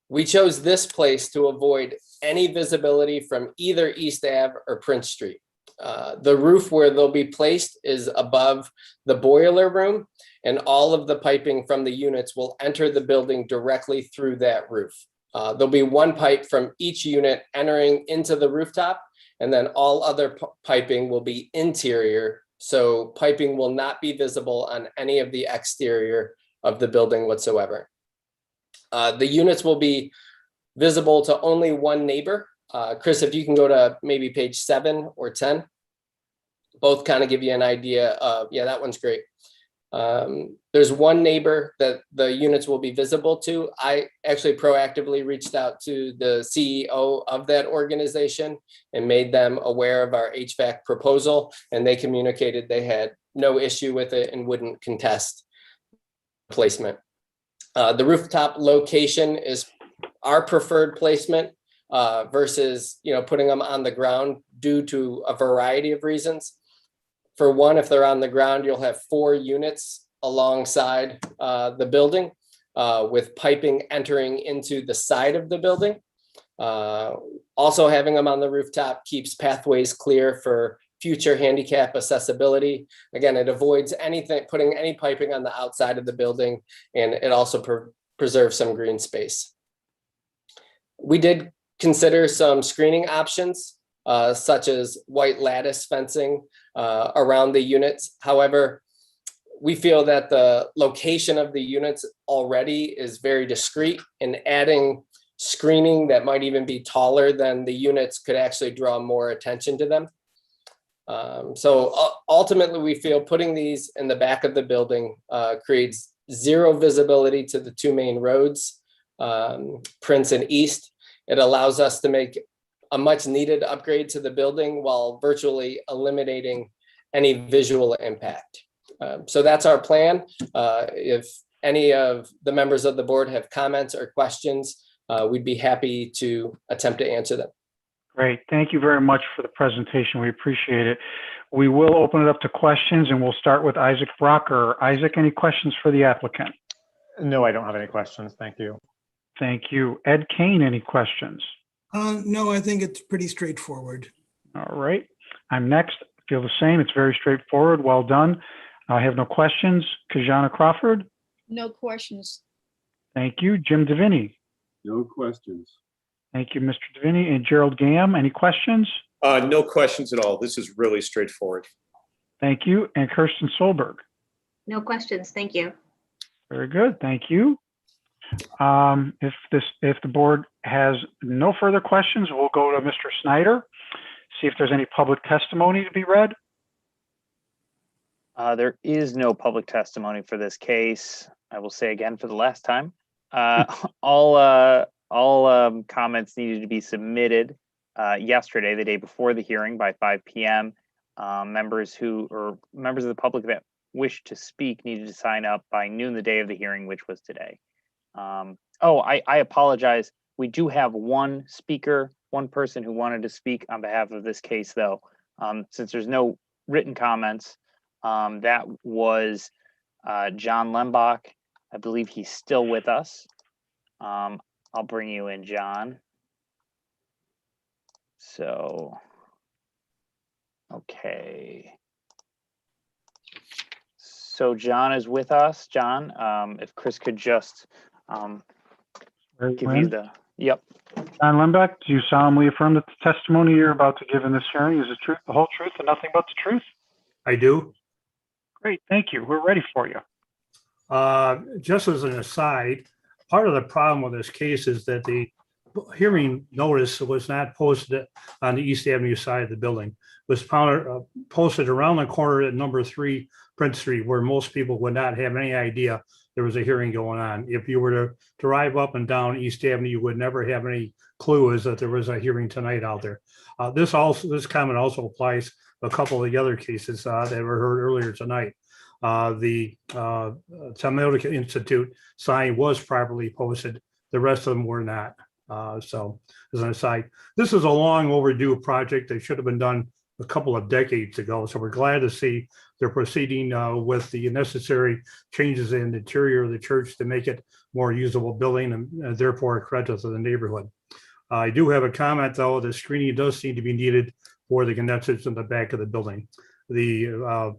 We chose this place to avoid any visibility from either East Ave or Prince Street. The roof where they'll be placed is above the boiler room, and all of the piping from the units will enter the building directly through that roof. There'll be one pipe from each unit entering into the rooftop, and then all other piping will be interior. So piping will not be visible on any of the exterior of the building whatsoever. The units will be visible to only one neighbor. Chris, if you can go to maybe page 7 or 10, both kind of give you an idea of, yeah, that one's great. There's one neighbor that the units will be visible to. I actually proactively reached out to the CEO of that organization and made them aware of our HVAC proposal, and they communicated they had no issue with it and wouldn't contest placement. The rooftop location is our preferred placement versus putting them on the ground due to a variety of reasons. For one, if they're on the ground, you'll have 4 units alongside the building with piping entering into the side of the building. Also, having them on the rooftop keeps pathways clear for future handicap accessibility. Again, it avoids putting any piping on the outside of the building, and it also preserves some green space. We did consider some screening options, such as white lattice fencing around the units. However, we feel that the location of the units already is very discreet, and adding screening that might even be taller than the units could actually draw more attention to them. So ultimately, we feel putting these in the back of the building creates zero visibility to the 2 main roads, Prince and East. It allows us to make a much needed upgrade to the building while virtually eliminating any visual impact. So that's our plan. If any of the members of the board have comments or questions, we'd be happy to attempt to answer them. Great. Thank you very much for the presentation. We appreciate it. We will open it up to questions, and we'll start with Isaac Brocker. Isaac, any questions for the applicant? No, I don't have any questions. Thank you. Thank you. Ed Kane, any questions? No, I think it's pretty straightforward. All right. I'm next. Feel the same. It's very straightforward. Well done. I have no questions. Katherine Crawford? No questions. Thank you. Jim Divinity? No questions. Thank you, Mr. Divinity. And Gerald Gam, any questions? No questions at all. This is really straightforward. Thank you. And Kirsten Solberg? No questions. Thank you. Very good. Thank you. If the board has no further questions, we'll go to Mr. Snyder, see if there's any public testimony to be read. There is no public testimony for this case. I will say again for the last time, all comments needed to be submitted yesterday, the day before the hearing, by 5 p.m. Members of the public that wish to speak needed to sign up by noon the day of the hearing, which was today. I apologize. We do have one speaker, one person who wanted to speak on behalf of this case, though. Since there's no written comments, that was John Lembach. I believe he's still with us. I'll bring you in, John. So, okay. So John is with us. John, if Chris could just give you the Yep. John Lembeck, do you solemnly affirm that the testimony you're about to give in this hearing is the truth, the whole truth, and nothing but the truth? I do. Great, thank you. We're ready for you. Just as an aside, part of the problem with this case is that the hearing notice was not posted on the East Avenue side of the building. It was posted around the corner at number 3 Prince Street, where most people would not have any idea there was a hearing going on. If you were to drive up and down East Avenue, you would never have any clue as that there was a hearing tonight out there. This comment also applies to a couple of the other cases that were heard earlier tonight. The Semiotic Institute sign was properly posted. The rest of them were not. So as an aside, this is a long overdue project that should have been done a couple of decades ago. So we're glad to see they're proceeding with the necessary changes in the interior of the church to make it more usable building and therefore a credit to the neighborhood. I do have a comment though, the screening does seem to be needed for the condensers in the back of the building. The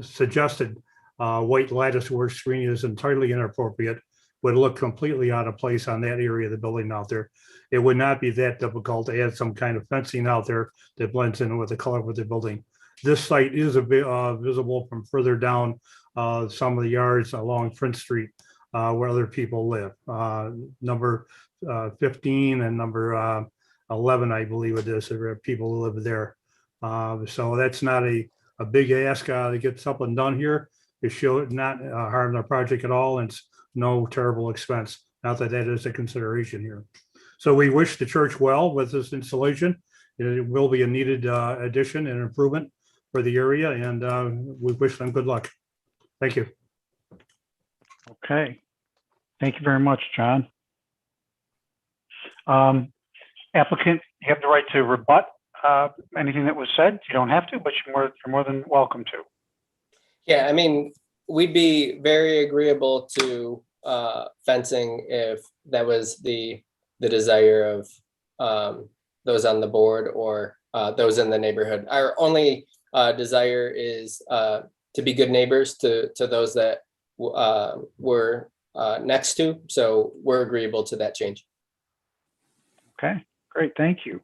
suggested white lattice work screening is entirely inappropriate, would look completely out of place on that area of the building out there. It would not be that difficult to add some kind of fencing out there that blends in with the color of the building. This site is a bit visible from further down some of the yards along Prince Street where other people live. Number 15 and number 11, I believe it is, there are people who live there. So that's not a big ask to get something done here. It should not harm the project at all, and it's no terrible expense. Not that that is a consideration here. So we wish the church well with this installation. It will be a needed addition and improvement for the area, and we wish them good luck. Thank you. Okay. Thank you very much, John. Applicant, you have the right to rebut anything that was said. You don't have to, but you're more than welcome to. Yeah, I mean, we'd be very agreeable to fencing if that was the desire of those on the board or those in the neighborhood. Our only desire is to be good neighbors to those that we're next to. So we're agreeable to that change. Okay, great, thank you.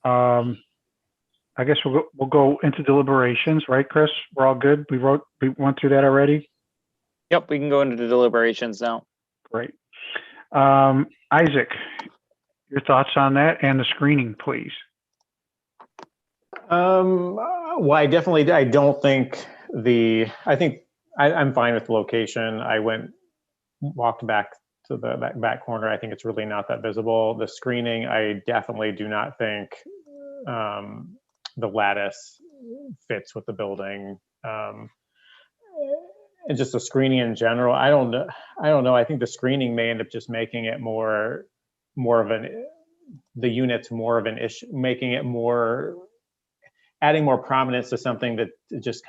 I guess we'll go into deliberations, right, Chris? We're all good. We went through that already. Yep, we can go into the deliberations now. Great. Isaac, your thoughts on that and the screening, please. Well, I don't think I'm fine with the location. I walked back to the back corner. I think it's really not that visible. The screening, I definitely do not think the lattice fits with the building. And just the screening in general, I don't know. I think the screening may end up just making it more of the units more of an issue, making it adding more prominence to something that just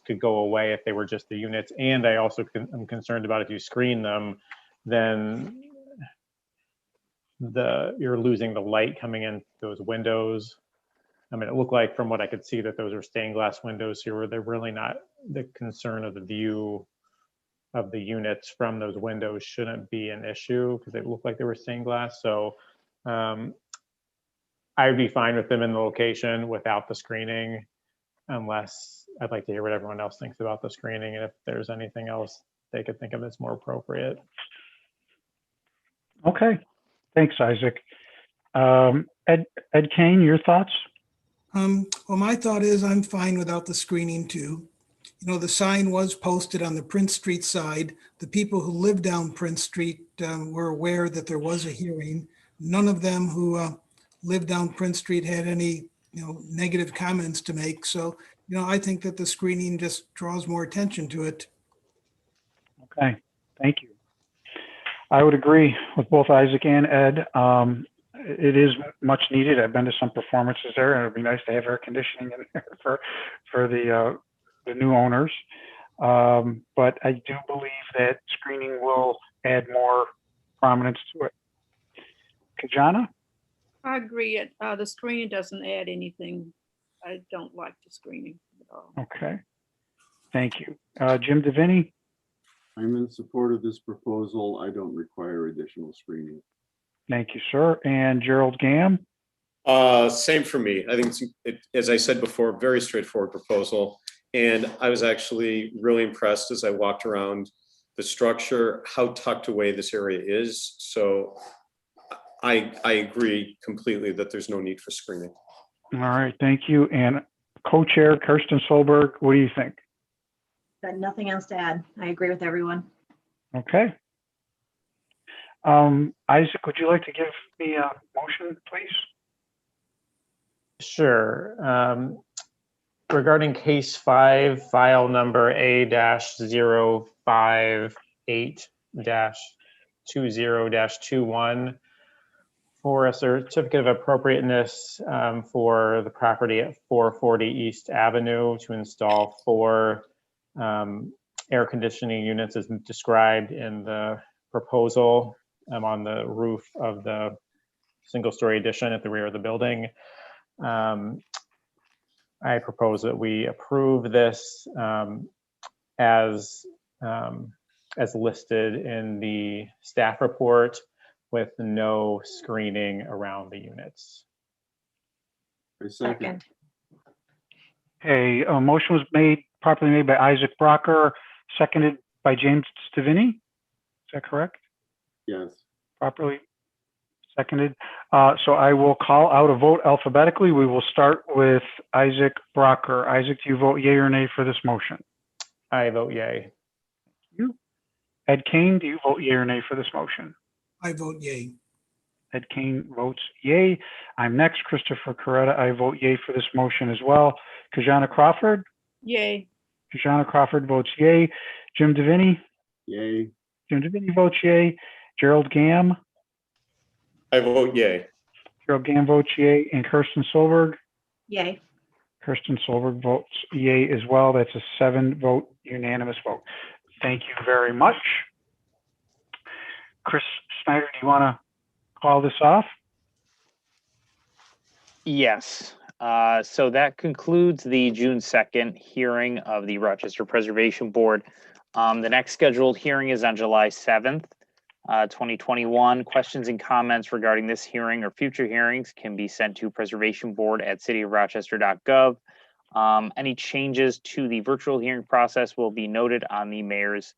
could go away if they were just the units. And I also am concerned about if you screen them, then you're losing the light coming in those windows. I mean, it looked like from what I could see that those are stained glass windows here, where they're really not the concern of the view of the units from those windows shouldn't be an issue because they look like they were stained glass. So I would be fine with them in the location without the screening, unless I'd like to hear what everyone else thinks about the screening and if there's anything else they could think of that's more appropriate. Okay, thanks, Isaac. Ed Kane, your thoughts? Well, my thought is I'm fine without the screening too. You know, the sign was posted on the Prince Street side. The people who live down Prince Street were aware that there was a hearing. None of them who live down Prince Street had any, negative comments to make. So, I think that the screening just draws more attention to it. Okay, thank you. I would agree with both Isaac and Ed. It is much needed. I've been to some performances there, and it'd be nice to have air conditioning in there for the new owners. But I do believe that screening will add more prominence to it. Kajana? I agree. The screening doesn't add anything. I don't like the screening at all. Okay, thank you. Jim Divinity? I'm in support of this proposal. I don't require additional screening. Thank you, sir. And Gerald Gam? Same for me. I think as I said before, very straightforward proposal. And I was actually really impressed as I walked around the structure, how tucked away this area is. So I agree completely that there's no need for screening. All right, thank you. And co-chair Kirsten Solberg, what do you think? Got nothing else to add. I agree with everyone. Okay. Isaac, would you like to give me a motion, please? Sure. Regarding case 5, file number A-058-20-21 for a certificate of appropriateness for the property at 440 East Avenue to install 4 air conditioning units as described in the proposal on the roof of the single-story addition at the rear of the building. I propose that we approve this as listed in the staff report with no screening around the units. Second. Okay, a motion was properly made by Isaac Brocker, seconded by James Divinity. Is that correct? Yes. Properly seconded. So I will call out a vote alphabetically. We will start with Isaac Brocker. Isaac, do you vote yay or nay for this motion? I vote yay. You. Ed Kane, do you vote yay or nay for this motion? I vote yay. Ed Kane votes yay. I'm next, Christopher Coretta. I vote yay for this motion as well. Katherine Crawford? Yay. Katherine Crawford votes yay. Jim Divinity? Yay. Jim Divinity votes yay. Gerald Gam? I vote yay. Gerald Gam votes yay. And Kirsten Solberg? Yay. Kirsten Solberg votes yay as well. That's a 7-vote unanimous vote. Thank you very much. Chris Snyder, do you want to call this off? Yes. So that concludes the June 2nd hearing of the Rochester Preservation Board. The next scheduled hearing is on July 7th, 2021. Questions and comments regarding this hearing or future hearings can be sent to preservationboard@cityofrochester.gov. Any changes to the virtual hearing process will be noted on the mayor's